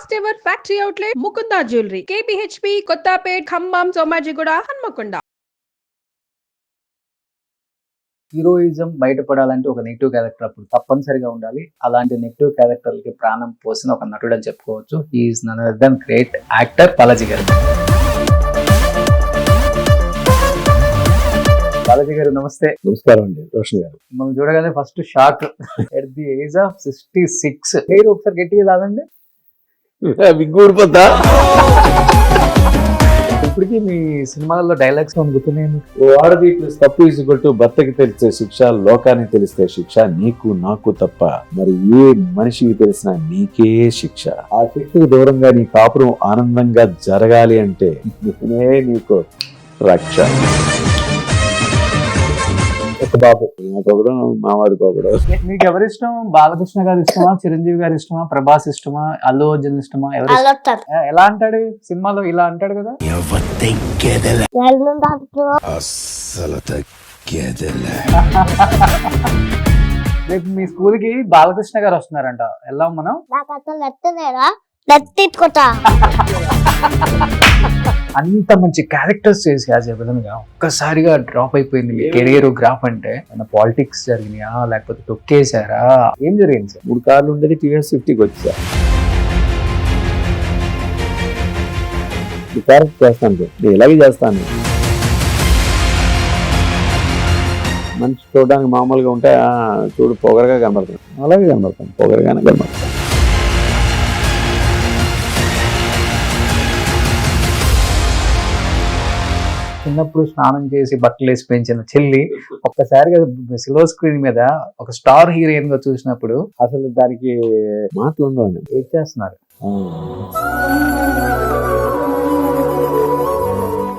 First ever factory outlet Mukunda jewellery KPHB Kothapet Khammam Somajiguda Hanamkonda. Heroism బయటపడాలంటే ఒక negative character అప్పుడు తప్పనిసరిగా ఉండాలి. అలాంటి నెగిటివ్ క్యారెక్టర్లకి ప్రాణం పోసిన ఒక నటుడు అని చెప్పుకోవచ్చు. He is none other than great actor Balaji garu. Balaji గారు నమస్తే. నమస్కారం అండి రోషన్ గారు. మనం చూడగానే first shock. At the age of 66 hair ఒకసారి గట్టిగా రాదండి. విగ్గుడిపోతా ఇప్పటికీ మీ సినిమాలలో డైలాగ్స్ గుర్తున్నాయి. వాడది ప్లస్ తప్పు ఈజ్వల్ టు భర్తకి తెలిసే శిక్ష, లోకానికి తెలిస్తే శిక్ష, నీకు నాకు తప్ప మరి ఏ మనిషికి తెలిసినా నీకే శిక్ష. ఆ శిక్షకు దూరంగా నీ కాపురం ఆనందంగా జరగాలి అంటే నేనే నీకు రక్ష. బాబు నాకొకడు మావాడికొకడు. మీకు ఎవరి ఇష్టం? బాలకృష్ణ గారు ఇష్టమా, చిరంజీవి గారు ఇష్టమా, ప్రభాస్ ఇష్టమా, అల్లు అర్జున్ ఇష్టమా? ఎవరు ఎలా అంటాడు సినిమాలో? ఇలా అంటాడు కదా, రేపు మీ స్కూల్ కి బాలకృష్ణ గారు వస్తున్నారంట, వెళ్దాం మనం. అంత మంచి క్యారెక్టర్స్ చేసి యాజ్ ఎ విలన్ గా ఒక్కసారిగా డ్రాప్ అయిపోయింది మీ కెరీర్ గ్రాఫ్. అంటే పాలిటిక్స్ జరిగినాయా లేకపోతే తొక్కేశారా? ఏం జరిగింది సార్? 3 కార్లు ఉండేది టీవీఎస్ 50కి వచ్చా. క్యారెక్టర్ చేస్తాను, నేను ఇలాగే చేస్తాను. మనిషి చూడడానికి మామూలుగా ఉంటే చూడు పొగరగా కనబడతాను, అలాగే కనబడతాను, పొగరగానే కనబడతాను. చిన్నప్పుడు స్నానం చేసి బట్టలు వేసి పెంచిన చెల్లి ఒక్కసారిగా సిల్వర్ స్క్రీన్ మీద ఒక స్టార్ హీరోయిన్ గా చూసినప్పుడు అసలు దానికి మాటలు ఉండవండి. ఏం చేస్తున్నారు?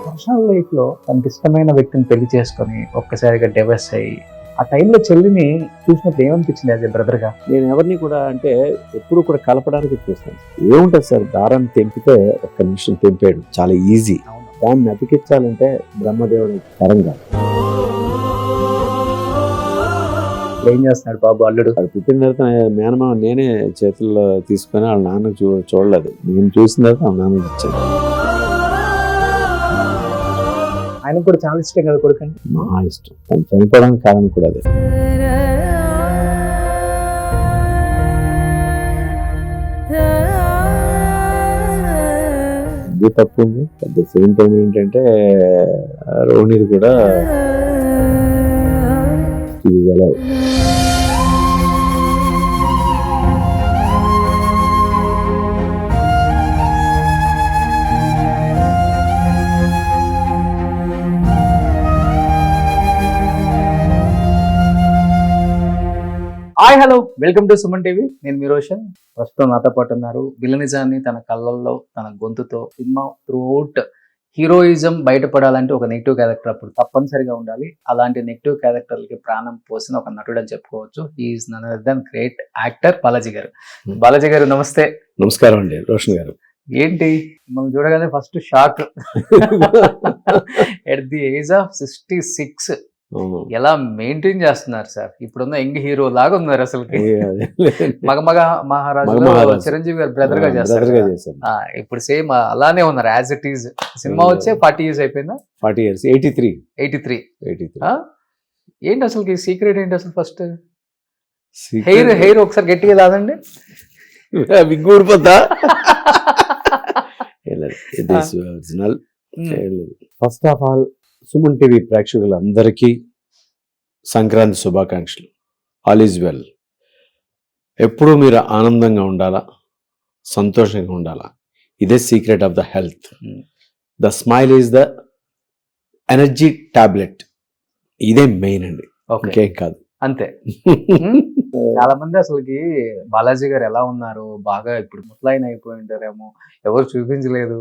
పర్సనల్ లైఫ్ లో తనకి ఇష్టమైన వ్యక్తిని పెళ్లి చేసుకొని ఒక్కసారిగా డివర్స్ అయ్యి ఆ టైంలో చెల్లిని చూసినప్పుడు ఏమనిపించింది యాజ్ ఎ బ్రదర్ గా? నేను ఎవరిని కూడా అంటే ఎప్పుడు కూడా కలపడానికి చూస్తాను. ఏముంటుంది సార్, దారాన్ని తెంపితే ఒక్క నిమిషం తెంపాడు, చాలా ఈజీ. దాన్ని అతికించాలంటే బ్రహ్మదేవుడి తరం కాదు. ఏం చేస్తున్నాడు బాబు అల్లుడు? అది పుట్టిన తర్వాత మేనమామ నేనే చేతుల్లో తీసుకొని వాళ్ళ నాన్న చూడలేదు, నేను చూసిన తర్వాత వాళ్ళ నాన్న ఇచ్చాను. ఆయన కూడా చాలా ఇష్టం కదా కొడుకండి? మా ఇష్టం. తను చనిపోవడానికి కారణం కూడా అదే. ఇది తప్పు ఉంది. అట్ ద సేమ్ టైం ఏంటంటే రోహిణిది కూడా ఇది ఎలా hi hello, welcome to Suman TV. నేను మీ రోషన్. ప్రస్తుతం నాతో పాటు ఉన్నారు విలనిజాన్ని తన కళ్ళల్లో తన గొంతుతో సినిమా త్రూఅవుట్ హీరోయిజం బయటపడాలంటే ఒక నెగిటివ్ క్యారెక్టర్ అప్పుడు తప్పనిసరిగా ఉండాలి. అలాంటి నెగిటివ్ క్యారెక్టర్లకి ప్రాణం పోసిన ఒక నటుడు అని చెప్పుకోవచ్చు. He is none other than great actor Balaji garu. Balaji గారు నమస్తే. నమస్కారం అండి రోషన్ గారు. ఏంటి మనం చూడగానే first shock. At the age of 66 ఎలా మెయింటైన్ చేస్తున్నారు సార్? ఇప్పుడున్న యంగ్ హీరో లాగా ఉన్నారు అసలు. మగ మహారాజు చిరంజీవి గారు బ్రదర్ గా చేస్తారు. ఇప్పుడు సేమ్ అలానే ఉన్నారు యాజ్ ఇట్ ఈజ్. సినిమా వచ్చే 40 years అయిపోయిందా? 40 years. 83. ఏంటి అసలు సీక్రెట్ ఏంటి అసలు? ఫస్ట్ హెయిర్ ఒకసారి గట్టిగా రాదండి. విగ్గుడిపోతా. First of all Suman TV ప్రేక్షకులందరికీ సంక్రాంతి శుభాకాంక్షలు. All is well. ఎప్పుడూ మీరు ఆనందంగా ఉండాలా, సంతోషంగా ఉండాలా. ఇదే secret of the health. The smile is the energy tablet. ఇదే మెయిన్ అండి, ఇంకేం కాదు. అంతే. చాలా మంది అసలుకి బాలాజీ గారు ఎలా ఉన్నారు, బాగా ఇప్పుడు ముసలాయన అయిపోయి ఉంటారేమో, ఎవరు చూపించలేదు.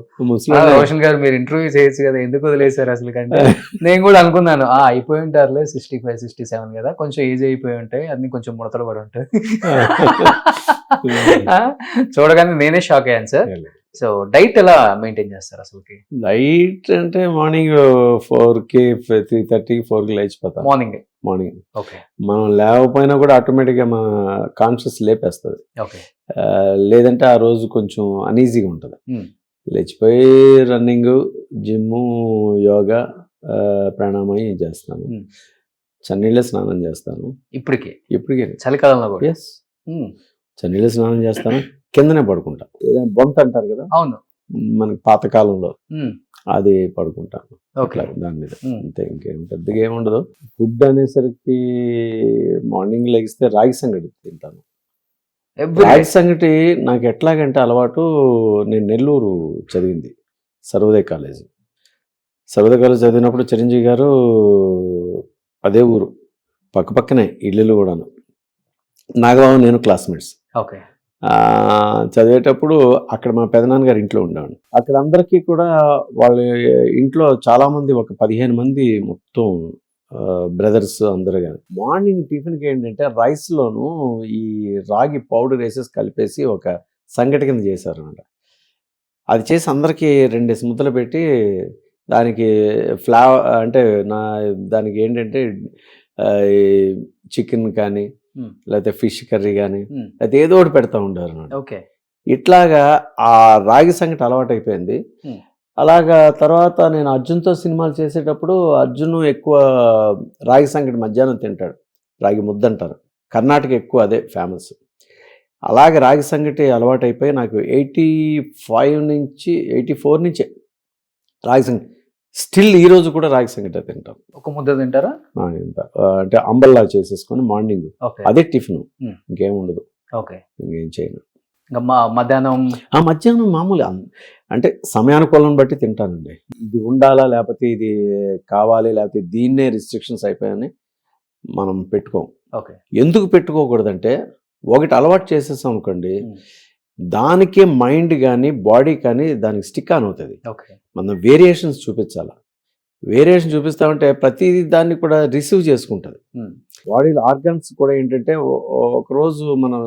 రోషన్ గారు మీరు ఇంటర్వ్యూ చేయొచ్చు కదా, ఎందుకు వదిలేశారు అసలు? కంటే నేను కూడా అనుకున్నాను అయిపోయి ఉంటారులే, 65, 67 కదా, కొంచెం ఏజ్ అయిపోయి ఉంటాయి, అన్ని కొంచెం ముడతలు పడి ఉంటాయి. చూడగానే నేనే షాక్ అయ్యాను సార్. సో డైట్ ఎలా మెయింటైన్ చేస్తారు అసలుకి? నైట్ అంటే మార్నింగ్ 4కి 3:30 4కి లేచిపోతాను. మార్నింగ్ ఓకే మనం లేకపోయినా కూడా ఆటోమేటిక్గా మన కాన్షియస్ లేపేస్తుంది. ఓకే లేదంటే ఆ రోజు కొంచెం అనీజీగా ఉంటుంది. లేచిపోయి రన్నింగ్, జిమ్, యోగా, ప్రాణాయామం చేస్తాను. చన్నీళ్ళ స్నానం చేస్తాను. ఇప్పటికే చలికాలంలో కూడా? ఎస్, చన్నీళ్ళ స్నానం చేస్తాను. కిందనే పడుకుంటా. ఏదైనా బొంత అంటారు కదా, అవును, మనకి పాతకాలంలో అది పడుకుంటాను దాని మీద. అంతే, ఇంకేం పెద్దగా ఏముండదు. ఫుడ్ అనేసరికి మార్నింగ్ లెగిస్తే రాగి సంగటి తింటాను. రాగి సంగటి నాకు ఎట్లాగంటే అలవాటు. నేను నెల్లూరు చదివింది, సర్వోదయ కాలేజ్ చదివినప్పుడు చిరంజీవి గారు అదే ఊరు, పక్కనే ఇల్లులు కూడాను. నాగబాబు నేను క్లాస్మేట్స్. ఓకే చదివేటప్పుడు అక్కడ మా పెదనాన్నగారు ఇంట్లో ఉండేవాడు. అక్కడ అందరికీ కూడా వాళ్ళ ఇంట్లో చాలామంది, ఒక 15 మంది మొత్తం బ్రదర్స్ అందరూ. కానీ మార్నింగ్ టిఫిన్కి ఏంటంటే రైస్లోను ఈ రాగి పౌడర్ వేసేసి కలిపేసి ఒక సంగటి కింద చేశారు అనమాట. అది చేసి అందరికీ 2 ముద్దలు పెట్టి దానికి అంటే దానికి ఏంటంటే చికెన్ కానీ లేకపోతే ఫిష్ కర్రీ కానీ లేకపోతే ఏదో ఒకటి పెడతా ఉంటారు అన్నమాట. ఓకే ఇట్లాగా ఆ రాగి సంగటి అలవాటు అయిపోయింది. అలాగా తర్వాత నేను అర్జున్తో సినిమాలు చేసేటప్పుడు అర్జున్ ఎక్కువ రాగి సంగటి మధ్యాహ్నం తింటాడు. రాగి ముద్ద అంటారు, కర్ణాటక ఎక్కువ అదే ఫేమస్. అలాగే రాగి సంగటి అలవాటు అయిపోయి నాకు 84 నుంచే రాగి సంగటి. స్టిల్ ఈ రోజు కూడా రాగి సంగటి తింటాం. ఒక ముద్ద తింటారా? అంటే అంబల్లా చేసేసుకొని మార్నింగ్ అదే టిఫిన్, ఇంకేం ఉండదు. ఓకే, ఇంకేం చేయను. మధ్యాహ్నం మామూలు అంటే సమయానుకూలం బట్టి తింటానండి. ఇది ఉండాలా లేకపోతే ఇది కావాలి లేకపోతే దీన్నే రిస్ట్రిక్షన్స్ అయిపోయాయని మనం పెట్టుకోం. ఎందుకు పెట్టుకోకూడదంటే ఒకటి అలవాటు చేసేసాం అనుకోండి, దానికే మైండ్ కానీ బాడీ కానీ దానికి స్టిక్ ఆన్ అవుతుంది. మనం వేరియేషన్స్ చూపించాలి. వేరియేషన్ చూపిస్తామంటే ప్రతి దాన్ని కూడా రిసీవ్ చేసుకుంటుంది. బాడీలో ఆర్గన్స్ కూడా ఏంటంటే ఒకరోజు మనం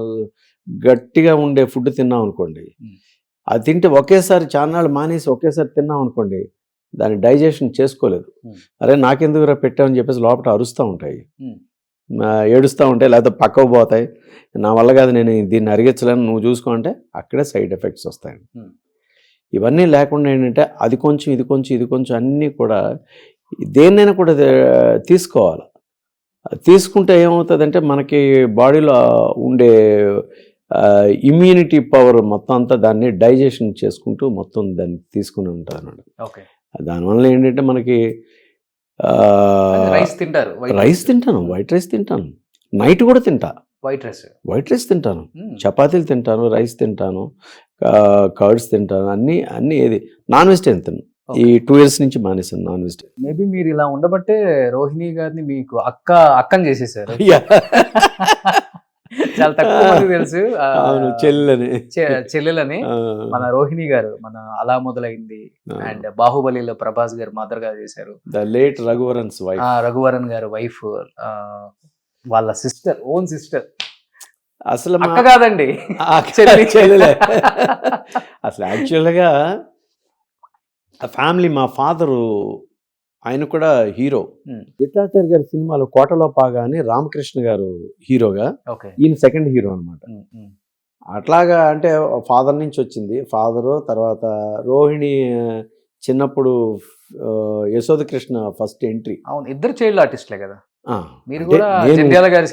గట్టిగా ఉండే ఫుడ్ తిన్నాం అనుకోండి, అది తింటే ఒకేసారి చాన్నాళ్ళు మానేసి ఒకేసారి తిన్నాం అనుకోండి, దాన్ని డైజెషన్ చేసుకోలేదు. అరే నాకెందుకు పెట్టామని చెప్పేసి లోపల అరుస్తూ ఉంటాయి, ఏడుస్తూ ఉంటాయి, లేకపోతే పక్కకు పోతాయి. నా వల్ల కాదు, నేను దీన్ని అరిగించలేను, నువ్వు చూసుకో అంటే అక్కడే సైడ్ ఎఫెక్ట్స్ వస్తాయి. ఇవన్నీ లేకుండా ఏంటంటే అది కొంచెం ఇది కొంచెం ఇది కొంచెం అన్నీ కూడా దేన్నైనా కూడా తీసుకోవాలి. తీసుకుంటే ఏమవుతుందంటే మనకి బాడీలో ఉండే ఇమ్యూనిటీ పవర్ మొత్తం అంతా దాన్ని డైజెషన్ చేసుకుంటూ మొత్తం దాన్ని తీసుకుని ఉంటారు అన్నమాట. దానివల్ల ఏంటంటే మనకి రైస్ తింటాను, వైట్ రైస్ తింటాను, నైట్ కూడా తింటా. వైట్ రైస్ తింటాను, చపాతీలు తింటాను, రైస్ తింటాను, కర్డ్స్ తింటాను, అన్నీ ఏది నాన్ వెజిటేరియన్ తిన్నాను. ఈ 2 years నుంచి మానేసాను నాన్ వెజిటేరియన్. మేబీ మీరు ఇలా ఉండబట్టే రోహిణి గారిని మీకు అక్కని చేసేసారు. చాలా తక్కువ మంది తెలుసు చెల్లెలని. మన రోహిణి గారు మన అలా మొదలైంది అండ్ బాహుబలిలో ప్రభాస్ గారు మదర్ గా చేశారు. ద లేట్ రఘువరన్ గారు వైఫ్, వాళ్ళ ఓన్ సిస్టర్. అసలు అక్క కాదండి, చెల్లెలే. అసలు యాక్చువల్గా ఫ్యామిలీ, మా ఫాదరు ఆయన కూడా హీరో. విఠలాచార్య గారి సినిమాలో కోటలో పాగా అని రామకృష్ణ గారు హీరోగా, ఈయన సెకండ్ హీరో అనమాట. అట్లాగా అంటే ఫాదర్ నుంచి వచ్చింది. ఫాదరు తర్వాత రోహిణి చిన్నప్పుడు యశోద కృష్ణ ఫస్ట్ ఎంట్రీ. అవును, ఇద్దరు చైల్డ్ ఆర్టిస్ట్లే కదా. మీరు కూడా జంధ్యాల గారి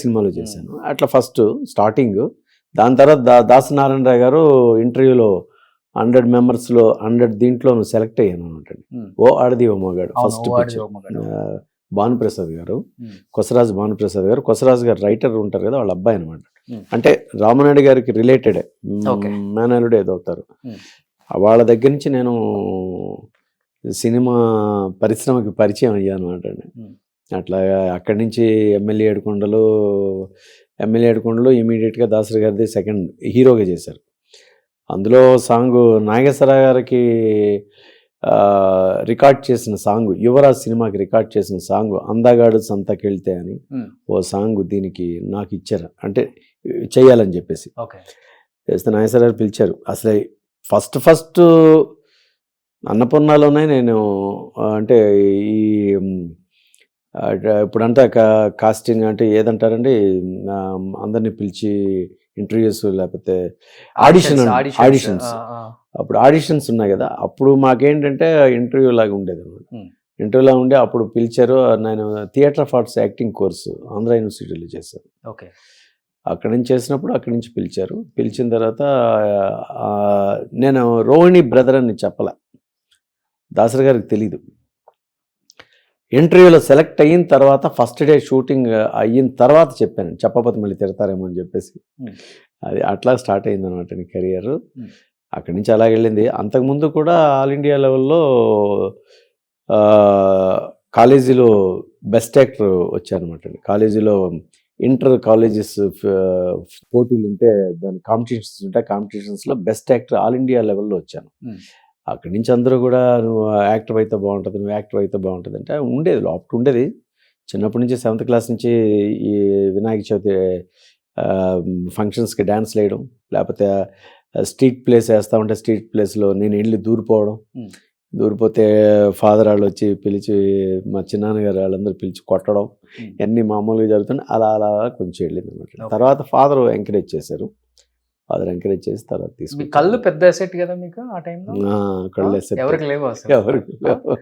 సినిమాలో చేశాను. అట్లా ఫస్ట్ స్టార్టింగ్. దాని తర్వాత దాసనారాయణరావు గారు ఇంటర్వ్యూలో 100 members-లో 100 దీంట్లోనూ సెలెక్ట్ అయ్యాను అనమాట. ఓ ఆడది ఓ మగాడు ఫస్ట్ పిక్చర్. భానుప్రసాద్ గారు, కొసరాజు భానుప్రసాద్ గారు, కొసరాజు గారు రైటర్ ఉంటారు కదా, వాళ్ళ అబ్బాయి అనమాట. అంటే రామనాయుడు గారికి రిలేటెడే, మేనల్లుడు ఏదో అవుతారు. వాళ్ళ దగ్గర నుంచి నేను సినిమా పరిశ్రమకి పరిచయం అయ్యాను అనమాట. అట్లా అక్కడి నుంచి ఎమ్మెల్యే ఏడుకొండలు ఇమీడియట్గా దాసరి గారిది సెకండ్ హీరోగా చేశారు. అందులో సాంగ్ నాగేశ్వరరావు గారికి రికార్డ్ చేసిన సాంగ్, యువరాజ్ సినిమాకి రికార్డ్ చేసిన సాంగ్ అందగాడు సంతకెళ్తే అని ఓ సాంగ్ దీనికి నాకు ఇచ్చారు, అంటే చెయ్యాలని చెప్పేసి చేస్తే నాగేశ్వరరావు పిలిచారు. అసలు ఫస్ట్ అన్నపూర్ణలోనే నేను అంటే ఈ ఇప్పుడంతా కాస్టింగ్ అంటే ఏదంటారండి, అందరినీ పిలిచి ఇంటర్వ్యూస్ లేకపోతే ఆడిషన్స్ అప్పుడు ఆడిషన్స్ ఉన్నాయి కదా, అప్పుడు మాకేంటంటే ఇంటర్వ్యూ లాగా ఉండేది అనమాట. ఇంటర్వ్యూలా ఉండి అప్పుడు పిలిచారు. నేను theatre of arts acting course Andhra యూనివర్సిటీలో చేశాను. ఓకే. అక్కడి నుంచి చేసినప్పుడు అక్కడి నుంచి పిలిచారు. పిలిచిన తర్వాత నేను రోహిణి బ్రదర్ అని చెప్పలే, దాసరి గారికి తెలీదు. ఇంటర్వ్యూలో సెలెక్ట్ అయిన తర్వాత ఫస్ట్ డే షూటింగ్ అయిన తర్వాత చెప్పాను, చెప్పకపోతే మళ్ళీ తిడతారేమో అని చెప్పేసి. అది అట్లా స్టార్ట్ అయింది అనమాట నీ కెరియర్. అక్కడి నుంచి అలాగ వెళ్ళింది. అంతకుముందు కూడా ఆల్ ఇండియా లెవెల్లో కాలేజీలో బెస్ట్ యాక్టర్ వచ్చారనమాట అండి. కాలేజీలో ఇంటర్ కాలేజెస్ పోటీలు ఉంటే దాని కాంపిటీషన్స్ ఉంటాయి, కాంపిటీషన్స్లో బెస్ట్ యాక్టర్ ఆల్ ఇండియా లెవెల్లో వచ్చాను. అక్కడి నుంచి అందరూ కూడా నువ్వు యాక్టర్ అయితే బాగుంటుంది, నువ్వు యాక్టర్ అయితే బాగుంటుంది అంటే ఉండేది, లోపల ఉండేది. చిన్నప్పటి నుంచి 7th క్లాస్ నుంచి ఈ వినాయక చవితి ఫంక్షన్స్కి డ్యాన్స్ వేయడం, లేకపోతే స్ట్రీట్ ప్లేస్ వేస్తూ ఉంటే స్ట్రీట్ ప్లేస్లో నేను వెళ్ళి దూరిపోతే ఫాదర్ వాళ్ళు వచ్చి పిలిచి, మా చిన్నాన్నగారు వాళ్ళందరూ పిలిచి కొట్టడం, ఇవన్నీ మామూలుగా జరుగుతుంటే అలా కొంచెం వెళ్ళింది అనమాట. తర్వాత ఫాదర్ ఎంకరేజ్ చేశారు. ఫాదర్ ఎంకరేజ్ చేసి తర్వాత తీసుకుని. కళ్ళు పెద్ద ఎసెట్ కదా మీకు ఆ టైంలో? కళ్ళు ఎసెట్ ఎవరికి లేవు అసలు? ఎవరికి లేవు.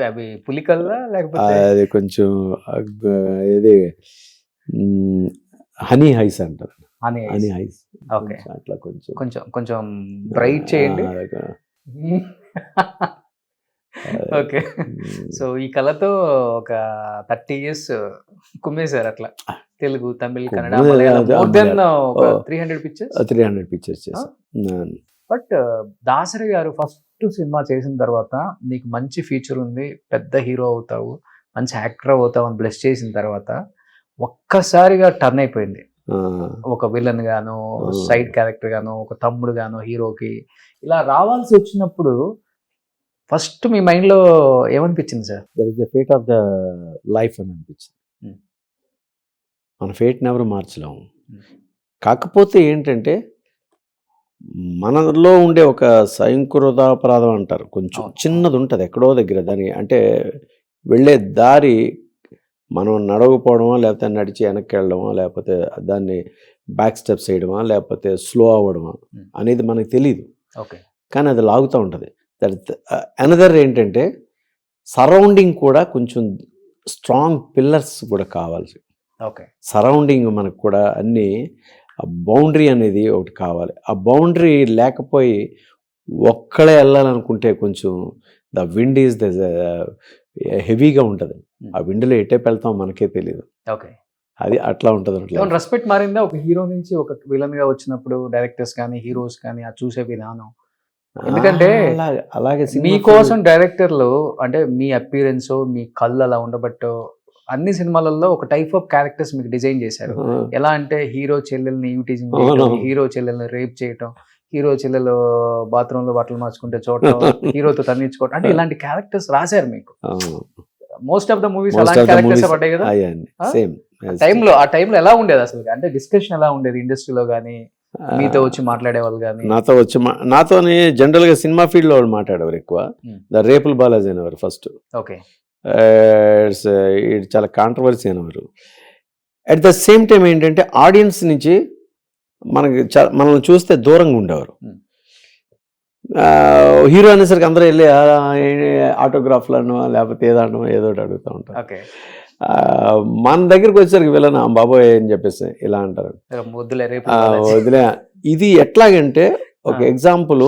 అవి పులి కళ్ళ లేకపోతే అది కొంచెం ఇది హనీ హైస్ అంటారు. హనీ హైస్. ఓకే. అట్లా కొంచెం కొంచెం కొంచెం బ్రైట్ చేయండి. ఓకే. సో ఈ కళతో ఒక 30 years కుమ్మేశారు అట్లా. Telugu, Tamil, Kannada, Malayalam more than 300 pictures. 300 pictures చేశాను. బట్ దాసరి గారు ఫస్ట్ సినిమా చేసిన తర్వాత నీకు మంచి ఫ్యూచర్ ఉంది, పెద్ద హీరో అవుతావు, మంచి యాక్టర్ అవుతావు అని బ్లెస్ చేసిన తర్వాత ఒక్కసారిగా టర్న్ అయిపోయింది. ఒక విలన్ గాను, సైడ్ క్యారెక్టర్ గాను, ఒక తమ్ముడు గాను హీరోకి ఇలా రావాల్సి వచ్చినప్పుడు ఫస్ట్ మీ మైండ్లో ఏమనిపించింది sir? That is the fate of the life అని అనిపించింది. మన ఫేట్ని ఎవరు మార్చలేము. కాకపోతే ఏంటంటే మనలో ఉండే ఒక స్వయంకృతాపరాధం అంటారు, కొంచెం చిన్నది ఉంటుంది ఎక్కడో దగ్గర. దాని అంటే వెళ్ళే దారి మనం నడవకపోవడమా, లేకపోతే నడిచి వెనక్కి వెళ్ళడమా, లేకపోతే దాన్ని బ్యాక్ స్టెప్స్ వేయడమా, లేకపోతే స్లో అవ్వడమా అనేది మనకు తెలియదు. ఓకే. కానీ అది లాగుతూ ఉంటుంది. దట్ అనదర్ ఏంటంటే సరౌండింగ్ కూడా కొంచెం స్ట్రాంగ్ పిల్లర్స్ కూడా కావాలి. ఓకే. సరౌండింగ్ మనకు కూడా అన్నీ బౌండరీ అనేది ఒకటి కావాలి. ఆ బౌండరీ లేకపోయి ఒక్కడే వెళ్ళాలనుకుంటే కొంచెం ద విండ్ ఈజ్ ద హెవీగా ఉంటుంది. ఆ విండ్లో ఎటేపు వెళ్తాం మనకే తెలియదు. ఓకే. అది అట్లా ఉంటుంది. రెస్పెక్ట్ మారిందా ఒక హీరో నుంచి ఒక విలన్ గా వచ్చినప్పుడు? డైరెక్టర్స్ కానీ హీరోస్ కానీ ఆ చూసే విధానం, ఎందుకంటే అలాగే మీకోసం డైరెక్టర్లు అంటే మీ అపీరెన్స్, మీ కళ్ళు అలా ఉండబట్టో అన్ని సినిమాలలో ఒక టైప్ ఆఫ్ క్యారెక్టర్స్ మీకు డిజైన్ చేశారు. ఎలా అంటే హీరో చెల్లెల్ని ఈవిటీజింగ్ చేయడం, హీరో చెల్లెల్ని రేప్ చేయటం, హీరో చెల్లెలు బాత్రూమ్ లో బట్టలు మార్చుకుంటే చూడటం, హీరోతో తన్నించుకోవటం, అంటే ఇలాంటి క్యారెక్టర్స్ రాశారు మీకు. మోస్ట్ ఆఫ్ ద మూవీస్ అలాంటి క్యారెక్టర్స్ పడ్డాయి కదా. ఆ టైంలో ఎలా ఉండేది అసలు? అంటే డిస్కషన్ ఎలా ఉండేది ఇండస్ట్రీలో కానీ, మీతో వచ్చి మాట్లాడే వాళ్ళు కానీ? నాతోని జనరల్గా సినిమా ఫీల్డ్లో వాళ్ళు మాట్లాడేవారు ఎక్కువ. ద రేపుల్ బాలాజీ అనేవారు ఫస్ట్. ఓకే. ఇది చాలా కాంట్రవర్సీ అనేవారు. అట్ ద సేమ్ టైం ఏంటంటే ఆడియన్స్ నుంచి మనల్ని చూస్తే దూరంగా ఉండేవారు. హీరో అనేసరికి అందరూ వెళ్ళి ఆటోగ్రాఫ్లు అనమా లేకపోతే ఏదనమా ఏదో ఒకటి అడుగుతూ ఉంటారు. మన దగ్గరికి వచ్చేసరికి విలన్ బాబోయ్ అని చెప్పేసి ఇలా అంటారు, వదిలే. ఇది ఎట్లాగంటే ఒక ఎగ్జాంపుల్,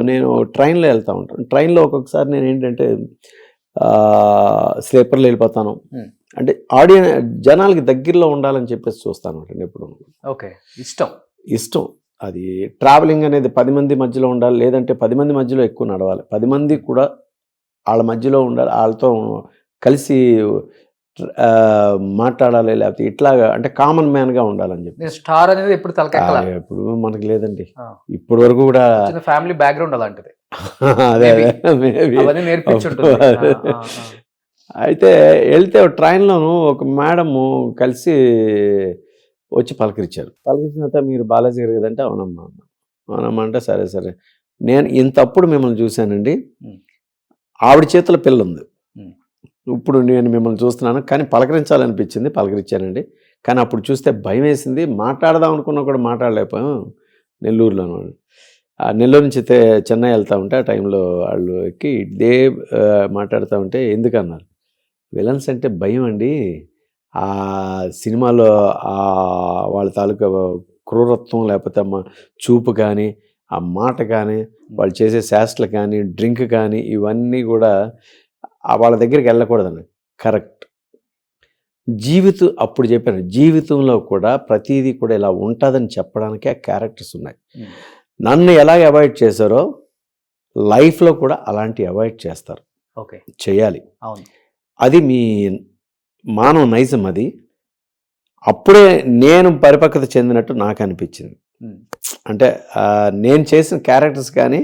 నేను ట్రైన్లో వెళ్తూ ఉంటాను. ట్రైన్లో ఒక్కొక్కసారి నేను ఏంటంటే స్లీపర్లో వెళ్ళిపోతాను. అంటే జనాలకి దగ్గరలో ఉండాలని చెప్పేసి చూస్తాను ఎప్పుడు. ఓకే. ఇష్టం అది. ట్రావెలింగ్ అనేది 10 మంది మధ్యలో ఉండాలి, లేదంటే 10 మంది మధ్యలో ఎక్కువ నడవాలి. 10 మంది కూడా వాళ్ళ మధ్యలో ఉండాలి, వాళ్ళతో కలిసి మాట్లాడాలి, లేకపోతే ఇట్లాగా అంటే కామన్ మ్యాన్గా ఉండాలని చెప్పి. స్టార్ అనేది ఎప్పుడు మనకి లేదండి ఇప్పటి వరకు కూడా. ఫ్యామిలీ బ్యాక్గ్రౌండ్ అలాంటిది. అదే అయితే వెళ్తే ట్రైన్లోను ఒక మేడము కలిసి వచ్చి పలకరించారు. పలకరించిన తర్వాత మీరు బాలాజీ గారు కదంటే అవునమ్మా అంటే సరే నేను ఇంతప్పుడు మిమ్మల్ని చూశానండి, Hmm. ఆవిడ చేతిలో పిల్ల ఉంది. Hmm. ఇప్పుడు నేను మిమ్మల్ని చూస్తున్నాను, కానీ పలకరించాలనిపించింది, పలకరించానండి. కానీ అప్పుడు చూస్తే భయం వేసింది, మాట్లాడదాం అనుకున్నా కూడా మాట్లాడలేకపోయాం. నెల్లూరులోనూ నెల్లూరు నుంచి చెన్నై వెళ్తూ ఉంటే ఆ టైంలో వాళ్ళు ఎక్కి ఇదే మాట్లాడుతూ ఉంటే ఎందుకన్నారు, విలన్స్ అంటే భయం అండి, ఆ సినిమాలో వాళ్ళ తాలూకా క్రూరత్వం, లేకపోతే చూపు కానీ, ఆ మాట కానీ, వాళ్ళు చేసే శాస్త్రలు కానీ, డ్రింక్ కానీ, ఇవన్నీ కూడా వాళ్ళ దగ్గరికి వెళ్ళకూడదండి. కరెక్ట్. అప్పుడు చెప్పాను, జీవితంలో కూడా ప్రతిదీ కూడా ఇలా ఉంటుందని చెప్పడానికి ఆ క్యారెక్టర్స్ ఉన్నాయి. నన్ను ఎలాగ అవాయిడ్ చేశారో లైఫ్లో కూడా అలాంటి అవాయిడ్ చేస్తారు, ఓకే, చేయాలి. అవును, అది మీ మానవ నైజం. అది అప్పుడే నేను పరిపక్వత చెందినట్టు నాకు అనిపించింది. అంటే నేను చేసిన క్యారెక్టర్స్ కానీ,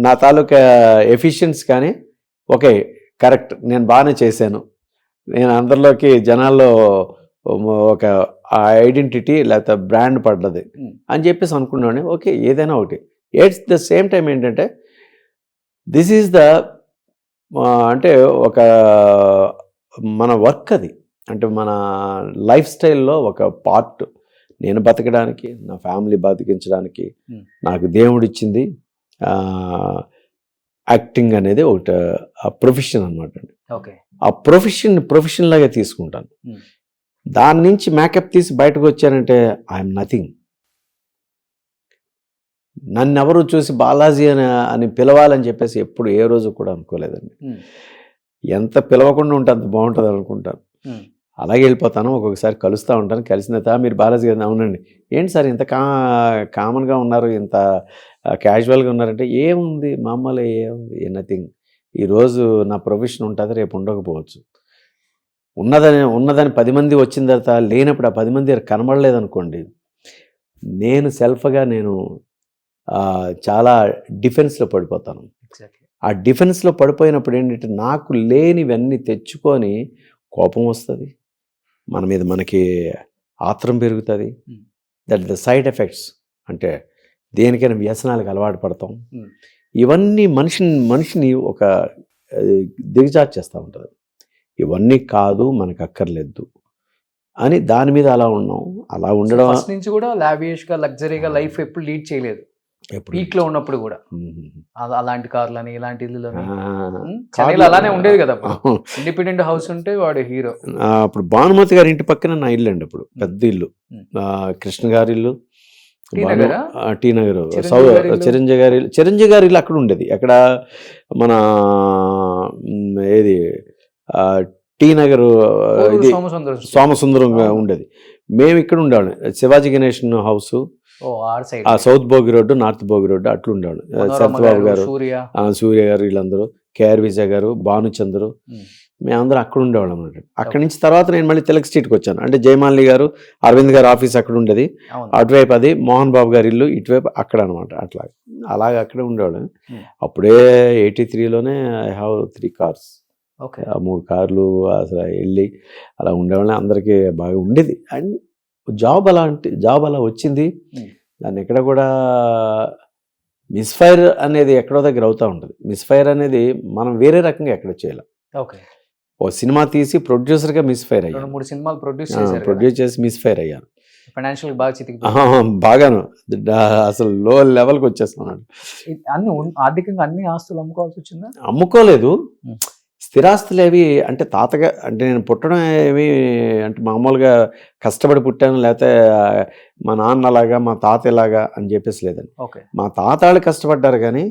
నా తాలూకా ఎఫిషియన్స్ కానీ, ఓకే కరెక్ట్, నేను బాగానే చేశాను, నేను అందరిలోకి జనాల్లో ఒక ఐడెంటిటీ లేకపోతే బ్రాండ్ పడ్డది అని చెప్పేసి అనుకున్నాను. ఓకే, ఏదైనా ఒకటి. ఎట్స్ ద సేమ్ టైం ఏంటంటే దిస్ ఈజ్ ద అంటే ఒక మన వర్క్, అది అంటే మన లైఫ్ స్టైల్లో ఒక పార్ట్. నేను బతకడానికి, నా ఫ్యామిలీ బతికించడానికి నాకు దేవుడిచ్చింది యాక్టింగ్ అనేది ఒకటి ప్రొఫెషన్ అనమాట అండి. ఓకే, ఆ ప్రొఫెషన్ లాగా తీసుకుంటాను. దాని నుంచి మేకప్ తీసి బయటకు వచ్చానంటే ఐఎమ్ నథింగ్. నన్ను ఎవరు చూసి బాలాజీ అని పిలవాలని చెప్పేసి ఎప్పుడు ఏ రోజు కూడా అనుకోలేదండి. ఎంత పిలవకుండా ఉంటే అంత బాగుంటుంది అనుకుంటాను. అలాగే వెళ్ళిపోతాను. ఒక్కొక్కసారి కలుస్తూ ఉంటాను, కలిసిన తర్వాత మీరు బాలాజీ గారు, అవునండి, ఏంటి సార్ ఇంత కామన్గా ఉన్నారు, ఇంత క్యాజువల్గా ఉన్నారంటే, ఏముంది మామూలు, ఏముంది, నథింగ్. ఈరోజు నా ప్రొఫెషన్ ఉంటుంది, రేపు ఉండకపోవచ్చు. ఉన్నదని 10 మంది వచ్చిన తర్వాత లేనప్పుడు ఆ 10 మంది కనబడలేదనుకోండి, నేను సెల్ఫ్గా చాలా డిఫెన్స్లో పడిపోతాను. ఆ డిఫెన్స్లో పడిపోయినప్పుడు ఏంటంటే నాకు లేనివన్నీ తెచ్చుకొని కోపం వస్తుంది, మన మీద మనకి ఆత్రం పెరుగుతుంది. That the side effects. అంటే దేనికైనా వ్యసనాలకు అలవాటు పడతాం. ఇవన్నీ మనిషిని ఒక దిగజార్చేస్తూ ఉంటుంది. ఇవన్నీ కాదు, మనకు అక్కర్లేదు అని దాని మీద అలా ఉన్నాం. అలా ఉండడం ఫస్ట్ నుంచి కూడా లావియష్గా, లగ్జరీగా లైఫ్ ఎప్పుడు లీడ్ చేయలేదు. పీక్ లో ఉన్నప్పుడు కూడా అలాంటి కార్లని, ఇలాంటి ఇల్లులని, అలానే ఉండేది కదా. ఇండిపెండెంట్ హౌస్ ఉంటే వాడు హీరో. అప్పుడు భానుమతి గారి ఇంటి పక్కన నా ఇల్లు అండి, అప్పుడు పెద్ద ఇల్లు, కృష్ణ గారి ఇల్లు, టీ నగర్, చిరంజీవి గారి ఇల్లు అక్కడ ఉండేది. అక్కడ మన ఏది టీ నగర్, ఇది సోమసుందరంగా ఉండేది. మేము ఇక్కడ ఉండేవాళ్ళం. Sivaji Ganesan house, south Boag road, north Boag road, అట్లా ఉండేవాడు. సత్యబాబు గారు, సూర్య గారు, వీళ్ళందరూ, కేఆర్ విజయ్ గారు, భానుచంద్రు, మేమందరం అక్కడ ఉండేవాళ్ళం అన్నమాట. అక్కడి నుంచి తర్వాత నేను మళ్ళీ తిలక్ స్ట్రీట్కి వచ్చాను. అంటే జయమాలిని గారు, అరవింద్ గారు ఆఫీస్ అక్కడ ఉండేది, అటువైపు అది మోహన్ బాబు గారి ఇల్లు, ఇటువైపు అక్కడ అనమాట. అలాగే అక్కడే ఉండేవాళ్ళం. అప్పుడే 83లోనే ఐ హ్యావ్ 3 cars, 3 కార్లు అసలు వెళ్ళి అలా ఉండేవాళ్ళని. అందరికీ బాగా ఉండేది. అండ్ జాబ్ అలా వచ్చింది. దాన్ని ఎక్కడ కూడా మిస్ఫైర్ అనేది ఎక్కడో దగ్గర అవుతూ ఉంటుంది. మిస్ఫైర్ అనేది మనం వేరే రకంగా ఎక్కడ చేయలేం. ఓ సినిమా తీసి ప్రొడ్యూసర్గా మిస్ఫైర్ అయ్యాను, 3 సినిమాలు ప్రొడ్యూస్ చేసి మిస్ఫైర్ అయ్యాను. ఫైనాన్షియల్ బాగాను అసలు లో లెవెల్కి వచ్చేస్తున్నాడు. ఆర్థికంగా అన్ని ఆస్తులు అమ్ముకోవాల్సి వచ్చిందా? అమ్ముకోలేదు. స్థిరాస్తులు ఏవి అంటే తాతగా, అంటే నేను పుట్టడం ఏమి అంటే మామూలుగా కష్టపడి పుట్టాను, లేకపోతే మా నాన్నలాగా మా తాతలాగా అని చెప్పేసి లేదండి. మా తాతాళ్ళు కష్టపడ్డారు, కానీ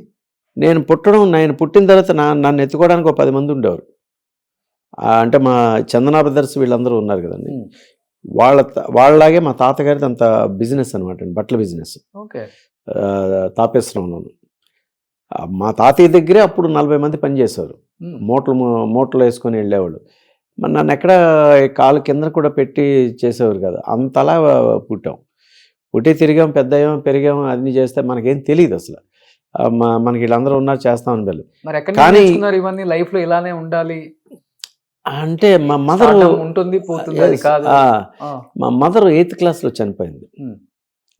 నేను పుట్టిన తర్వాత నన్ను ఎత్తుకోవడానికి 10 మంది ఉండేవారు. అంటే మా చందనా బ్రదర్స్ వీళ్ళందరూ ఉన్నారు కదండి, వాళ్ళలాగే మా తాతగారిది అంత బిజినెస్ అనమాట, బట్టల బిజినెస్ తాపేశ్వరంలోను. మా తాతయ్య దగ్గరే అప్పుడు 40 మంది పనిచేసేవారు. మూటలు వేసుకొని వెళ్ళేవాళ్ళు. మరి నన్ను ఎక్కడ కాలు కింద కూడా పెట్టి చేసేవారు కదా. అంతలా పుట్టి తిరిగాం, పెరిగాం, అన్ని చేస్తే మనకేం తెలియదు అసలు. మనకి వీళ్ళందరూ ఉన్నారు, చేస్తామని వెళ్ళి. కానీ ఇవన్నీ లైఫ్ లో ఇలానే ఉండాలి అంటే మా మదర్ ఉంటుంది, మా మదర్ 8th క్లాస్లో చనిపోయింది.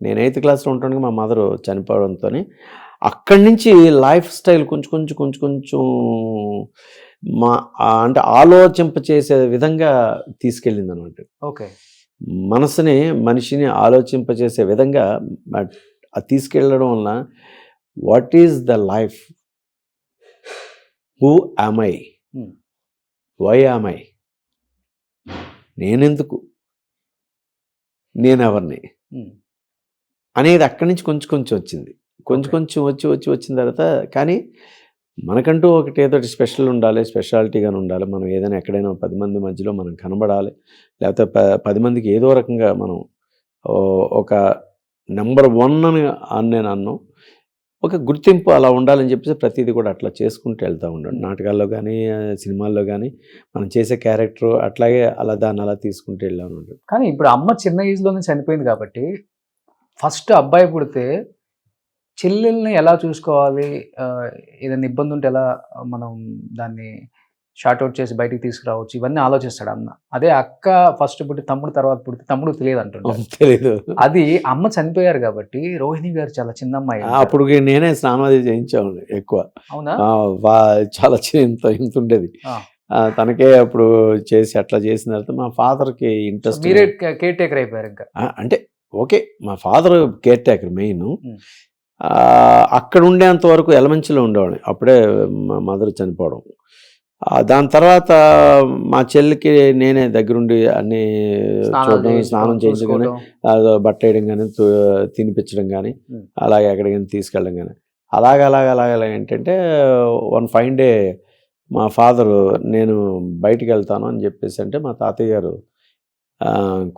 నేను 8th క్లాస్లో ఉంటుండగా మా మదర్ చనిపోవడంతో అక్కడి నుంచి లైఫ్ స్టైల్ కొంచెం మా అంటే ఆలోచింపచేసే విధంగా తీసుకెళ్ళింది అనమాట. ఓకే. మనిషిని ఆలోచింపచేసే విధంగా అది తీసుకెళ్ళడం వల్ల what is the life, who am I, why am I, నేనెందుకు, నేనెవరిని అనేది అక్కడి నుంచి కొంచెం వచ్చింది. కొంచెం వచ్చిన తర్వాత కానీ మనకంటూ ఒకటి ఏదో స్పెషల్ ఉండాలి, స్పెషాలిటీగా ఉండాలి. మనం ఏదైనా ఎక్కడైనా 10 మంది మధ్యలో మనం కనబడాలి, లేకపోతే 10 మందికి ఏదో రకంగా మనం ఒక నెంబర్ 1 అని నేను అన్నాను. ఒక గుర్తింపు అలా ఉండాలని చెప్పేసి ప్రతిదీ కూడా అట్లా చేసుకుంటూ వెళ్తూ ఉండండి. నాటకాల్లో కానీ సినిమాల్లో కానీ మనం చేసే క్యారెక్టర్ అట్లాగే దాన్ని అలా తీసుకుంటూ వెళ్ళాను. కానీ ఇప్పుడు అమ్మ చిన్న ఏజ్లోనే చనిపోయింది కాబట్టి ఫస్ట్ అబ్బాయి పుడితే చెల్లెల్ని ఎలా చూసుకోవాలి, ఏదైనా ఇబ్బంది ఉంటే ఎలా మనం దాన్ని షార్ట్అవుట్ చేసి బయటికి తీసుకురావచ్చు, ఇవన్నీ ఆలోచిస్తాడు అన్న. అదే అక్క ఫస్ట్ పుట్టి తమ్ముడు తర్వాత పుడితే తమ్ముడు తెలియదు అంటుంటాడు. తెలియదు. అది అమ్మ చనిపోయారు కాబట్టి రోహిణి గారు చాలా చిన్న అమ్మాయి. అప్పుడు నేనే స్నానాది చేయించాను ఎక్కువ. అవునా? చాలా ఇంత ఉండేది. తనకే అప్పుడు చేసి అట్లా చేసిన తర్వాత మా ఫాదర్కి ఇంట్రెస్ట్. మీరే కేర్ టేకర్ అయిపోయారు ఇంకా? అంటే ఓకే, మా ఫాదర్ కేర్ టేకర్ మెయిన్. అక్కడ ఉండేంత వరకు ఎలమంచిలో ఉండేవాడిని. అప్పుడే మా మదర్ చనిపోవడం. దాని తర్వాత మా చెల్లికి నేనే దగ్గరుండి అన్ని చూడడం, స్నానం చేయించడం కానీ, బట్ట వేయడం కానీ, తినిపించడం కానీ, అలాగే ఎక్కడికైనా తీసుకెళ్ళడం కానీ, అలాగ ఏంటంటే వన్ ఫైన్ డే మా ఫాదరు నేను బయటికి వెళ్తాను అని చెప్పేసి అంటే మా తాతయ్య గారు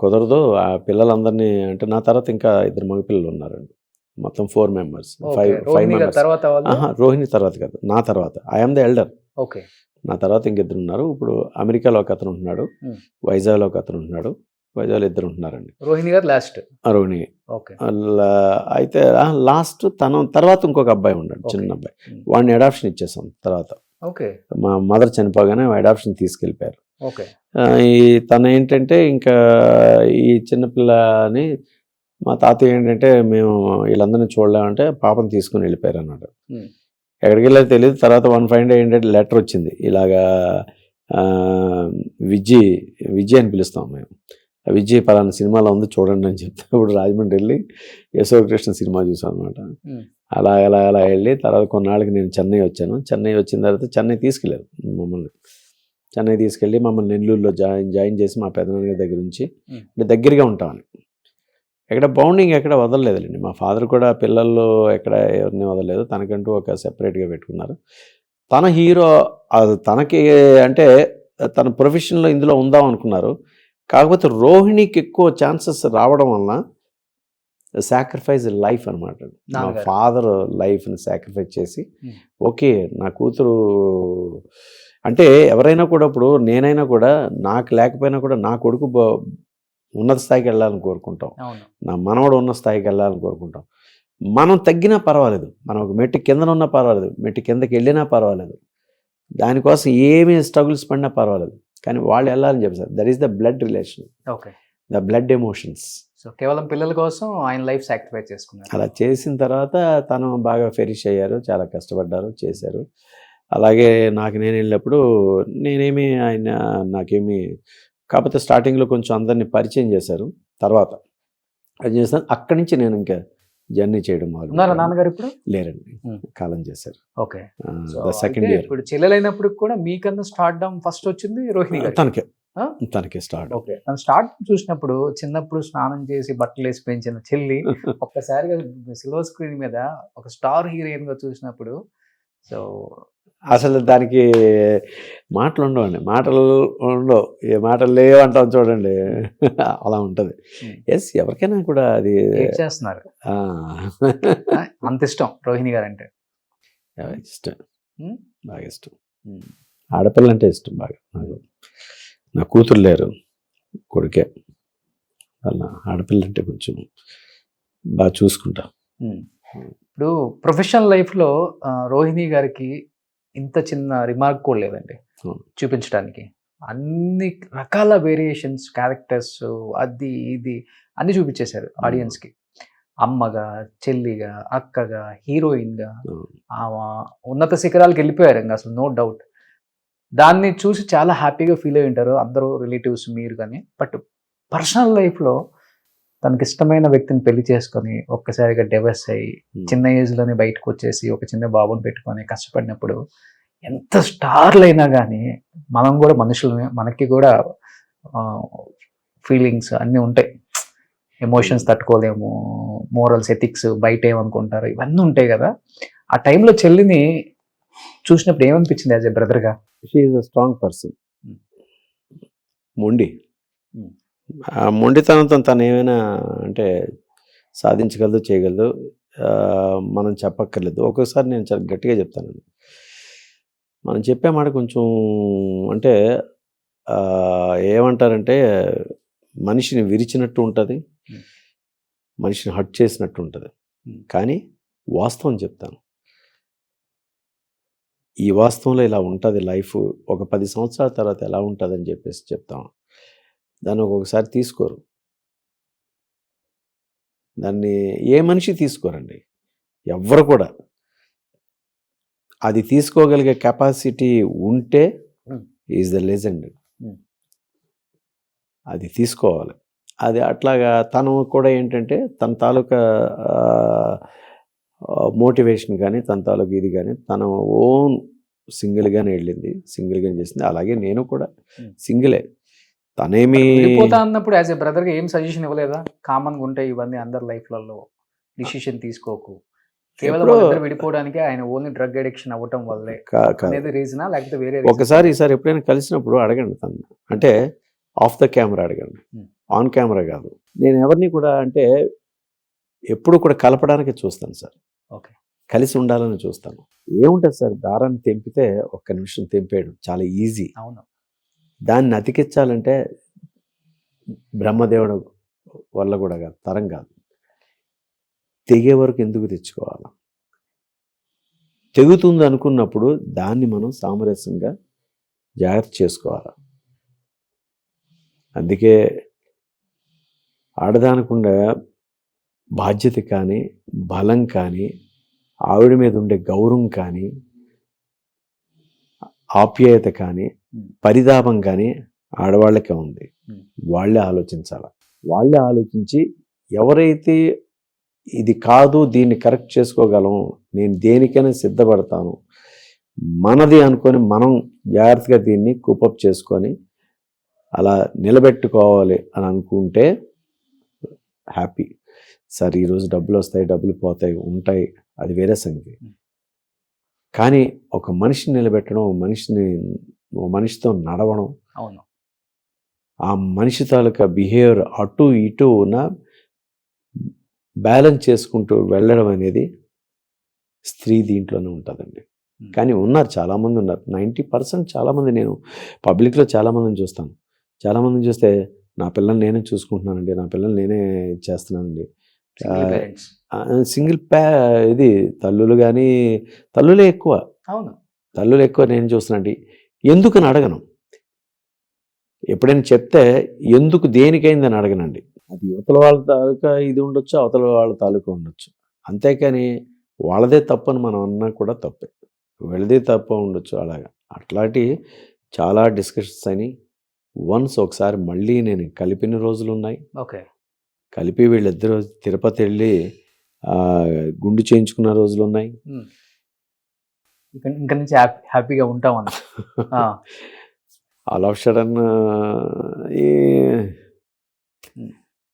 కుదరదు, ఆ పిల్లలందరినీ అంటే నా తర్వాత ఇంకా 2 మగపిల్లలు ఉన్నారండి, మొత్తం 4 మెంబర్స్. 5 మెంబర్స్. రోహిణి తర్వాత కాదు, నా తర్వాత. I'm the elder. ఓకే. నా తర్వాత ఇంకిద్దరు ఉన్నారు. ఇప్పుడు అమెరికాలో ఒక అతను ఉంటున్నాడు, వైజాగ్లో ఒక అతను ఉంటున్నాడు. వైజాగ్లో 2 ఉంటున్నారండి. రోహిణి గారు లాస్ట్. రోహిణి అయితే లాస్ట్. తన తర్వాత ఇంకొక అబ్బాయి ఉన్నాడు, చిన్న అబ్బాయి. వాడిని అడాప్షన్ ఇచ్చేసాం తర్వాత. ఓకే. మా మదర్ చనిపోగానే అడాప్షన్ తీసుకెళ్ళిపోయారు. ఓకే. తను ఏంటంటే ఇంకా ఈ చిన్నపిల్లని మా తాతయ్య ఏంటంటే మేము వీళ్ళందరినీ చూడలేమంటే పాపను తీసుకుని వెళ్ళిపోయారు అన్నమాట. ఎక్కడికి వెళ్ళారో తెలియదు. తర్వాత వన్ ఫైన్ డే ఏంటంటే లెటర్ వచ్చింది, ఇలాగా విజయ్ అని పిలుస్తాం మేము. విజయ్ పలానా సినిమాలో ఉంది చూడండి అని చెప్తే ఇప్పుడు రాజమండ్రి వెళ్ళి యశోకృష్ణ సినిమా చూసాం అనమాట. అలా వెళ్ళి తర్వాత కొన్నాళ్ళకి నేను చెన్నై వచ్చాను. చెన్నై వచ్చిన తర్వాత చెన్నై తీసుకెళ్ళారు మమ్మల్ని. చెన్నై తీసుకెళ్ళి మమ్మల్ని నెల్లూరులో జాయిన్ చేసి మా పెదనాన్నగారి దగ్గర నుంచి దగ్గరగా ఉంటామని. ఎక్కడ బౌండింగ్ ఎక్కడ వదలలేదులేండి. మా ఫాదర్ కూడా పిల్లల్లో ఎక్కడ ఎవరిని వదలలేదు, తనకంటూ ఒక సెపరేట్గా పెట్టుకున్నారు. తన హీరో తనకి అంటే తన ప్రొఫెషన్లో ఇందులో ఉందాం అనుకున్నారు. కాకపోతే రోహిణికి ఎక్కువ ఛాన్సెస్ రావడం వలన సాక్రిఫైస్ లైఫ్ అనమాట. మా ఫాదర్ లైఫ్ని సాక్రిఫైస్ చేసి ఓకే నా కూతురు అంటే ఎవరైనా కూడా ఇప్పుడు నేనైనా కూడా నాకు లేకపోయినా కూడా నా కొడుకు ఉన్నత స్థాయికి వెళ్ళాలని కోరుకుంటాం, నా మనవడు ఉన్న స్థాయికి వెళ్ళాలని కోరుకుంటాం. మనం తగ్గినా పర్వాలేదు, మనం ఒక మెట్టు కింద ఉన్నా పర్వాలేదు, మెట్టు కిందకి వెళ్ళినా పర్వాలేదు, దానికోసం ఏమీ స్ట్రగుల్స్ పడినా పర్వాలేదు, కానీ వాళ్ళు వెళ్ళాలని చెప్పారు. That is the blood relation, okay, the blood emotions. So కేవలం పిల్లల కోసం ఆయన లైఫ్ సాక్రిఫైస్ చేసుకున్నారు. అలా చేసిన తర్వాత తను బాగా ఫెరిష్ అయ్యారు, చాలా కష్టపడ్డారు, చేశారు. అలాగే నాకు నేను వెళ్ళినప్పుడు నేనేమి ఆయన నాకేమి కాకపోతే స్టార్టింగ్లో కొంచెం అందరినీ పరిచయం చేశారు. తర్వాత అది చేస్తాను. అక్కడి నుంచి నేను ఇంకా జర్నీ చేయడం మొదలు. నాన్నగారు ఇప్పుడు లేరండి, కాలం చేశారు. ఓకే. Second year. ఇప్పుడు చెల్లెలైనప్పుడు కూడా మీకన్నా స్టార్ట్డమ్ ఫస్ట్ వచ్చింది రోహిణి గారు. తనకే స్టార్ట్. ఓకే. తను స్టార్ట్ చూసినప్పుడు చిన్నప్పుడు స్నానం చేసి బట్టలు వేసి పెంచిన చెల్లి ఒక్కసారిగా సిల్వర్ స్క్రీన్ మీద ఒక స్టార్ హీరోయిన్ గా చూసినప్పుడు సో అసలు దానికి మాటలు ఉండవండి, మాటలు ఉండవు, ఏ మాటలు లేవంటాం చూడండి, అలా ఉంటుంది. ఎస్, ఎవరికైనా కూడా అది చేస్తున్నారు. అంత ఇష్టం రోహిణి గారు అంటే. ఇష్టం, బాగా ఇష్టం. ఆడపిల్ల అంటే ఇష్టం బాగా. నా కూతురు లేరు, కొడుకే. అలా ఆడపిల్ల అంటే కొంచెం బాగా చూసుకుంటా. ఇప్పుడు ప్రొఫెషనల్ లైఫ్లో రోహిణి గారికి ఇంత చిన్న రిమార్క్ కూడా లేదండి చూపించడానికి. అన్ని రకాల వేరియేషన్స్, క్యారెక్టర్స్, అది ఇది అన్ని చూపించేశారు ఆడియన్స్కి. అమ్మగా, చెల్లిగా, అక్కగా, హీరోయిన్గా అవును. ఉన్నత శిఖరాలకు వెళ్ళిపోయారు ఇంకా అసలు నో డౌట్. దాన్ని చూసి చాలా హ్యాపీగా ఫీల్ అయి ఉంటారు అందరూ రిలేటివ్స్ మీరు కానీ. బట్ పర్సనల్ లైఫ్లో తనకి ఇష్టమైన వ్యక్తిని పెళ్లి చేసుకొని ఒక్కసారిగా డివర్స్ అయ్యి చిన్న ఏజ్లోనే బయటకు వచ్చేసి ఒక చిన్న బాబుని పెట్టుకొని కష్టపడినప్పుడు ఎంత స్టార్లు అయినా కానీ మనం కూడా మనుషులమే, మనకి కూడా ఫీలింగ్స్ అన్నీ ఉంటాయి. ఎమోషన్స్ తట్టుకోలేము, మోరల్స్, ఎథిక్స్, బయట ఏమనుకుంటారు ఇవన్నీ ఉంటాయి కదా. ఆ టైంలో చెల్లిని చూసినప్పుడు ఏమనిపించింది యాజ్ ఎ బ్రదర్గా? She is a strong person. మొండి. Hmm. ఆ మొండితనంతో తను ఏమైనా అంటే సాధించగలదు, చేయగలదు. మనం చెప్పక్కర్లేదు. ఒక్కోసారి నేను చాలా గట్టిగా చెప్తానండి. మనం చెప్పే మాట కొంచెం అంటే ఏమంటారంటే మనిషిని విరిచినట్టు ఉంటుంది, మనిషిని హర్ట్ చేసినట్టు ఉంటుంది. కానీ వాస్తవం చెప్తాను. ఈ వాస్తవంలో ఇలా ఉంటుంది లైఫ్, ఒక 10 సంవత్సరాల తర్వాత ఎలా ఉంటుంది అని చెప్పేసి చెప్తాం. దాన్ని ఒక్కొక్కసారి తీసుకోరు. దాన్ని ఏ మనిషి తీసుకోరండి, ఎవ్వరు కూడా. అది తీసుకోగలిగే కెపాసిటీ ఉంటే ఈజ్ ద లెజెండ్. అది తీసుకోవాలి. అది అట్లాగా తను కూడా ఏంటంటే తన తాలూకా మోటివేషన్ కానీ తన తాలూకా ఇది కానీ తన ఓన్ సింగిల్గానే వెళ్ళింది, సింగిల్గానే చేసింది. అలాగే నేను కూడా సింగిలే. తనేమి వెళ్ళిపోతా అన్నప్పుడు యాజ్ ఎ బ్రదర్గా ఏం సజెషన్ ఇవ్వలేదా? కామన్గా ఉంటాయి ఇవన్నీ అందరి లైఫ్లలో, డిసిషన్ తీసుకోకు, కేవలం వాళ్ళిద్దరు విడిపోవడానికి ఆయన ఓన్లీ డ్రగ్ అడిక్షన్ అవ్వటం వల్లే అనేది రీజనా, లేకపోతే వేరే? ఒకసారి ఈసారి ఎప్పుడైనా కలిసినప్పుడు అడగండి తను, అంటే ఆఫ్ ద కెమెరా అడగండి, ఆన్ కెమెరా కాదు. నేను ఎవరిని కూడా అంటే ఎప్పుడు కూడా కలపడానికి చూస్తాను సార్. ఓకే, కలిసి ఉండాలని చూస్తాను. ఏముంటుంది సార్, దారాన్ని తెంపితే ఒక్క నిమిషం తెంపేయడం చాలా ఈజీ. అవును. దాన్ని అతికించాలంటే బ్రహ్మదేవుడు వల్ల కూడా కాదు, తరం కాదు. తెగే వరకు ఎందుకు తెచ్చుకోవాలి? తెగుతుంది అనుకున్నప్పుడు దాన్ని మనం సామరస్యంగా జాగ్రత్త చేసుకోవాలి. అందుకే ఆడదానికుండా బాధ్యత కానీ, బలం కానీ, ఆవిడ మీద ఉండే గౌరవం కానీ, ఆప్యాయత కానీ, పరితాపం కానీ ఆడవాళ్ళకే ఉంది. వాళ్ళే ఆలోచించాలి. వాళ్ళే ఆలోచించి ఎవరైతే ఇది కాదు, దీన్ని కరెక్ట్ చేసుకోగలం, నేను దేనికైనా సిద్ధపడతాను, మనది అనుకొని మనం జాగ్రత్తగా దీన్ని కూపప్ చేసుకొని అలా నిలబెట్టుకోవాలి అని అనుకుంటే హ్యాపీ. సార్ ఈరోజు డబ్బులు వస్తాయి, డబ్బులు పోతాయి, ఉంటాయి, అది వేరే సంగతి. కానీ ఒక మనిషిని నిలబెట్టడం, ఒక మనిషితో నడవడం, అవును, ఆ మనిషి తాలూకా బిహేవియర్ అటు ఇటు ఉన్న బ్యాలెన్స్ చేసుకుంటూ వెళ్ళడం అనేది స్త్రీ దీంట్లోనే ఉంటుందండి. కానీ ఉన్నారు, చాలామంది ఉన్నారు, 90% చాలామంది. నేను పబ్లిక్లో చాలామందిని చూస్తాను. చాలామందిని చూస్తే నా పిల్లల్ని నేనే చూసుకుంటున్నానండి, నా పిల్లల్ని నేనే చేస్తున్నానండి. సింగిల్ ఇది తల్లులు కానీ, తల్లులే ఎక్కువ. అవును, తల్లులు ఎక్కువ నేను చూస్తున్నాండి. ఎందుకని అడగను. ఎప్పుడైనా చెప్తే ఎందుకు దేనికైందని అడగనండి. అది యువతల వాళ్ళ తాలూకా ఇది ఉండొచ్చు, అవతల వాళ్ళ తాలూకా ఉండొచ్చు. అంతేకాని వాళ్ళదే తప్పని మనం అన్నా కూడా తప్పే, వీళ్ళదే తప్ప ఉండొచ్చు. అలాగా అట్లాంటి చాలా డిస్కషన్స్ అని వన్స్ ఒకసారి మళ్ళీ నేను కలిపిన రోజులు ఉన్నాయి. ఓకే, కలిపి వీళ్ళిద్దరూ తిరుపతి వెళ్ళి గుండు చేయించుకున్న రోజులు ఉన్నాయి. ఇంకా నుంచి హ్యాపీగా ఉంటాం అన్న. ఆల్ ఆఫ్ సడన్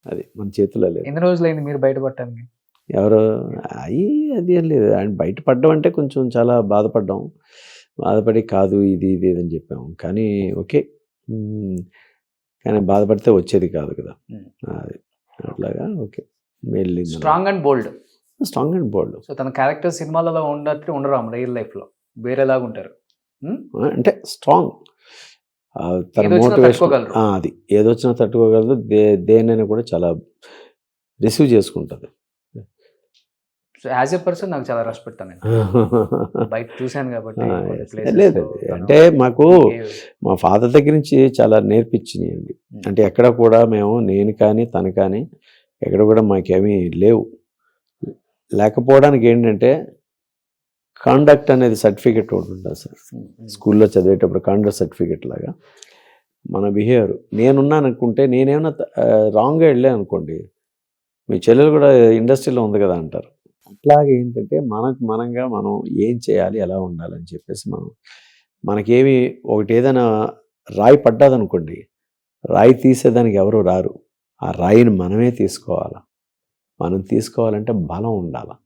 అది మన చేతిలో లేదు. ఎన్ని రోజులైంది మీరు బయటపడటానికి? ఎవరు అది ఏం లేదు. ఆయన బయటపడ్డం అంటే కొంచెం చాలా బాధపడ్డాం. బాధపడి కాదు ఇది ఇది అని చెప్పాము. కానీ ఓకే, కానీ బాధపడితే వచ్చేది కాదు కదా. అది అట్లాగా ఓకే, వెళ్ళింది. Strong and bold. Strong and bold. So తన క్యారెక్టర్ సినిమాలలో ఉన్నట్టు ఉండరు, రియల్ లైఫ్లో వేరేలాగా ఉంటారు. అంటే స్ట్రాంగ్, తన మోటివేషన్ అది ఏదొచ్చినా తట్టుకోగలదు. దేనైనా కూడా చాలా రిసీవ్ చేసుకుంటుంది. సో యాజ్ ఎ పర్సన్ నాకు చాలా రెస్పెక్ట్ నేను బయట చూశాను కాబట్టి. లేదు అంటే మాకు మా ఫాదర్ దగ్గర నుంచి చాలా నేర్పించినాయండి. అంటే ఎక్కడ కూడా మేము, నేను కానీ తను కానీ ఎక్కడ కూడా మాకేమీ లేవు. లేకపోవడానికి ఏంటంటే కాండక్ట్ అనేది సర్టిఫికెట్ ఒకటి ఉంటుంది సార్. స్కూల్లో చదివేటప్పుడు కాండక్ట్ సర్టిఫికెట్ లాగా మన బిహేవియర్. నేనున్నాను అనుకుంటే నేనేమన్నా రాంగ్గా వెళ్ళాను అనుకోండి, మీ చెల్లెలు కూడా ఇండస్ట్రీలో ఉంది కదా అంటారు. అట్లాగే ఏంటంటే మనంగా మనం ఏం చేయాలి, ఎలా ఉండాలని చెప్పేసి మనకేమి ఒకటి ఏదైనా రాయి పడ్డాదనుకోండి, రాయి తీసేదానికి ఎవరు రారు. ఆ రాయిని మనమే తీసుకోవాలి. మనం తీసుకోవాలంటే బలం ఉండాలి.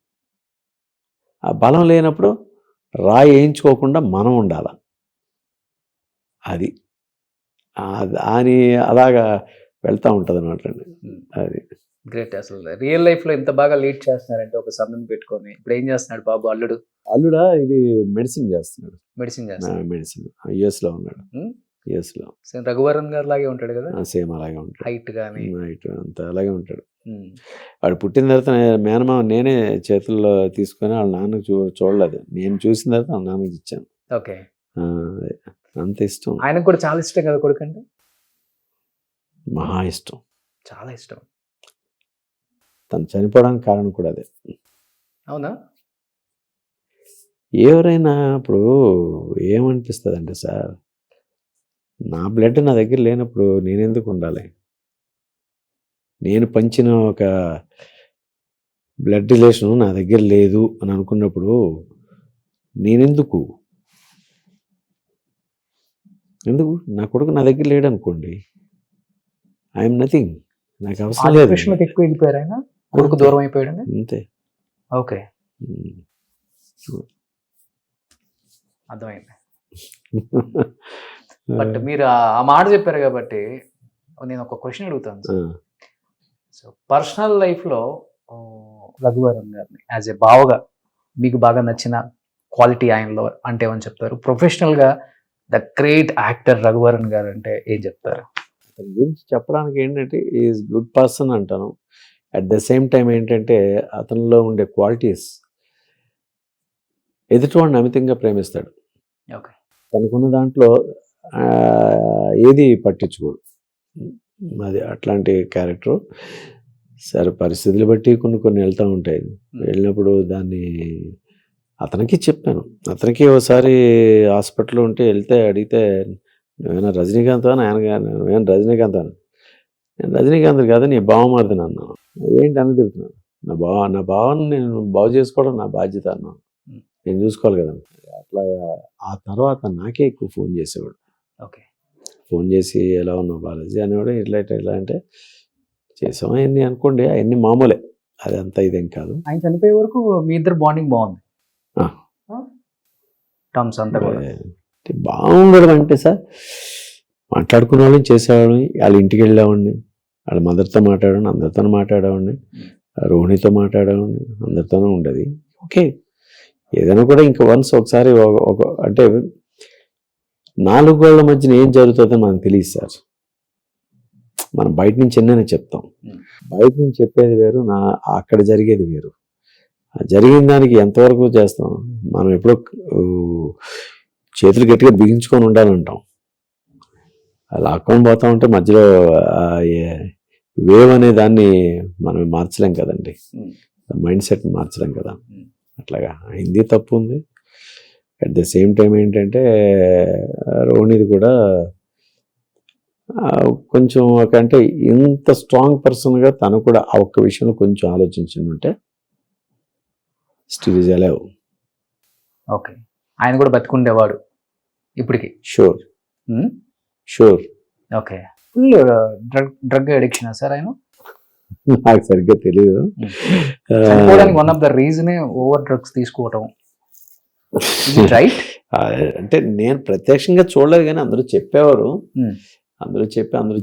ఆ బలం లేనప్పుడు రాయి వేయించుకోకుండా మనం ఉండాలి. అది అని అలాగా వెళ్తూ ఉంటుంది అనమాట అండి. అది గ్రేట్. అసలు రియల్ లైఫ్ లో ఎంత బాగా లీడ్ చేస్తున్నారంటే ఒక సంబంధం పెట్టుకొని. ఇప్పుడు ఏం చేస్తున్నాడు బాబు అల్లుడా? ఇది మెడిసిన్ చేస్తున్నాడు. మెడిసిన్ చేస్తున్నాడు. మెడిసిన్ యుఎస్లో ఉన్నాడు. యుఎస్లో సేమ్ రఘువరన్ గారు లాగే ఉంటాడు కదా. సేమ్ అలాగే ఉంటాడు. హైట్ కానీ హైట్ అంతా అలాగే ఉంటాడు. వాడు పుట్టిన తర్వాత మేనమామ నేనే చేతుల్లో తీసుకొని వాళ్ళ నాన్నకు చూడలేదు. నేను చూసిన తర్వాత వాళ్ళ నాన్నకి ఇచ్చాను. ఓకే. అంత ఇష్టం. ఆయనకు కూడా చాలా ఇష్టం కదా కొడుకు అంటే. మహా ఇష్టం, చాలా ఇష్టం. తను చనిపోవడానికి కారణం కూడా అదే. అవునా? ఎవరైనా ఇప్పుడు ఏమనిపిస్తుంది అంటే సార్, నా బ్లడ్ నా దగ్గర లేనప్పుడు నేనెందుకు ఉండాలి? నేను పంచిన ఒక బ్లడ్ రిలేషను నా దగ్గర లేదు అని అనుకున్నప్పుడు నేనెందుకు నా కొడుకు నా దగ్గర లేడు అనుకోండి, ఐఎమ్ నథింగ్. నాకు అవసరం లేదు. ఎక్కువ వెళ్ళిపోయారు ఆయన, కొడుకు దూరం అయిపోయాడు అంతే. ఓకే, అర్థమైంది. బట్ మీరు ఆ మాట చెప్పారు కాబట్టి నేను ఒక క్వశ్చన్ అడుగుతాను. సో పర్సనల్ లైఫ్లో రఘువరన్ గారిని యాజ్ ఏ బావగా మీకు బాగా నచ్చిన క్వాలిటీ ఆయనలో అంటే ఏమని చెప్తారు? ప్రొఫెషనల్గా ద గ్రేట్ యాక్టర్ రఘువరన్ గారు అంటే ఏం చెప్తారు? అతని గురించి చెప్పడానికి ఏంటంటే ఈజ్ గుడ్ పర్సన్ అంటాను. అట్ ద సేమ్ టైం ఏంటంటే అతనిలో ఉండే క్వాలిటీస్, ఎదుటివాడిని అమితంగా ప్రేమిస్తాడు. ఓకే. తనకున్న దాంట్లో ఏది పట్టించుకోడు. అది అట్లాంటి క్యారెక్టరు. సరే పరిస్థితులు బట్టి కొన్ని వెళ్తూ ఉంటాయి. వెళ్ళినప్పుడు దాన్ని అతనికి చెప్పాను. అతనికి ఒకసారి హాస్పిటల్లో ఉంటే వెళ్తే అడిగితే, నువ్వేనా రజనీకాంత్ అని? ఆయన నువ్వేనా రజనీకాంత్ అని? నేను రజనీకాంత్ కాదు, నీ బావమరిదిని అన్నాను. ఏంటి అని తిరుగుతున్నాను. నా భావాన్ని నేను బాగు చేసుకోవడం నా బాధ్యత అన్నాను. నేను చూసుకోవాలి కదా. అట్లా ఆ తర్వాత నాకే ఎక్కువ ఫోన్ చేసేవాడు. ఓకే. ఫోన్ చేసి ఎలా ఉన్నావు బాలాజీ అనేవాడు. ఇలా అంటే చేసాం అవన్నీ అనుకోండి, అవన్నీ మామూలే, అదంతా ఇదేం కాదు. ఆయన చనిపోయే వరకు మీ ఇద్దరు బాండింగ్ బాగుంది. టర్మ్స్ అంతా కూడా బాగుండడం అంటే సార్, మాట్లాడుకునే వాళ్ళని చేసేవాళ్ళని, వాళ్ళ ఇంటికి వెళ్ళేవాడిని, వాళ్ళ మదర్తో మాట్లాడేవాడిని, అందరితో మాట్లాడేవాడిని, రోహిణితో మాట్లాడేవాడిని, అందరితోనూ ఉండేది. ఓకే. ఏదైనా కూడా ఇంకా వన్స్ ఒకసారి అంటే 4 గోళ్ల మధ్యన ఏం జరుగుతుందో మనకు తెలియదు సార్. మనం బయట నుంచి ఎన్నైనా చెప్తాం. బయట నుంచి చెప్పేది వేరు, అక్కడ జరిగేది వేరు. జరిగిన దానికి ఎంతవరకు చేస్తాం? మనం ఎప్పుడో చేతులు గట్టిగా బిగించుకొని ఉండాలంటాం. లాక్కొని పోతా ఉంటే మధ్యలో వేవ్ అనే దాన్ని మనం మార్చలేం కదండి. మైండ్ సెట్ మార్చలేం కదా. అట్లాగా హిందీ తప్పు ఉంది. అట్ ద సేమ్ టైం ఏంటంటే రోహిణిది కూడా కొంచెం అంటే ఇంత స్ట్రాంగ్ పర్సన్గా తను కూడా ఆ ఒక్క విషయంలో కొంచెం ఆలోచించుంటే స్టిల్ ఈజ్ అలైవ్. ఓకే. ఆయన కూడా బతికుండేవాడు ఇప్పటికి. Sure. Okay. Full drug addiction sir ఆయన? నాకు సరిగ్గా తెలియదు. వన్ ఆఫ్ ద రీజనే ఓవర్ డ్రగ్స్ తీసుకోవటం, రైట్? అంటే నేను ప్రత్యక్షంగా చూడలేదు, కానీ అందరూ చెప్పేవారు. అందరూ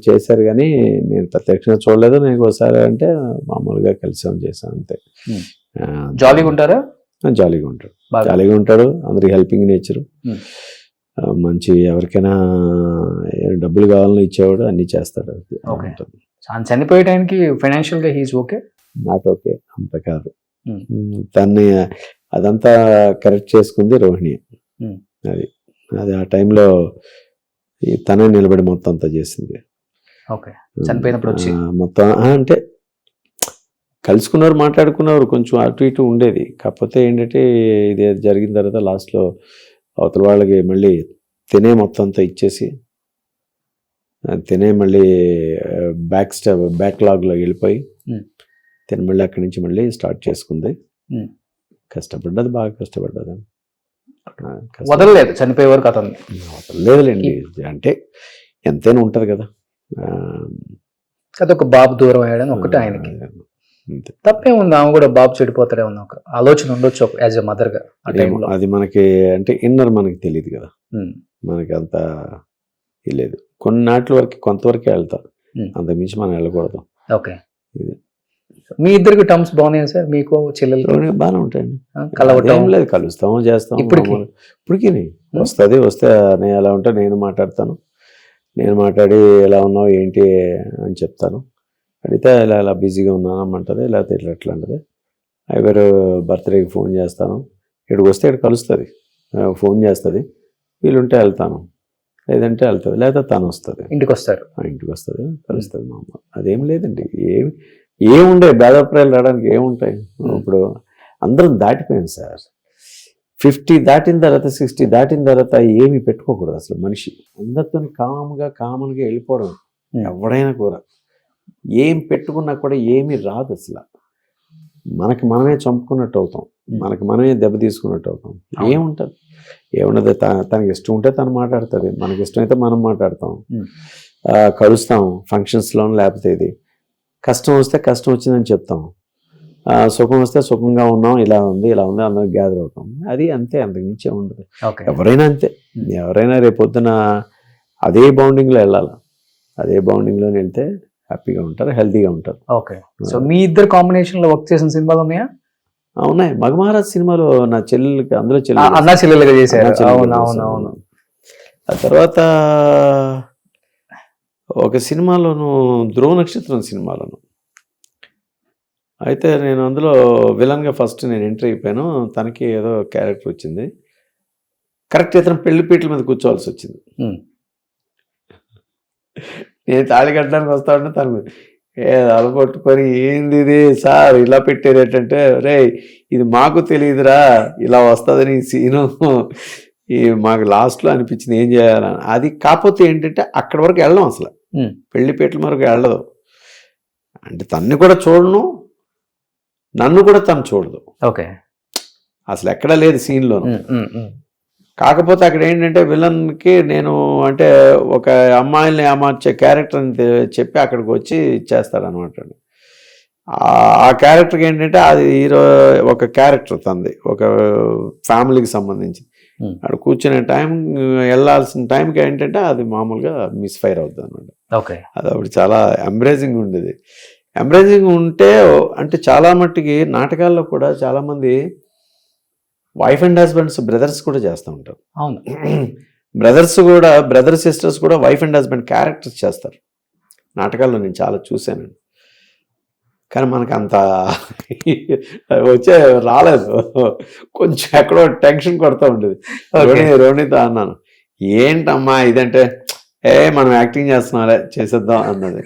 చేశారు, కానీ నేను ప్రత్యక్షంగా చూడలేదు. నేను ఒకసారి అంటే మామూలుగా కలిసాం, చేశాను అంతే. జాలీగా ఉంటారా? జాలీగా ఉంటాడు. అందరికి హెల్పింగ్ నేచరు. మంచి ఎవరికైనా డబ్బులు కావాలని ఇచ్చేవాడు, అన్ని చేస్తాడు. చనిపోయే టైంకి ఫైనాన్షియల్ గా హీస్ ఓకే? నాట్ ఓకే, అంత కాదు. తన్ని అదంతా కరెక్ట్ చేసుకుంది రోహిణి. అది ఆ టైంలో తనే నిలబడి మొత్తం అంతా చేసింది. చనిపోయినప్పుడు వచ్చి మొత్తం అంటే కలుసుకున్నారు, మాట్లాడుకున్నారు, కొంచెం అటు ఇటు ఉండేది. కాకపోతే ఏంటంటే ఇది జరిగిన తర్వాత లాస్ట్లో అవతల వాళ్ళకి మళ్ళీ తినే మొత్తం అంతా ఇచ్చేసి తినే మళ్ళీ బ్యాక్లాగ్లో వెళ్ళిపోయి తిని మళ్ళీ అక్కడి నుంచి మళ్ళీ స్టార్ట్ చేసుకుంది. కష్టపడ్డది, బాగా కష్టపడ్డది. వదలలేదు చనిపోయే వరకు అతను. వదలలేదులేండి, అంటే ఎంతైనా ఉంటుంది కదా. అదొక బాబు దూరం అయ్యాడని ఒకటి ఆయనకి. తప్పే ఉంది, ఆమె కూడా బాబు చెడిపోతాడే ఉన్న ఒక ఆలోచన ఉండొచ్చు యాజ్ ఎ మదర్ గా. అది మనకి అంటే ఇన్నర్ మనకి తెలియదు కదా, మనకి అంత లేదు. కొన్నాటి వరకు కొంతవరకే వెళ్తాం, అంత మించి మనం వెళ్ళకూడదు. ఓకే, మీ ఇద్దరికి టర్మ్స్ బాగున్నాయి సార్? మీకు చెల్లెలు బాగానే ఉంటాయండి, కలవటం లేదు, కలుస్తాము, చేస్తాము. ఇప్పటికి వస్తే నేను ఎలా ఉంటే నేను మాట్లాడతాను, నేను మాట్లాడి ఎలా ఉన్నావు ఏంటి అని చెప్తాను. అడిగితే ఇలా బిజీగా ఉన్నాను అమ్మంటుంది, లేకపోతే ఎట్లా అంటది. ఎవరు బర్త్డేకి ఫోన్ చేస్తాను, ఇక్కడికి వస్తే ఇక్కడ కలుస్తుంది, ఫోన్ చేస్తుంది, వీలుంటే వెళ్తాను, లేదంటే వెళ్తుంది, లేదా తను వస్తుంది, ఇంటికి వస్తుంది, కలుస్తుంది మా అమ్మ. అదేం లేదండి, ఏముండే భేదాభిప్రాయాలు రావడానికి ఏముంటాయి. ఇప్పుడు అందరం దాటిపోయాం సార్. 50 దాటిన తర్వాత 60 దాటిన తర్వాత ఏమి పెట్టుకోకూడదు అసలు. మనిషి అందరితో కామన్గా వెళ్ళిపోవడం. ఎవడైనా కూడా ఏం పెట్టుకున్నా కూడా ఏమీ రాదు అసలు. మనకి మనమే చంపుకున్నట్టు అవుతాం, మనకి మనమే దెబ్బ తీసుకున్నట్టు అవుతాం. ఏముండదు, తనకి ఇష్టం ఉంటే తను మాట్లాడుతుంది, మనకి ఇష్టం అయితే మనం మాట్లాడతాం, కలుస్తాం ఫంక్షన్స్లో. లేకపోతే ఇది కష్టం వస్తే కష్టం వచ్చిందని చెప్తాం, సుఖం వస్తే సుఖంగా ఉన్నాం, ఇలా ఉంది అందరం గ్యాదర్ అవుతాం. అది అంతే, అంతకుమించే ఉండదు. ఎవరైనా అంతే, ఎవరైనా రేపొద్దున అదే బౌండింగ్లో వెళ్ళాలి, అదే బౌండింగ్లో వెళ్తే హ్యాపీగా ఉంటారు, హెల్తీగా ఉంటారు. ఓకే, సో మీ ఇద్దరు కాంబినేషన్ లో వర్క్ చేసిన సినిమాలు ఉన్నాయా? ఉన్నాయి. మగమహారాజ్ సినిమాలో నా చెల్లెలకి, అందులో అన్నా చెల్లెలుగా చేశారు. ఆ తర్వాత ఒక సినిమాలోను, ధ్రువ నక్షత్రం సినిమాలోను, అయితే నేను అందులో విలన్గా ఫస్ట్ నేను ఎంట్రీ అయిపోయాను. తనకి ఏదో క్యారెక్టర్ వచ్చింది, కరెక్ట్ ఇతను పెళ్లిపీటల మీద కూర్చోవాల్సి వచ్చింది. నేను తాళి కట్టడానికి వస్తా ఉంటే తను అలగొట్టుకొని, ఏంది ఇది సార్ ఇలా పెట్టేది ఏంటంటే, రే ఇది మాకు తెలియదురా ఇలా వస్తుందని సీను, మాకు లాస్ట్లో అనిపించింది ఏం చేయాలని. అది కాకపోతే ఏంటంటే అక్కడి వరకు వెళ్ళడం, అసలు పెళ్లిపీటల వరకు వెళ్ళదు. అంటే తన్ని కూడా చూడను, నన్ను కూడా తను చూడదు. ఓకే, అసలు ఎక్కడా లేదు సీన్లోను. కాకపోతే అక్కడ ఏంటంటే విలన్కి నేను అంటే ఒక అమ్మాయిల్ని ఏమార్చే క్యారెక్టర్ అని చెప్పి అక్కడికి వచ్చి ఇచ్చేస్తాడనమాట. ఆ క్యారెక్టర్కి ఏంటంటే అది హీరో ఒక క్యారెక్టర్ తంది, ఒక ఫ్యామిలీకి సంబంధించి. అక్కడ కూర్చునే టైం, వెళ్ళాల్సిన టైంకి ఏంటంటే అది మామూలుగా మిస్ఫైర్ అవుతుంది అనమాట. ఓకే, అది అప్పుడు చాలా ఎంబ్రేజింగ్ ఉండేది. ఎంబ్రేజింగ్ ఉంటే అంటే చాలా మట్టుకి నాటకాల్లో కూడా చాలామంది వైఫ్ అండ్ హస్బెండ్స్, బ్రదర్స్ కూడా చేస్తూ ఉంటారు. అవును, బ్రదర్ సిస్టర్స్ కూడా వైఫ్ అండ్ హస్బెండ్ క్యారెక్టర్స్ చేస్తారు నాటకాల్లో. నేను చాలా చూశాను, కానీ మనకు అంత రాలేదు. కొంచెం ఎక్కడో టెన్షన్ కొడుతూ ఉండేది. రోణితో అన్నాను, ఏంటమ్మా ఇదంటే, మనం యాక్టింగ్ చేస్తున్నారే చేసేద్దాం అన్నది.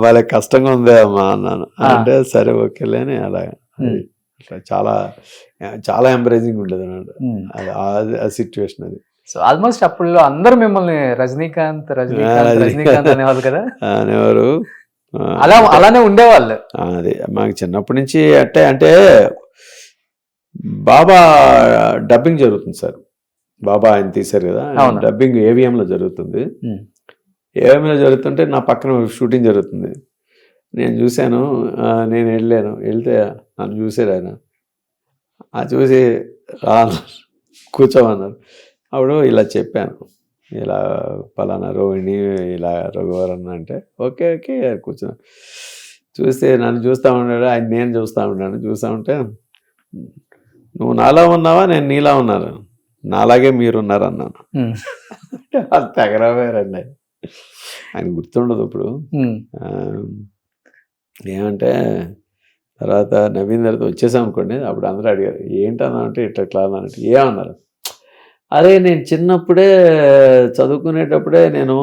వాళ్ళ కష్టంగా ఉందే అమ్మా అన్నాను. అంటే సరే ఓకేలే అని అలా చాలా చాలా ఎంకరేజింగ్ ఉండేది అన్నమాట ఆ సిచ్యువేషన్. అది సో ఆల్మోస్ట్ అప్పుడు అందరూ మిమ్మల్ని రజనీకాంత్ అనేవాళ్ళు కదా, అనేవారు, అలానే ఉండేవాళ్ళు. అది మాకు చిన్నప్పటి నుంచి అంటే బాబా డబ్బింగ్ జరుగుతుంది సార్. బాబా ఆయన తీశారు కదా, డబ్బింగ్ ఏవిఎంలో జరుగుతుంది. ఏవిఎంలో జరుగుతుంటే నా పక్కన షూటింగ్ జరుగుతుంది. నేను చూశాను, నేను వెళ్తే నన్ను చూసారు ఆయన. చూసి కూర్చోమన్నారు. అప్పుడు ఇలా చెప్పాను, ఇలా పలానా రోహిణి, ఇలా రఘువరన్ అంటే ఓకే కూర్చున్నా. చూస్తే నన్ను చూస్తూ ఉన్నాడు, ఆయన నేను చూస్తూ ఉన్నాను. చూస్తూ ఉంటే, నువ్వు నాలా ఉన్నావా నేను నీలా ఉన్నాను, నాలాగే మీరున్నారు అన్నాను. అది తెగరవేరండి, ఆయన గుర్తుండదు ఇప్పుడు. ఏమంటే తర్వాత నవీన్ తర్వాత వచ్చేసాం అనుకోండి. అప్పుడు అందరూ అడిగారు ఏంటన్నా అంటే ఇట్లా అన్నట్టు. ఏమన్నారు, అరే నేను చిన్నప్పుడే చదువుకునేటప్పుడే నేను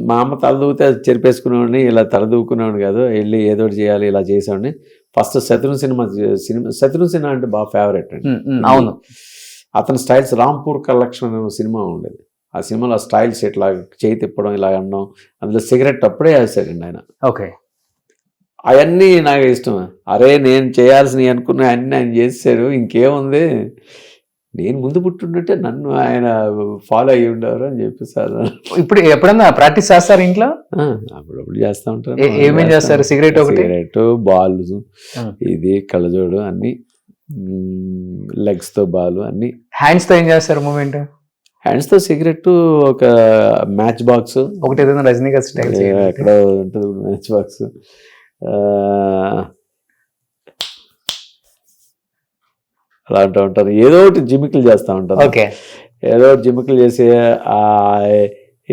మా అమ్మ తలదూకితే చెరిపేసుకునేవాడిని, ఇలా తలదూకునేవాడిని కాదు, వెళ్ళి ఏదో ఒకటి చేయాలి ఇలా చేసేవాడిని. ఫస్ట్ శత్రు సినిమా అంటే బాగా ఫేవరెట్ అండి. అవును. అతని స్టైల్స్ రాంపూర్ కలెక్షన్ అనే సినిమా ఉండేది. ఆ సినిమాలో స్టైల్స్ ఇట్లా చేయి తిప్పడం ఇలా అనడం, అందులో సిగరెట్ అప్పుడే వేసాడండి ఆయన. ఓకే. అవన్నీ నాకు ఇష్టం. అరే నేను చేయాల్సినవి అనుకున్న అన్నీ ఆయన చేసాడు, ఇంకేముంది, నేను ముందు పుట్టుంటే నన్ను ఆయన ఫాలో అయ్యి ఉండేవారు అని చెప్పేసారు. ఇప్పుడు ఎప్పుడన్నా ప్రాక్టీస్ చేస్తారు ఇంట్లో? అప్పుడప్పుడు చేస్తూ ఉంటారు. ఏమేం చేస్తారు? సిగరెట్ ఒకటి, సిగరెట్, బాల్, ఇది కళ్ళజోడు అన్ని, లెగ్స్ తో బాల్ అన్ని. హ్యాండ్స్ తో ఏం చేస్తారు మూమెంట్? హ్యాండ్స్ తో సిగరెట్, ఒక మ్యాచ్ బాక్స్ ఒకటి, ఏదైనా రజనీకాంత్ స్టైల్ ఎక్కడ ఉంటుంది మ్యాచ్ బాక్స్, అలా అంటూ ఉంటారు. ఏదో ఒకటి జిమికలు చేస్తూ ఉంటారు. ఓకే. ఏదో ఒకటి జిమికలు చేసి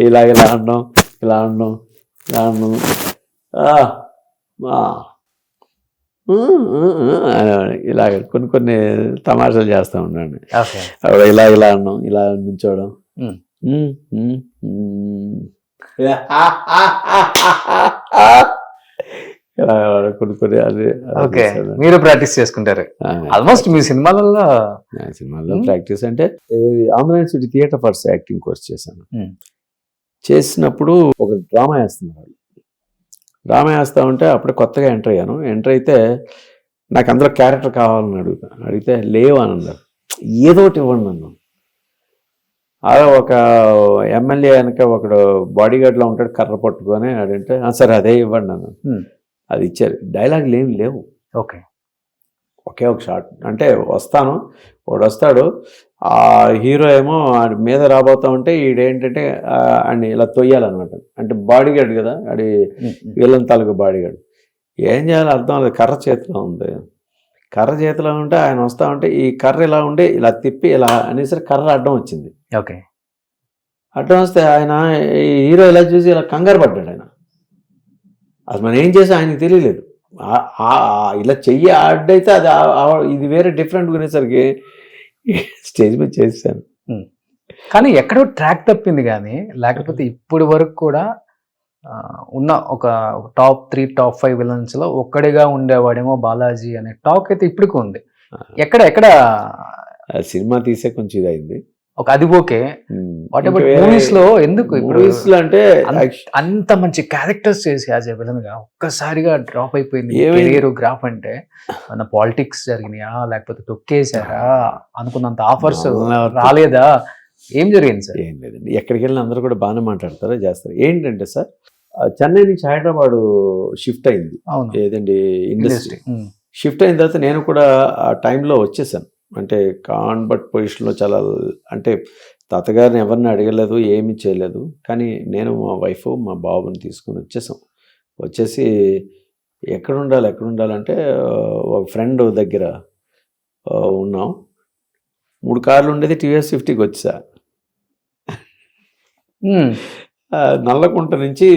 ఇలా అనడం, ఇలా అనడం, ఇలా అనడం, ఇలాగ కొన్ని తమాషాలు చేస్తూ ఉండండి. అప్పుడు ఇలా అనడం, ఇలా నుంచోవడం, కొన్ని ఓకే. మీరు ప్రాక్టీస్ చేసుకుంటారు ఆల్మోస్ట్ మీ సినిమాలలో? ప్రాక్టీస్ అంటే ఆంధ్ర యూనివర్సిటీ థియేటర్ ఫర్స్ యాక్టింగ్ కోర్స్ చేశాను. చేసినప్పుడు ఒక డ్రామా వేస్తున్నారు. డ్రామా వేస్తా ఉంటే అప్పుడే కొత్తగా ఎంటర్ అయ్యాను. ఎంటర్ అయితే నాకు అందులో క్యారెక్టర్ కావాలని అడిగితే లేవు అని అన్నారు. ఏదో ఒకటి ఇవ్వండి నన్ను. అలా ఒక ఎమ్మెల్యే వెనక ఒకడు బాడీ గార్డ్లో ఉంటాడు, కర్ర పట్టుకొని అడిగితే సరే అదే ఇవ్వండి నన్ను. అది ఇచ్చారు. డైలాగులు ఏమి లేవు. ఓకే. ఒకే ఒక షాట్. అంటే వస్తాను, వాడు వస్తాడు, ఆ హీరో ఏమో మీద రాబోతా ఉంటే ఈడేంటంటే అని ఇలా తొయ్యాలన్నమాట. అంటే బాడీ గార్డ్ కదా, అది వీళ్ళని తాలూకు బాడీ గార్డ్. ఏం చేయాలో అర్థం లేదు. కర్ర చేతిలో ఉంది. కర్ర చేతిలో ఉంటే ఆయన వస్తా ఉంటే ఈ కర్ర ఇలా ఉండి ఇలా తిప్పి ఇలా అనేసరి కర్ర అడ్డం వచ్చింది. ఓకే. అడ్డం వస్తే ఆయన ఈ హీరో ఇలా చూసి ఇలా కంగారు పడ్డాడు. ఆయన అసలు మనం ఏం చేసి ఆయనకి తెలియలేదు. ఇలా చెయ్యి అడ్డైతే అది ఇది వేరే డిఫరెంట్ కొనేసరికి స్టేజ్ మీద చేశాను. కానీ ఎక్కడో ట్రాక్ తప్పింది. కానీ లేకపోతే ఇప్పుడు వరకు కూడా ఉన్న ఒక టాప్ 3 టాప్ 5 విలన్స్ లో ఒక్కడిగా ఉండేవాడేమో బాలాజీ అనే టాక్ అయితే ఇప్పటికీ ఉంది. ఎక్కడ సినిమా తీసే కొంచెం ఇదైంది. ఒక అది ఓకే. వాట్ అబౌట్ మూవీస్ లో? ఎందుకు మూవీస్ లో అంటే అంత మంచి క్యారెక్టర్స్ చేసి యాజ్ ఎ విలన్ గా ఒక్కసారిగా డ్రాప్ అయిపోయింది కెరీర్ గ్రాఫ్? అంటే మన పాలిటిక్స్ జరిగినాయా, లేకపోతే తొక్కేశారా, అనుకున్నంత ఆఫర్స్ రాలేదా, ఏం జరిగింది సార్? ఏం లేదండి. ఎక్కడికి వెళ్ళిన అందరూ కూడా బాగానే మాట్లాడతారు, చేస్తారు. ఏంటంటే సార్, చెన్నై నుంచి హైదరాబాద్ షిఫ్ట్ అయింది. అవును. ఏదండి ఇండస్ట్రీ షిఫ్ట్ అయిన తర్వాత నేను కూడా ఆ టైంలో వచ్చేసాను. అంటే కాన్బట్ పొజిషన్లో చాలా, అంటే తాతగారిని ఎవరిని అడగలేదు, ఏమీ చేయలేదు. కానీ నేను, మా వైఫ్, మా బాబుని తీసుకుని వచ్చేసి ఎక్కడ ఉండాలంటే ఒక ఫ్రెండ్ దగ్గర ఉన్నాం. 3 కార్లు ఉండేది, టీవీఎస్ 50కి వచ్చా. నల్లకుంట నుంచి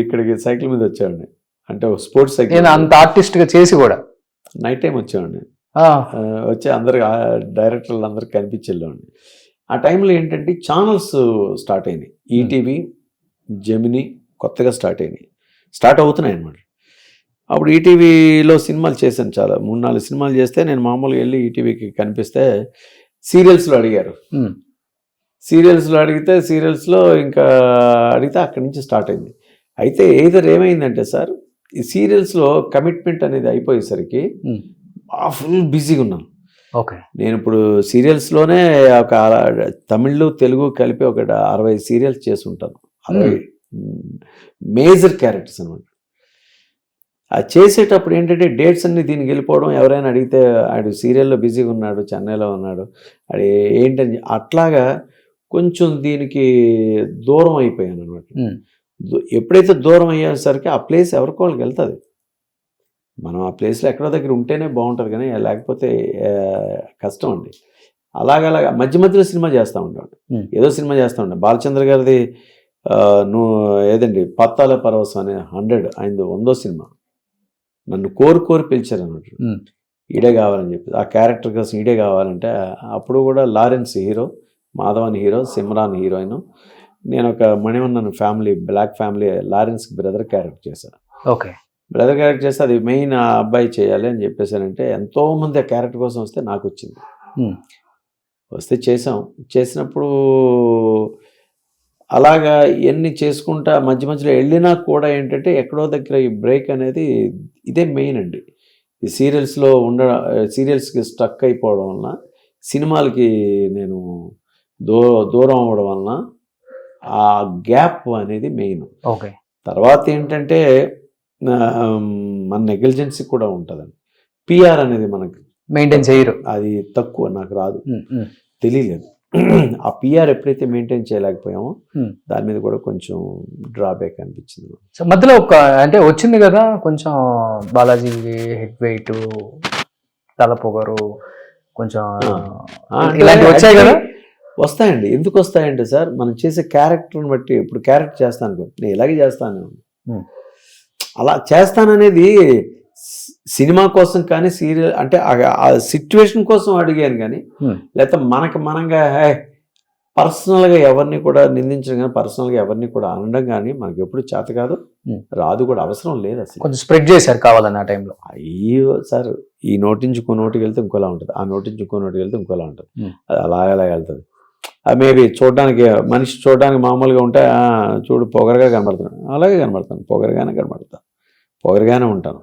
ఇక్కడికి సైకిల్ మీద వచ్చేవాడిని. అంటే స్పోర్ట్స్ సైకిల్. అంత ఆర్టిస్ట్గా చేసి కూడా నైట్ టైం వచ్చేవాడిని. వచ్చి అందరికి డైరెక్టర్లు అందరికి కనిపించేవాడిని. ఆ టైంలో ఏంటంటే ఛానల్స్ స్టార్ట్ అయినాయి. ఈటీవీ, జెమినీ కొత్తగా స్టార్ట్ అవుతున్నాయి అన్నమాట. అప్పుడు ఈటీవీలో సినిమాలు చేశాను, చాలా 3-4 సినిమాలు చేస్తే నేను మామూలుగా వెళ్ళి ఈటీవీకి కనిపిస్తే సీరియల్స్లో అడిగారు. సీరియల్స్లో ఇంకా అడిగితే అక్కడి నుంచి స్టార్ట్ అయింది. అయితే ఏమైందంటే సార్, ఈ సీరియల్స్లో కమిట్మెంట్ అనేది అయిపోయేసరికి ఫుల్ బిజీగా ఉన్నాను. ఓకే. నేను ఇప్పుడు సీరియల్స్లోనే ఒక తమిళ్, తెలుగు కలిపి ఒక 60 సీరియల్స్ చేసి ఉంటాను. 60 మేజర్ క్యారెక్టర్స్ అనమాట. అది చేసేటప్పుడు ఏంటంటే డేట్స్ అన్ని దీనికి వెళ్ళిపోవడం, ఎవరైనా అడిగితే ఆడు సీరియల్లో బిజీగా ఉన్నాడు, చెన్నైలో ఉన్నాడు, అది ఏంటని అట్లాగా కొంచెం దీనికి దూరం అయిపోయాను అనమాట. ఎప్పుడైతే దూరం అయ్యేసరికి ఆ ప్లేస్ ఎవరికి వాళ్ళకి వెళ్తుంది. మనం ఆ ప్లేస్లో ఎక్కడో దగ్గర ఉంటేనే బాగుంటుంది, కానీ లేకపోతే కష్టం అండి. అలాగా మధ్యలో సినిమా చేస్తూ ఉంటాడు, ఏదో సినిమా చేస్తూ ఉంటాడు. బాలచంద్ర గారిది ఏదండి పత్తాల పరవశం అనే 100 ఆయనది 100వ సినిమా. నన్ను కోరి పిలిచారు అన్నట్టు, ఈడే కావాలని చెప్పి. ఆ క్యారెక్టర్ కోసం ఈడే కావాలంటే అప్పుడు కూడా Lawrence hero, Madhavan hero, Simran heroine, నేను ఒక Manivannan family, black family, Lawrence brother character చేశాను. ఓకే. బ్రదర్ క్యారెక్టర్ చేస్తే అది మెయిన్ ఆ అబ్బాయి చేయాలి అని చెప్పేసానంటే ఎంతోమంది ఆ క్యారెక్టర్ కోసం వస్తే నాకు వచ్చింది. వస్తే చేసినప్పుడు అలాగా ఎన్ని చేసుకుంటా మధ్య మధ్యలో వెళ్ళినా కూడా ఏంటంటే ఎక్కడో దగ్గర ఈ బ్రేక్ అనేది ఇదే మెయిన్ అండి. ఈ సీరియల్స్కి స్ట్రక్ అయిపోవడం వలన, సినిమాలకి నేను దూరం అవ్వడం వలన ఆ గ్యాప్ అనేది మెయిన్. ఓకే. తర్వాత ఏంటంటే మన నెగ్లిజెన్సీ కూడా ఉంటుందండి. పిఆర్ అనేది మనకి మెయింటైన్ చేయరు, అది తక్కువ, నాకు రాదు, తెలియలేదు. ఆ పిఆర్ ఎప్పుడైతే మెయింటైన్ చేయలేకపోయామో దాని మీద కూడా కొంచెం డ్రాబ్యాక్ అనిపించింది. సో మధ్యలో ఒక అంటే వచ్చింది కదా కొంచెం బాలాజీ హెడ్ వెయిట్, తల పొగరు కొంచెం ఇలాంటివి వచ్చాయి కదా. వస్తాయండి. ఎందుకు వస్తాయంటే సార్, మనం చేసే క్యారెక్టర్ని బట్టి. ఇప్పుడు క్యారెక్టర్ చేస్తాను, నేను ఇలాగే చేస్తాను, అలా చేస్తాననేది సినిమా కోసం కానీ సీరియల్ అంటే ఆ సిచ్యువేషన్ కోసం అడిగాను కానీ, లేకపోతే మనంగా పర్సనల్గా ఎవరిని కూడా నిందించడం కానీ, పర్సనల్గా ఎవరిని కూడా అనడం కానీ మనకి ఎప్పుడు చేత కాదు, రాదు కూడా, అవసరం లేదు అసలు. కొంచెం స్ప్రెడ్ చేశారు కావాలని ఆ టైంలో. అయ్యో సార్, ఈ నోటి నుంచి ఇంకో నోటికి వెళ్తే ఇంకోలా ఉంటుంది, ఆ నోటి నుంచి ఇంకో నోటికి వెళ్తే ఇంకోలా ఉంటుంది, అది అలా వెళ్తుంది. మేబీ చూడడానికి మనిషి చూడడానికి మామూలుగా ఉంటే చూడు పొగరగా కనబడుతున్నాను, అలాగే కనబడతాను, పొగరగానే ఉంటాను.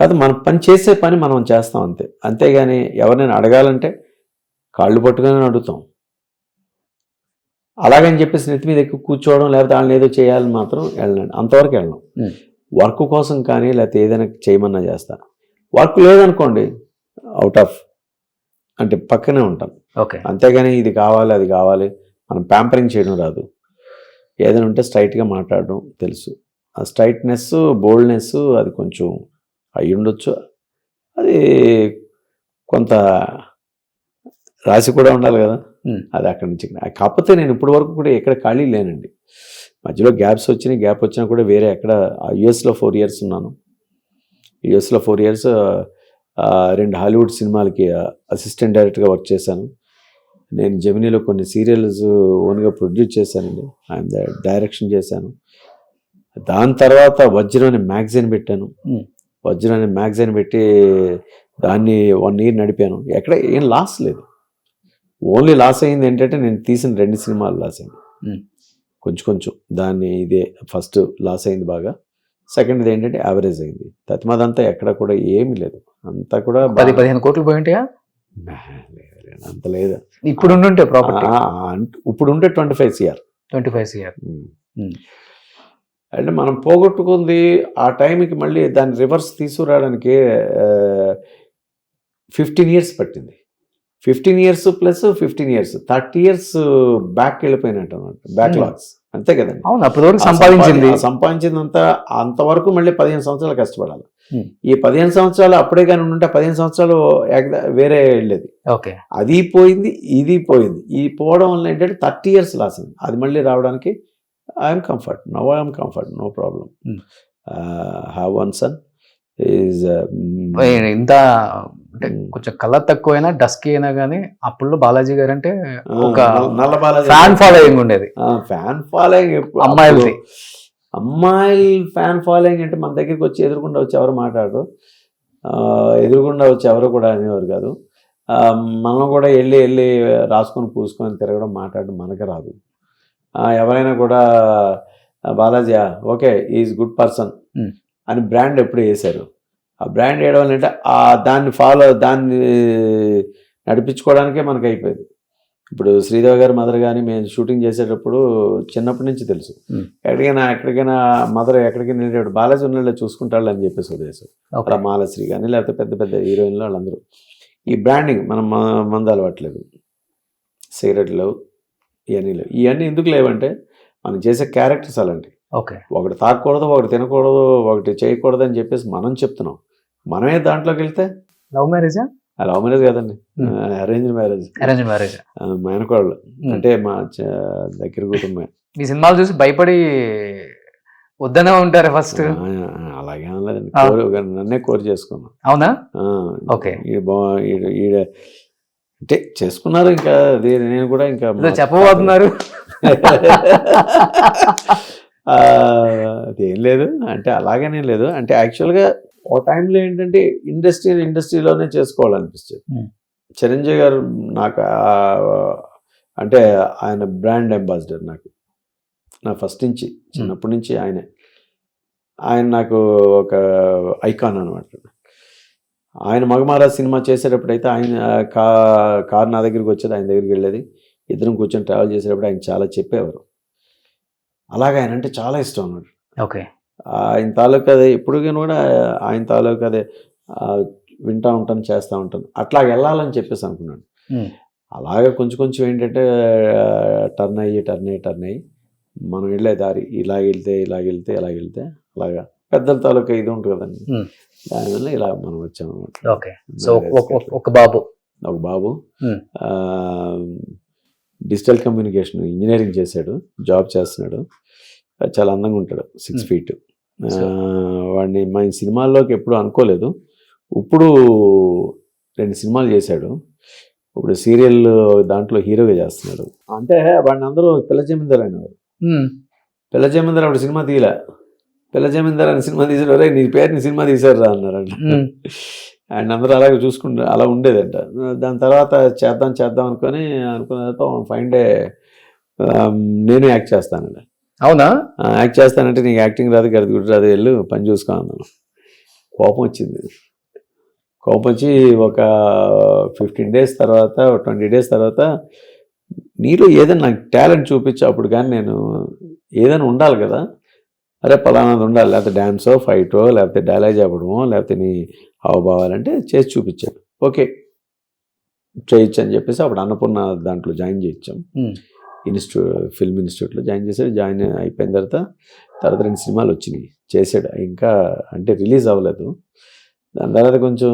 కాదు, మనం పని చేసే పని మనం చేస్తాం అంతే. అంతేగాని ఎవరినైనా అడగాలంటే కాళ్ళు పట్టుకొని అడుగుతాం. అలాగని చెప్పేసి నెత్తి మీద ఎక్కువ కూర్చోవడం, లేకపోతే వాళ్ళని ఏదో చేయాలని మాత్రం వెళ్ళండి, అంతవరకు వెళ్ళను. వర్క్ కోసం కానీ లేకపోతే ఏదైనా చేయమన్నా చేస్తాను. వర్క్ లేదనుకోండి, అవుట్ ఆఫ్ అంటే పక్కనే ఉంటాం. ఓకే. అంతేగాని ఇది కావాలి అది కావాలి మనం ప్యాంపరింగ్ చేయడం రాదు. ఏదైనా ఉంటే స్ట్రైట్గా మాట్లాడడం తెలుసు. ఆ స్ట్రైట్నెస్, బోల్డ్నెస్ అది కొంచెం అయి ఉండొచ్చు. అది కొంత రాసి కూడా ఉండాలి కదా, అది అక్కడి నుంచి. కాకపోతే నేను ఇప్పటి వరకు కూడా ఎక్కడ ఖాళీ లేనండి. మధ్యలో గ్యాప్ వచ్చినా కూడా వేరే ఎక్కడ యుఎస్లో 4 years ఉన్నాను. యుఎస్లో 4 years 2 హాలీవుడ్ సినిమాలకి అసిస్టెంట్ డైరెక్టర్గా వర్క్ చేశాను. నేను జెమినీలో కొన్ని సీరియల్స్ ఓన్గా ప్రొడ్యూస్ చేశానండి, ఆయన డైరెక్షన్ చేశాను. దాని తర్వాత వజ్రం అనే మ్యాగజైన్ పెట్టాను. వజ్రం అనే మ్యాగజైన్ పెట్టి దాన్ని 1 year నడిపాను. ఎక్కడ ఏం లాస్ లేదు. ఓన్లీ లాస్ అయింది ఏంటంటే నేను తీసిన 2 సినిమాలు లాస్ అయింది కొంచెం. దాన్ని ఇదే ఫస్ట్ లాస్ అయింది బాగా, సెకండ్ది ఏంటంటే యావరేజ్ అయింది. తత్మదంతా ఎక్కడ కూడా ఏమీ లేదు, అంతా కూడా 10-15 కోట్లు పోయింటాయా? అంత లేదు. ఇప్పుడు ఉంటే ప్రాపర్టీ ఇప్పుడు ఉంటే 25 CR. అంటే మనం పోగొట్టుకుంది ఆ టైంకి మళ్ళీ దాన్ని రివర్స్ తీసుకురావడానికి 15 years పట్టింది. 15 years plus 15 years 30 years back వెళ్ళిపోయినట్టు అనమాట, బ్యాక్లాగ్స్. అంతే కదండి. అవును, అప్పటి వరకు సంపాదించిందంతా అంతవరకు మళ్ళీ 15 సంవత్సరాలు కష్టపడాలి. ఈ 15 సంవత్సరాలు అప్పుడే కానీ ఉంటే 15 సంవత్సరాలు వేరే వెళ్ళేది. ఓకే. అది పోయింది, ఇది పోయింది. ఈ పోవడం వల్ల ఏంటంటే 30 years లాస్ అయింది. అది మళ్ళీ రావడానికి I'm comfort, no problem. Have one son is ఇంత అంటే కొంచెం కలర్ తక్కువైనా డస్కీ అయినా కానీ అప్పుడు బాలాజీ గారు అంటే ఒక నల్ల బాలాజీ ఫ్యాన్ ఫాలోయింగ్ ఉండేది. ఫ్యాన్ ఫాలోయింగ్ అమ్మాయిల ఫ్యాన్ ఫాలోయింగ్ అంటే మన దగ్గరికి వచ్చి ఎదురుకుండా వచ్చి ఎవరు మాట్లాడరు, ఎదురుకుండా వచ్చి ఎవరు కూడా అనేవారు కాదు. మనం కూడా వెళ్ళి రాసుకొని పూసుకొని తిరగడం, మాట్లాడడం మనకు రాదు. ఎవరైనా కూడా Balaji okay is good person అని బ్రాండ్ ఎప్పుడు వేశారు. ఆ బ్రాండ్ వేయడం వల్ల అంటే దాన్ని నడిపించుకోవడానికే మనకు అయిపోయింది. ఇప్పుడు శ్రీదేవి గారి మదర్ కానీ మేము షూటింగ్ చేసేటప్పుడు చిన్నప్పటి నుంచి తెలుసు, ఎక్కడికైనా మదర్ ఎక్కడికైనా వెళ్ళేటప్పుడు బాలాజీ ఉన్నోళ్ళే చూసుకుంటాడు అని చెప్పేసి ఉద్దేశం. అలా మాలశ్రీ కానీ లేకపోతే పెద్ద హీరోయిన్లు వాళ్ళందరూ ఈ బ్రాండింగ్ మనం మందు అలవాట్లేదు, సిగరెట్లు లేవు, ఇవన్నీ ఎందుకు లేవంటే మనం చేసే క్యారెక్టర్స్ అలాంటి. ఓకే. ఒకటి తాగకూడదు, ఒకటి తినకూడదు, ఒకటి చేయకూడదు అని చెప్పేసి మనం చెప్తున్నాం. మనమే దాంట్లోకి వెళ్తే లవ్ మ్యారేజ్ కదండి, అరేంజ్ మ్యారేజ్. మా ఆయనకోళ్ళు అంటే మా దగ్గర కుటుంబమే. మీ సినిమాలు చూసి భయపడి వద్దనే ఉంటారు ఫస్ట్? అలాగే లేదండి, నన్నే కోరి చేసుకున్నాను. అవునా? ఓకే. ఈడ అంటే చేసుకున్నారు. ఇంకా నేను కూడా ఇంకా చెప్పబోతున్నారు. అదేం లేదు, అంటే అలాగనే లేదు, అంటే యాక్చువల్గా ఒక టైంలో ఏంటంటే ఇండస్ట్రీలోనే చేసుకోవాలనిపిస్తుంది. చిరంజీవి గారు నాకు అంటే ఆయన బ్రాండ్ అంబాసిడర్ నా ఫస్ట్ నుంచి, చిన్నప్పటి నుంచి ఆయన నాకు ఒక ఐకాన్ అనమాట. ఆయన మగమారా సినిమా చేసేటప్పుడైతే ఆయన కారు నా దగ్గరికి వచ్చేది, ఆయన దగ్గరికి వెళ్ళేది, ఇద్దరం కూర్చొని ట్రావెల్ చేసేటప్పుడు ఆయన చాలా చెప్పేవారు. అలాగే ఆయన అంటే చాలా ఇష్టం అన్నమాట. ఓకే. ఆయన తాలూకు అదే ఇప్పుడు కూడా ఆయన తాలూకు అదే వింటూ ఉంటాను, చేస్తూ ఉంటాను, అట్లా వెళ్ళాలని చెప్పేసి అనుకున్నాను. అలాగే కొంచెం ఏంటంటే టర్న్ అయ్యి మనం వెళ్ళే దారి ఇలా వెళ్తే అలాగా పెద్దల తాలూకా ఇది ఉంటుంది కదండి, దానివల్ల ఇలా మనం వచ్చాము అనమాట. ఓకే. సో ఒక బాబు డిజిటల్ కమ్యూనికేషన్ ఇంజనీరింగ్ చేశాడు, జాబ్ చేస్తున్నాడు, చాలా అందంగా ఉంటాడు, 6 feet. వాడిని మా సినిమాల్లోకి ఎప్పుడు అనుకోలేదు. ఇప్పుడు 2 సినిమాలు చేశాడు, ఇప్పుడు సీరియల్ దాంట్లో హీరోగా చేస్తున్నాడు. అంటే వాడిని అందరూ పిల్ల జమీందార్ అనేవారు. పిల్ల జమీందార్ అప్పుడు సినిమా తీయలే, పిల్ల జమీందార్ అని సినిమా తీసాడు, నీ పేరుని సినిమా తీశారు రా అన్నారంట. అండ్ అందరూ అలాగే అలా ఉండేదంట. దాని తర్వాత చేద్దాం అనుకున్న తర్వాత ఫైన్ డే నేను యాక్ట్ చేస్తానండి. అవునా? యాక్ట్ చేస్తానంటే నీకు యాక్టింగ్ రాదు, గడిది గుడి రాదు, వెళ్ళు పని చూసుకో అన్నాను. కోపం వచ్చి ఒక 15 days తర్వాత 20 days తర్వాత నీలో ఏదైనా నాకు టాలెంట్ చూపించు, అప్పుడు కానీ నేను ఏదైనా ఉండాలి కదా, అరే పలానాది ఉండాలి, లేకపోతే డ్యాన్సో ఫైటో లేకపోతే డైలాగ్ చెప్పడమో లేకపోతే నీ హావభావాలంటే చేసి చూపించాడు. ఓకే చేయొచ్చు అని చెప్పేసి అప్పుడు అన్నపూర్ణ దాంట్లో జాయిన్ చేయించాం, ఫిల్మ్ ఇన్స్టిట్యూట్లో జాయిన్ చేశాడు. జాయిన్ అయిపోయిన తర్వాత 2 సినిమాలు వచ్చినాయి చేశాడు, ఇంకా అంటే రిలీజ్ అవ్వలేదు. దాని తర్వాత కొంచెం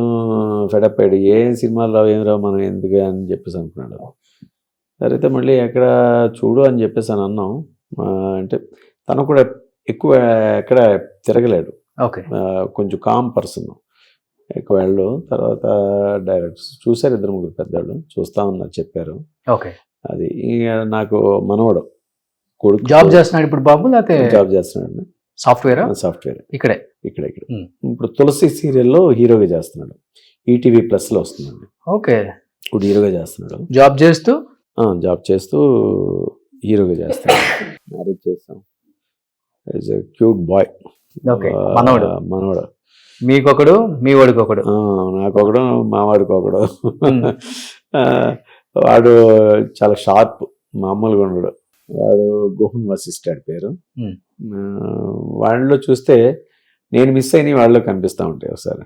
ఫెడప్ అయ్యాడు, ఏం సినిమాలు రావు ఏం రావు మనం ఎందుకు అని చెప్పేసి అనుకున్నాడు. తర్వాత మళ్ళీ ఎక్కడ చూడు అని చెప్పేసి అన్నాం. అంటే తను కూడా ఎక్కువ ఎక్కడ తిరగలేడు, కొంచెం కామ్ పర్సన్, ఎక్కువ వెళ్ళు. తర్వాత డైరెక్టర్స్ చూశారు, 2-3 పెద్దవాళ్ళు చూస్తా ఉన్నారు, చెప్పారు. అది నాకు మనవడు కొడుకు జాబ్ చేస్తున్నాడు ఇప్పుడు బాబు, లేకపోతే జాబ్ చేస్తున్నాడు, సాఫ్ట్వేర్ ఇక్కడ. ఇప్పుడు తులసి సీరియల్లో హీరోగా చేస్తున్నాడు, ఈటీవీ ప్లస్లో వస్తుందండి. ఓకే. ఇప్పుడు హీరోగా చేస్తున్నాడు, జాబ్ చేస్తూ హీరోగా చేస్తున్నాడు. మ్యారేజ్ చేస్తాం, ఈజ్ ఎ క్యూట్ బాయ్. మనవడు మీకొకడు, మీ వాడికొకడు. నాకొకడు, మా వాడికొకడు. వాడు చాలా షార్ప్, మామూలుగా ఉండడు. వాడు గోహన్ వశిష్ఠ పేరు. వాళ్ళలో చూస్తే నేను మిస్ అయిన వాళ్ళలో కనిపిస్తూ ఉంటాయి ఒకసారి.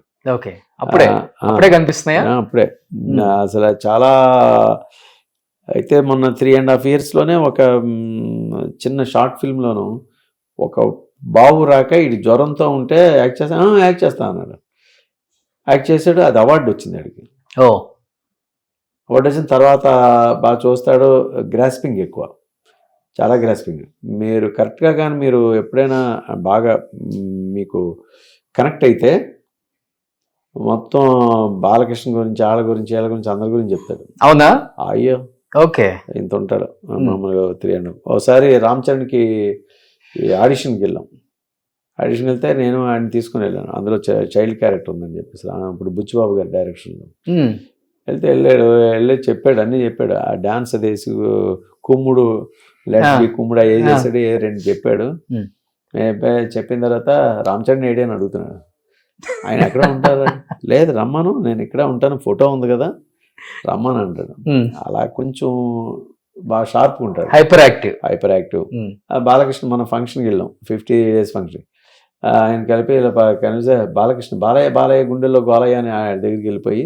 అప్పుడే కనిపిస్తున్నాయా? అప్పుడే అసలు చాలా. అయితే మొన్న 3.5 yearsలోనే ఒక చిన్న షార్ట్ ఫిల్మ్లోను ఒక బాబు రాక ఇది జ్వరంతో ఉంటే యాక్ట్ చేస్తా అన్నాడు. యాక్ట్ చేశాడు, అది అవార్డు వచ్చింది అడిగి. అవార్డు వచ్చిన తర్వాత బాగా చూస్తాడు, గ్రాస్పింగ్ ఎక్కువ, చాలా గ్రాస్పింగ్. మీరు కరెక్ట్గా కానీ మీరు ఎప్పుడైనా బాగా మీకు కనెక్ట్ అయితే మొత్తం బాలకృష్ణ గురించి, వాళ్ళ గురించి అందరి గురించి చెప్తాడు. అవునా? అయ్యో ఓకే. ఇంత ఉంటాడు మామూలుగా 300. ఒకసారి రామ్ చరణ్కి ఆడిషన్కి వెళ్తే నేను ఆయన తీసుకుని వెళ్ళాను. అందులో చైల్డ్ క్యారెక్టర్ ఉందని చెప్పేసి ఇప్పుడు బుచ్చిబాబు గారి డైరెక్షన్లో వెళ్ళి చెప్పాడు, అన్నీ చెప్పాడు. ఆ డాన్స్ అదేసి కుమ్ముడు కుమ్ముడు ఏ చేశాడు, 2 చెప్పాడు. చెప్పిన తర్వాత రామ్ చరణ్ ఏడి అని అడుగుతున్నాడు. ఆయన ఎక్కడ ఉంటారు? లేదు రమ్మను, నేను ఇక్కడ ఉంటాను, ఫోటో ఉంది కదా రమ్మని అంటాడు. అలా కొంచెం బాగా షార్ప్గా ఉంటాడు, హైపర్ యాక్టివ్. బాలకృష్ణ మన ఫంక్షన్కి వెళ్ళాం, 50 days ఫంక్షన్. ఆయన కలిపి కనిపిస్తే బాలకృష్ణ బాలయ్య గుండెల్లో గోలయ్య అని ఆయన దగ్గరికి వెళ్ళిపోయి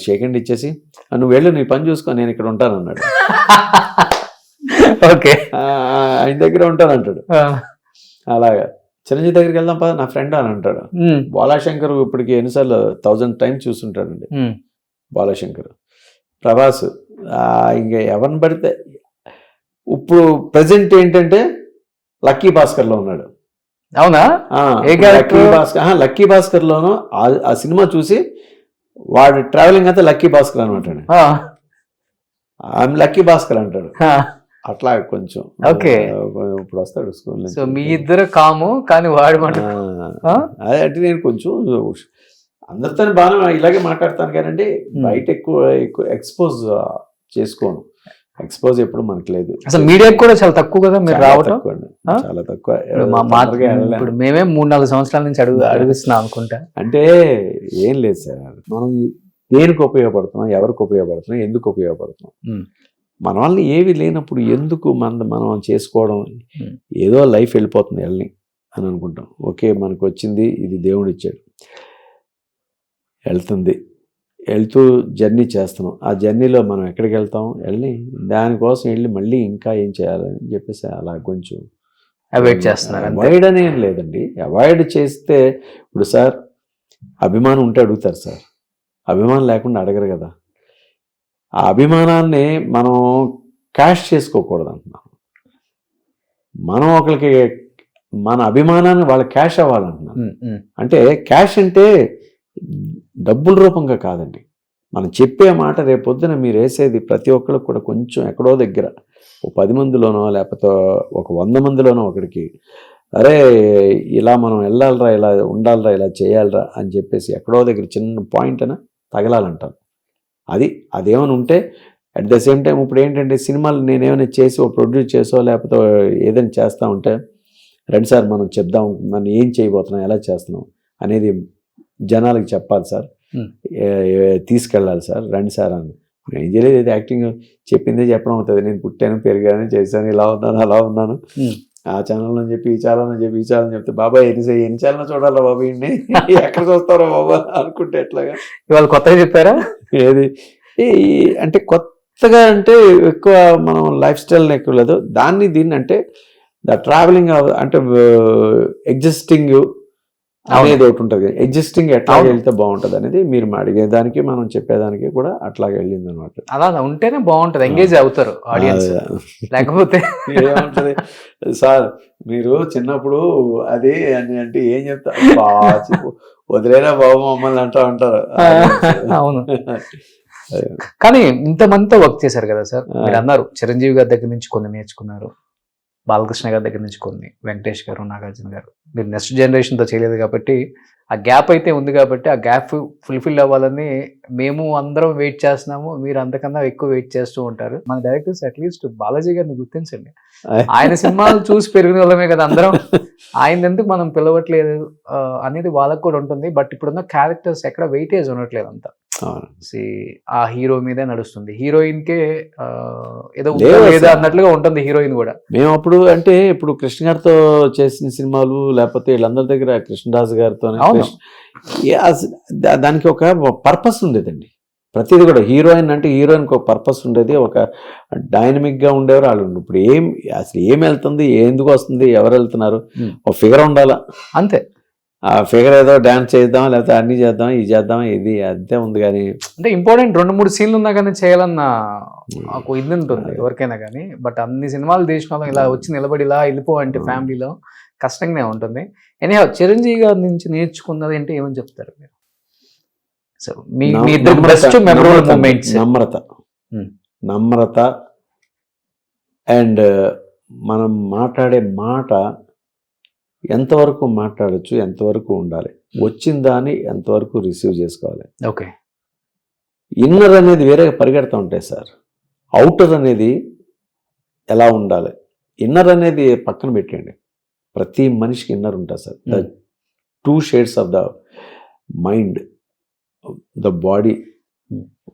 సెకండ్ ఇచ్చేసి, నువ్వు వెళ్ళు, నీ పని చూసుకో, నేను ఇక్కడ ఉంటాను అన్నాడు. ఆయన దగ్గర ఉంటాను అంటాడు. అలాగా చిరంజీవి దగ్గరికి వెళ్దాం పద, నా ఫ్రెండ్ అని అంటాడు. బాలాశంకర్ ఇప్పటికి ఎన్నిసార్లు 1000 times చూస్తుంటాడండి బాలాశంకర్. ప్రభాస్ ఇంకా ఎవరిని పడితే. ఇప్పుడు ప్రజెంట్ ఏంటంటే లక్కీ భాస్కర్లో ఉన్నాడు. అవునా? లక్కీ భాస్కర్లోనూ ఆ సినిమా చూసి వాడు ట్రావెలింగ్ అంతా లక్కీ భాస్కర్ అనమాట. ఐఎమ్ లక్కీ భాస్కర్ అంటాడు. అట్లా కొంచెం Okay. ఇప్పుడు వస్తాడు స్కూల్ నుంచి. సో మీ ఇద్దరు కాము కానీ వాడు మాట ఆ? అదే అంటే నేను కొంచెం అందరితో బాగా ఇలాగే మాట్లాడతాను కానీ బయట ఎక్కువ ఎక్స్పోజ్ చేసుకోను. ఎక్స్పోజ్ ఎప్పుడు మనకి లేదు. అసలు మీడియాకి కూడా చాలా తక్కువ కదా మీరు చాలా రావటం. తక్కువ అండి. ఆ? చాలా తక్కువ. ఇప్పుడు తొందరగా వెళ్ళలేను. ఇప్పుడు మేమే 3-4 సంవత్సరాల నుంచి అడుగుస్తున్నాం అనుకుంటా. అంటే ఏం లేదు సార్, మనం దేనికి ఉపయోగపడుతున్నాం, ఎవరికి ఉపయోగపడుతున్నాం, ఎందుకు ఉపయోగపడుతున్నాం. ఉమ్. మన వాళ్ళని ఏవి లేనప్పుడు ఎందుకు మనం చేసుకోవడం. ఉమ్. ఏదో లైఫ్ వెళ్ళిపోతుంది వెళ్ళని అని అనుకుంటాం. ఓకే మనకు వచ్చింది ఇది దేవుడు ఇచ్చాడు, వెళ్తుంది, వెళ్తూ జర్నీ చేస్తున్నాం. ఆ జర్నీలో మనం ఎక్కడికి వెళ్తాం, వెళ్ళి దానికోసం వెళ్ళి మళ్ళీ ఇంకా ఏం చేయాలని చెప్పేసి అలా కొంచెం అవాయిడ్ చేస్తున్నారు అంతే. అవాయిడ్ అని ఏం లేదండి. అవాయిడ్ చేస్తే ఇప్పుడు సార్ అభిమానం ఉంటే అడుగుతారు సార్, అభిమానం లేకుండా అడగరు కదా. ఆ అభిమానాన్ని మనం క్యాష్ చేసుకోకూడదు అంటున్నాను. మనం ఒకరికి మన అభిమానాన్ని వాళ్ళ క్యాష్ అవ్వాలంటున్నాను. ఉమ్, ఉమ్. అంటే క్యాష్ అంటే డబ్బుల రూపంగా కాదండి. మనం చెప్పే మాట రేపొద్దున మీరు వేసేది ప్రతి ఒక్కరికి కూడా కొంచెం ఎక్కడో దగ్గర ఓ 10 మందిలోనో లేకపోతే ఒక 100 మందిలోనో ఒకడికి అరే ఇలా మనం వెళ్ళాలరా, ఇలా ఉండాలరా, ఇలా చేయాలరా అని చెప్పేసి ఎక్కడో దగ్గర చిన్న పాయింట్ అయినా తగలాలంటారు. అదేమైనా ఉంటే అట్ ద సేమ్ టైం ఇప్పుడు ఏంటంటే సినిమాలు నేనేమైనా చేసి ఓ ప్రొడ్యూస్ చేసో లేకపోతే ఏదైనా చేస్తూ ఉంటే రండి సార్ మనం చెప్దాం, మనం ఏం చేయబోతున్నాం, ఎలా చేస్తున్నాం అనేది జనాలకు చెప్పాలి సార్, తీసుకెళ్ళాలి సార్, రండి సార్ అని. ఏం చేయలేదు, ఇది యాక్టింగ్ చెప్పిందే చెప్పడం అవుతుంది. నేను పుట్టాను, పెరిగాను, చేశాను, ఇలా ఉన్నాను, అలా ఉన్నాను, ఆ ఛానల్ అని చెప్పి ఈ ఛానల్ అని చెప్పి ఈ ఛానల్ అని చెప్తే బాబా ఎన్ని ఛానల్ చూడాలా బాబు ఇన్ని ఎక్కడ చూస్తారో బాబా అనుకుంటే ఎట్లాగా. ఇవాళ కొత్తగా చెప్పారా ఏది అంటే కొత్తగా అంటే ఎక్కువ మనం లైఫ్ స్టైల్ ఎక్కువ లేదు. దీన్ని అంటే ట్రావెలింగ్ అంటే ఎగ్జిస్టింగ్ అనేది ఒకటి ఉంటుంది. ఎగ్జిస్టింగ్ ఎట్లా వెళ్తే బాగుంటుంది అనేది మీరు అడిగేదానికి మనం చెప్పేదానికి కూడా అట్లాగే వెళ్ళింది అనమాట. అలా ఉంటేనే బాగుంటది, ఎంగేజ్ అవుతారు ఆడియన్స్. లేకపోతే ఏమంటది సార్ మీరు చిన్నప్పుడు అది అని అంటే ఏం చెప్తారు, వదిలేనా బాబు మమ్మల్ని అంటా ఉంటారు. అవును. కానీ ఇంతమందితో వర్క్ చేశారు కదా సార్. మీరు అన్నారు చిరంజీవి గారి దగ్గర నుంచి కొన్ని నేర్చుకున్నారు, బాలకృష్ణ గారి దగ్గర నుంచి కొన్ని, వెంకటేష్ గారు, నాగార్జున గారు. మీరు నెక్స్ట్ జనరేషన్తో చేయలేదు కాబట్టి ఆ గ్యాప్ అయితే ఉంది కాబట్టి ఆ గ్యాప్ ఫుల్ఫిల్ అవ్వాలని మేము అందరం వెయిట్ చేస్తున్నాము. మీరు అంతకన్నా ఎక్కువ వెయిట్ చేస్తూ ఉంటారు. మన డైరెక్టర్స్ అట్లీస్ట్ బాలాజీ గారిని గుర్తించండి. ఆయన సినిమాలు చూసి పెరిగిన వాళ్ళమే కదా అందరం. ఆయన ఎందుకు మనం పిలవట్లేదు అనేది వాళ్ళకు కూడా ఉంటుంది. బట్ ఇప్పుడున్న క్యారెక్టర్స్ ఎక్కడ వెయిటేజ్ ఉండట్లేదు అంతా. ఆ హీరో మీదే నడుస్తుంది, హీరోయిన్ కే ఏదో లేదా అన్నట్లుగా ఉంటుంది హీరోయిన్ కూడా. మేము అప్పుడు అంటే ఇప్పుడు కృష్ణ గారితో చేసిన సినిమాలు లేకపోతే వీళ్ళందరి దగ్గర కృష్ణరాజు గారితో దానికి ఒక పర్పస్ ఉండేదండి. ప్రతిదీ కూడా హీరోయిన్ అంటే హీరోయిన్కి ఒక పర్పస్ ఉండేది, ఒక డైనమిక్గా ఉండేవారు వాళ్ళు. ఇప్పుడు అసలు ఏం వెళ్తుంది, ఎందుకు వస్తుంది, ఎవరు వెళ్తున్నారు, ఒక ఫిగర్ ఉండాలా అంతే. ఆ ఫిగర్ ఏదో డాన్స్ చేద్దాం లేకపోతే అన్ని చేద్దాం, ఇది చేద్దాం, ఇది అంతే ఉంది. కానీ అంటే ఇంపార్టెంట్ 2-3 సీన్లు ఉన్నా కానీ చేయాలన్న ఒక ఇది ఉంటుంది ఎవరికైనా కానీ. బట్ అన్ని సినిమాలు తీసిన వాళ్ళం ఇలా వచ్చి నిలబడి ఇలా వెళ్ళిపో అంటే ఫ్యామిలీలో కష్టంగానే ఉంటుంది. ఎనీహౌ చిరంజీవి గారి నుంచి నేర్చుకున్నది అంటే ఏమని చెప్తారు మీరు? సో మీ ఇద్దరు best memorable moments. Namrata and మనం మాట్లాడే మాట ఎంతవరకు మాట్లాడచ్చు, ఎంతవరకు ఉండాలి, వచ్చిన దాన్ని ఎంతవరకు రిసీవ్ చేసుకోవాలి. ఓకే. ఇన్నర్ అనేది వేరే పరిగెడతా ఉంటాయి సార్. అవుటర్ అనేది ఎలా ఉండాలి, ఇన్నర్ అనేది పక్కన పెట్టండి. ప్రతి మనిషికి ఇన్నర్ ఉంటుంది sir. The 2 shades of the mind, the body,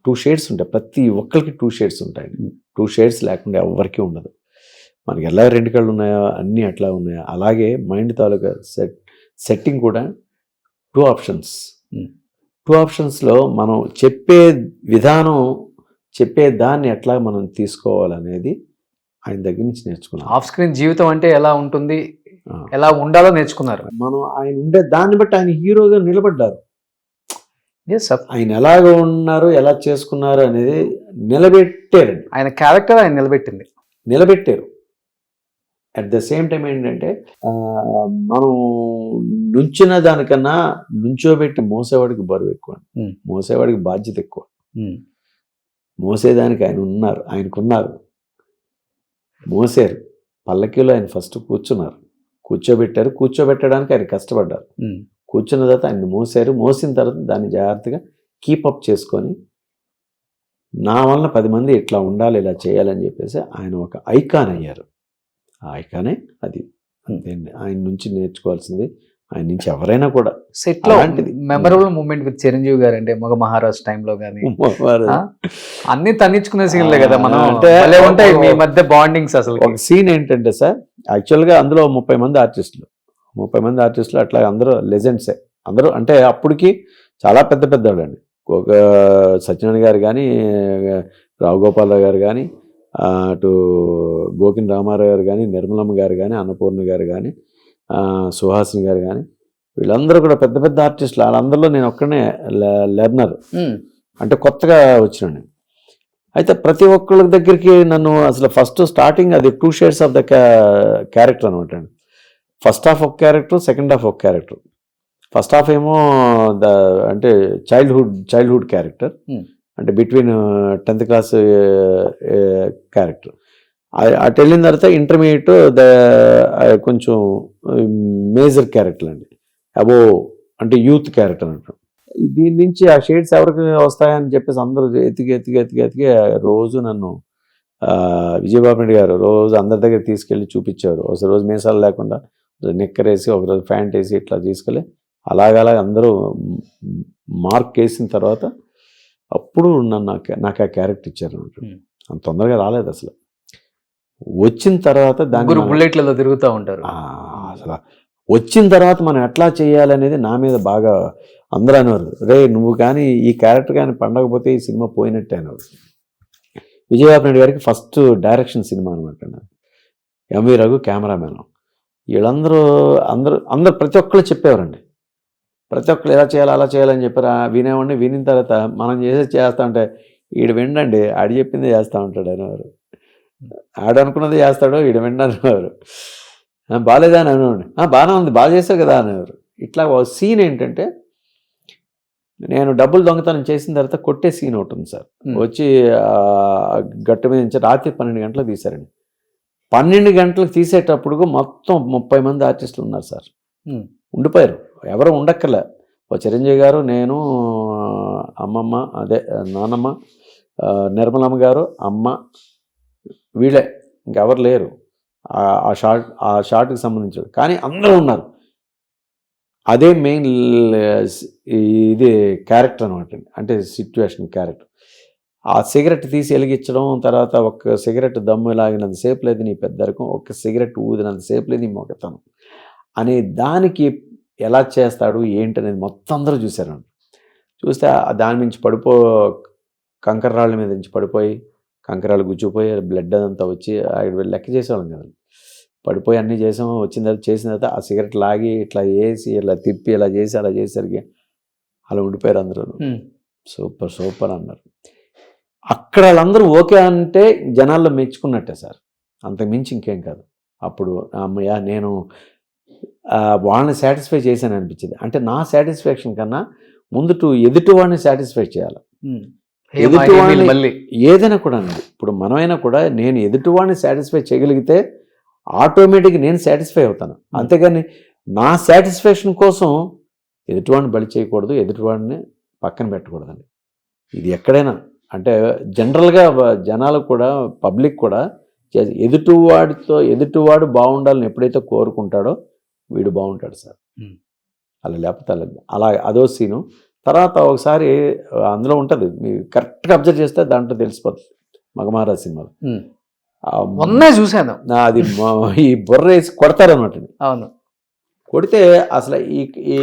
2 shades ఉంటాయి. ప్రతి ఒక్కరికి 2 shades ఉంటాయి. 2 shades లేకుండా ఎవరికి ఉండదు. మనకి ఎలా 2 కళ్ళు ఉన్నాయో అన్నీ అట్లా ఉన్నాయో అలాగే మైండ్ తాలూకా సెట్టింగ్ కూడా 2 ఆప్షన్స్. 2 ఆప్షన్స్లో మనం చెప్పే విధానం, చెప్పే దాన్ని ఎట్లా మనం తీసుకోవాలనేది ఆయన దగ్గర నుంచి నేర్చుకున్నాం. ఆఫ్ స్క్రీన్ జీవితం అంటే ఎలా ఉంటుంది, ఎలా ఉండాలో నేర్చుకున్నారు. మనం ఆయన ఉండే దాన్ని బట్టి ఆయన హీరోగా నిలబడ్డారు. ఆయన ఎలాగ ఉన్నారు, ఎలా చేసుకున్నారు అనేది నిలబెట్టారండి. ఆయన క్యారెక్టర్ ఆయన నిలబెట్టారు. అట్ ద సేమ్ టైం ఏంటంటే మనం నుంచిన దానికన్నా నుంచోబెట్టి మోసేవాడికి బరువు ఎక్కువ, మోసేవాడికి బాధ్యత ఎక్కువ. మోసేదానికి ఆయనకున్నారు. మోసారు. పల్లకీలో ఆయన ఫస్ట్ కూర్చున్నారు, కూర్చోబెట్టారు. కూర్చోబెట్టడానికి ఆయన కష్టపడ్డారు. కూర్చున్న తర్వాత ఆయన మోసారు. మోసిన తర్వాత దాన్ని జాగ్రత్తగా కీపప్ చేసుకొని నా వలన 10 మంది ఇట్లా ఉండాలి, ఇలా చేయాలని చెప్పేసి ఆయన ఒక ఐకాన్ అయ్యారు. ఆ ఐకానే అది. అంతేండి, ఆయన నుంచి నేర్చుకోవాల్సింది. ఆయన నుంచి ఎవరైనా కూడా సెట్ లో అలాంటిది. మెమరబుల్ మూమెంట్ విత్ చిరంజీవి గారు అంటే మగ మహారాజ్ టైంలో కానీ అన్ని తన్నించుకునే సీన్లే కదా మనం, అంటే భలే ఉంటాయి మీ మధ్య బాండింగ్స్ అసలు. ఒక సీన్ ఏంటంటే సార్, యాక్చువల్గా అందులో 30 మంది ఆర్టిస్టులు అట్లా అందరూ లెజెండ్సే అందరూ. అంటే అప్పటికి చాలా పెద్ద వాళ్ళండి. ఒక సత్యనారాయణ గారు కానీ, రావుగోపాలరావు గారు కానీ, అటు గోకిన్ రామారావు గారు కానీ, నిర్మలమ్మ గారు కానీ, అన్నపూర్ణ గారు కానీ, సుహాసిని గారు కానీ, వీళ్ళందరూ కూడా పెద్ద ఆర్టిస్టులు. వాళ్ళందరిలో నేను ఒక్కనే లెర్నర్, అంటే కొత్తగా వచ్చినాను. అయితే ప్రతి ఒక్కళ్ళ దగ్గరికి నన్ను అసలు ఫస్ట్ స్టార్టింగ్ అది 2 షేడ్స్ ఆఫ్ ద క్యారెక్టర్ అనమాట అండి. ఫస్ట్ హాఫ్ ఒక క్యారెక్టర్, సెకండ్ హాఫ్ ఒక క్యారెక్టర్. ఫస్ట్ హాఫ్ ఏమో అంటే చైల్డ్హుడ్ క్యారెక్టర్, అంటే బిట్వీన్ 10th క్లాస్ క్యారెక్టర్. అటు వెళ్ళిన తర్వాత ఇంటర్మీడియట్ కొంచెం మేజర్ క్యారెక్టర్ అండి, అబో అంటే యూత్ క్యారెక్టర్ అంటారు. దీని నుంచి ఆ షేడ్స్ ఎవరికి వస్తాయని చెప్పేసి అందరూ ఎతికి రోజు నన్ను విజయబాబు రెడ్డి గారు రోజు అందరి దగ్గర తీసుకెళ్ళి చూపించారు. ఒక రోజు మీసాలు లేకుండా నిక్కరేసి, ఒకరోజు ప్యాంట్ వేసి ఇట్లా తీసుకెళ్ళి అలాగ అందరూ మార్క్ వేసిన తర్వాత అప్పుడు నాకు ఆ క్యారెక్టర్ ఇచ్చారు. అంత తొందరగా రాలేదు అసలు. వచ్చిన తర్వాత దాన్ని బుల్లెట్లలో తిరుగుతూ ఉంటారు. అసలు వచ్చిన తర్వాత మనం ఎట్లా చేయాలనేది నా మీద బాగా అందరూ అనేవారు, రే నువ్వు కానీ ఈ క్యారెక్టర్ కానీ పండకపోతే ఈ సినిమా పోయినట్టే అనేవారు. విజయబాబు రెడ్డి గారికి ఫస్ట్ డైరెక్షన్ సినిమా అనమాట. MV Raghu cameraman. వీళ్ళందరూ అందరూ ప్రతి ఒక్కళ్ళు చెప్పేవారండి. ప్రతి ఒక్కళ్ళు ఎలా చేయాలి అలా చేయాలని చెప్పారు. వినేవాడిని. వినిన తర్వాత మనం చేస్తా ఉంటే ఈడు వినండి, ఆడు చెప్పింది చేస్తూ ఉంటాడు అనేవారు. ఆడనుకున్నది చేస్తాడు, ఈడు విండనేవారు. బాగాలేదా అని అనేవాడిని. బాగానే ఉంది, బాగా చేసావు కదా అనేవారు. ఇట్లా ఒక సీన్ ఏంటంటే, నేను డబ్బులు దొంగతనం చేసిన తర్వాత కొట్టే సీన్ ఒకటి ఉంది సార్. వచ్చి గట్టు మీద నుంచి రాత్రి 12 గంటలకు తీశారండి. 12 గంటలకు తీసేటప్పుడు మొత్తం 30 మంది ఆర్టిస్టులు ఉన్నారు సార్. ఉండిపోయారు, ఎవరు ఉండక్కర్లే. ఓ చిరంజీవి గారు, నేను, అమ్మమ్మ, అదే నానమ్మ, నిర్మలమ్మ గారు, అమ్మ, వీళ్ళే, ఇంకెవరు లేరు ఆ షార్ట్కి సంబంధించి. కానీ అందరూ ఉన్నారు. అదే మెయిన్ ఇది క్యారెక్టర్ అనమాట, అంటే సిచ్యువేషన్ క్యారెక్టర్. ఆ సిగరెట్ తీసి వెలిగించడం, తర్వాత ఒక సిగరెట్ దమ్ము లాగినంతసేపు లేదు నీ పెద్దరికం, ఒక సిగరెట్ ఊదినంతసేపు లేదు నీ మొగతనం అనే దానికి ఎలా చేస్తాడు ఏంటనేది మొత్తం అందరూ చూశారు. చూస్తే దాని నుంచి కంకర్రాళ్ళ మీద నుంచి పడిపోయి, కంకరాలు గుచ్చిపోయి బ్లడ్ అదంతా వచ్చి లెక్క చేసేవాళ్ళం కదా. పడిపోయి అన్నీ చేసాము. వచ్చిన తర్వాత చేసిన తర్వాత ఆ సిగరెట్ లాగి ఇట్లా వేసి ఇలా తిప్పి ఇలా చేసి అలా చేసేసరికి అలా ఉండిపోయారు అందరూ. సూపర్ అన్నారు. అక్కడ వాళ్ళందరూ ఓకే అంటే జనాల్లో మెచ్చుకున్నట్టే సార్, అంతకు మించి ఇంకేం కాదు. అప్పుడు అమ్మయ్య నేను వాళ్ళని సాటిస్ఫై చేశాను అనిపించింది. అంటే నా సాటిస్ఫాక్షన్ కన్నా ముందు ఎదుటి వాడిని సాటిస్ఫై చేయాలి. ఎదుటివాడిని ఏదైనా కూడా అండి, ఇప్పుడు మనమైనా కూడా నేను ఎదుటివాడిని సాటిస్ఫై చేయగలిగితే ఆటోమేటిక్గా నేను సాటిస్ఫై అవుతాను. అంతేగాని నా సాటిస్ఫాక్షన్ కోసం ఎదుటివాడిని బలి చేయకూడదు, ఎదుటివాడిని పక్కన పెట్టకూడదండి. ఇది ఎక్కడైనా అంటే జనరల్గా జనాలు కూడా, పబ్లిక్ కూడా ఎదుటివాడు బాగుండాలని ఎప్పుడైతే కోరుకుంటాడో వీడు బాగుంటాడు సార్. అలా లేకపోతే అలా అదో సీను. తర్వాత ఒకసారి అందులో ఉంటుంది, మీరు కరెక్ట్గా అబ్జర్వ్ చేస్తే దాంట్లో తెలిసిపోతుంది. మగమహారాజ్ సినిమాలో చూశాను అది ఈ బుర్ర వేసి కొడతారనమాట. అవును, కొడితే అసలు ఈ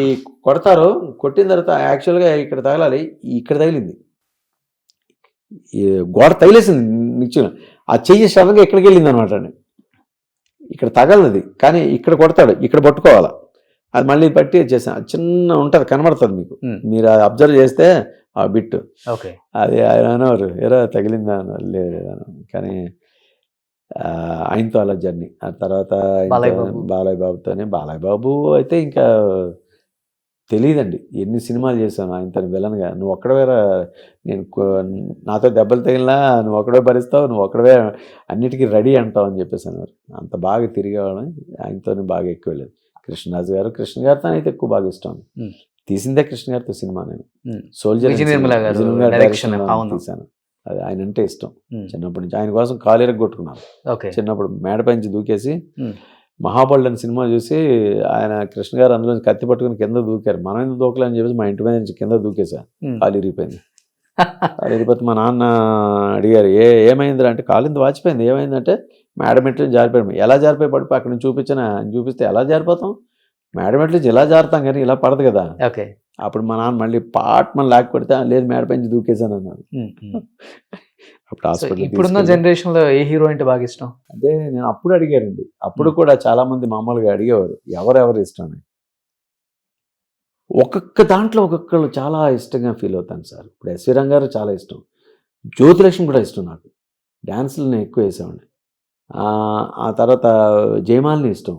కొడతారు. కొట్టిన తర్వాత యాక్చువల్గా ఇక్కడ తగలాలి, ఇక్కడ తగిలింది, ఈ గోడ తగిలేసింది నిచ్చిన. ఆ చెయ్యి సడన్గా ఎక్కడికి వెళ్ళింది అనమాట అండి. ఇక్కడ తగలది, కానీ ఇక్కడ కొడతాడు, ఇక్కడ పట్టుకోవాలి. అది మళ్ళీ పట్టి చేసాను. చిన్న ఉంటుంది, కనబడుతుంది మీకు, మీరు అది అబ్జర్వ్ చేస్తే ఆ బిట్టు. అది ఆయన అనేవారు, ఎరా తగిలిందా లేదు. కానీ ఆయనతో అలా జర్నీ. ఆ తర్వాత బాలయ్య బాబుతోనే. బాలయ్య బాబు అయితే ఇంకా తెలియదండి ఎన్ని సినిమాలు చేశాను ఆయనతో విలన్గా. నువ్వు ఒక్కడవే నేను నాతో దెబ్బలు తగిలినా నువ్వు ఒక్కడే భరిస్తావు, నువ్వు ఒక్కడవే అన్నిటికీ రెడీ అంటావు అని చెప్పేసి అన్నారు. అంత బాగా తిరిగేవాళ్ళని ఆయనతోనే బాగా ఎక్కువ వెళ్ళేది. కృష్ణరాజు గారు, కృష్ణ గారితో అయితే ఎక్కువ బాగా ఇష్టం. తీసిందే కృష్ణ గారితో సినిమా నేను. సోల్జర్ తీశాను. అది ఆయన అంటే ఇష్టం చిన్నప్పటి నుంచి. ఆయన కోసం కాలు ఎరగొట్టుకున్నాను చిన్నప్పుడు. మేడపైంచి దూకేసి మహాబలి అని సినిమా చూసి ఆయన కృష్ణ గారు అందులో కత్తి పట్టుకుని కింద దూకారు. మనం ఎందుకు దూకలే అని చెప్పేసి మా ఇంటి మీద నుంచి కింద దూకేసా. కాలు ఇరిగిపోయింది. కాలు ఇరిగిపోతే మా నాన్న అడిగారు ఏమైందిరా అంటే కాలు ఇంత వాచిపోయింది. ఏమైందంటే మేడమెట్లు జారిపోయాడు. ఎలా జారిపోయి పడిపోయి అక్కడ నుంచి చూపిస్తే ఎలా జారిపోతాం, మేడమెట్లు నుంచి ఇలా జారుతాం కానీ ఇలా పడదు కదా. అప్పుడు మా నాన్న మళ్ళీ మన లేకపోతే లేదు మేడపైంచి దూకేసాను అన్నాడు. అప్పుడు హాస్పిటల్. ఇప్పుడున్న జనరేషన్ లో ఏ హీరో అంటే బాగా ఇష్టం? అదే నేను అప్పుడు అడిగారండి. అప్పుడు కూడా చాలా మంది మామూలుగా అడిగేవారు ఎవరెవరు ఇష్టం అని. ఒక్కొక్క దాంట్లో ఒక్కొక్కరు చాలా ఇష్టంగా ఫీల్ అవుతాను సార్. ఇప్పుడు ఎస్వి రంగారావు గారు చాలా ఇష్టం, జ్యోతిలక్ష్మి కూడా ఇష్టం నాకు. డ్యాన్సులు నేను ఎక్కువ వేసేవాడిని. ఆ తర్వాత జయమాలిని ఇష్టం,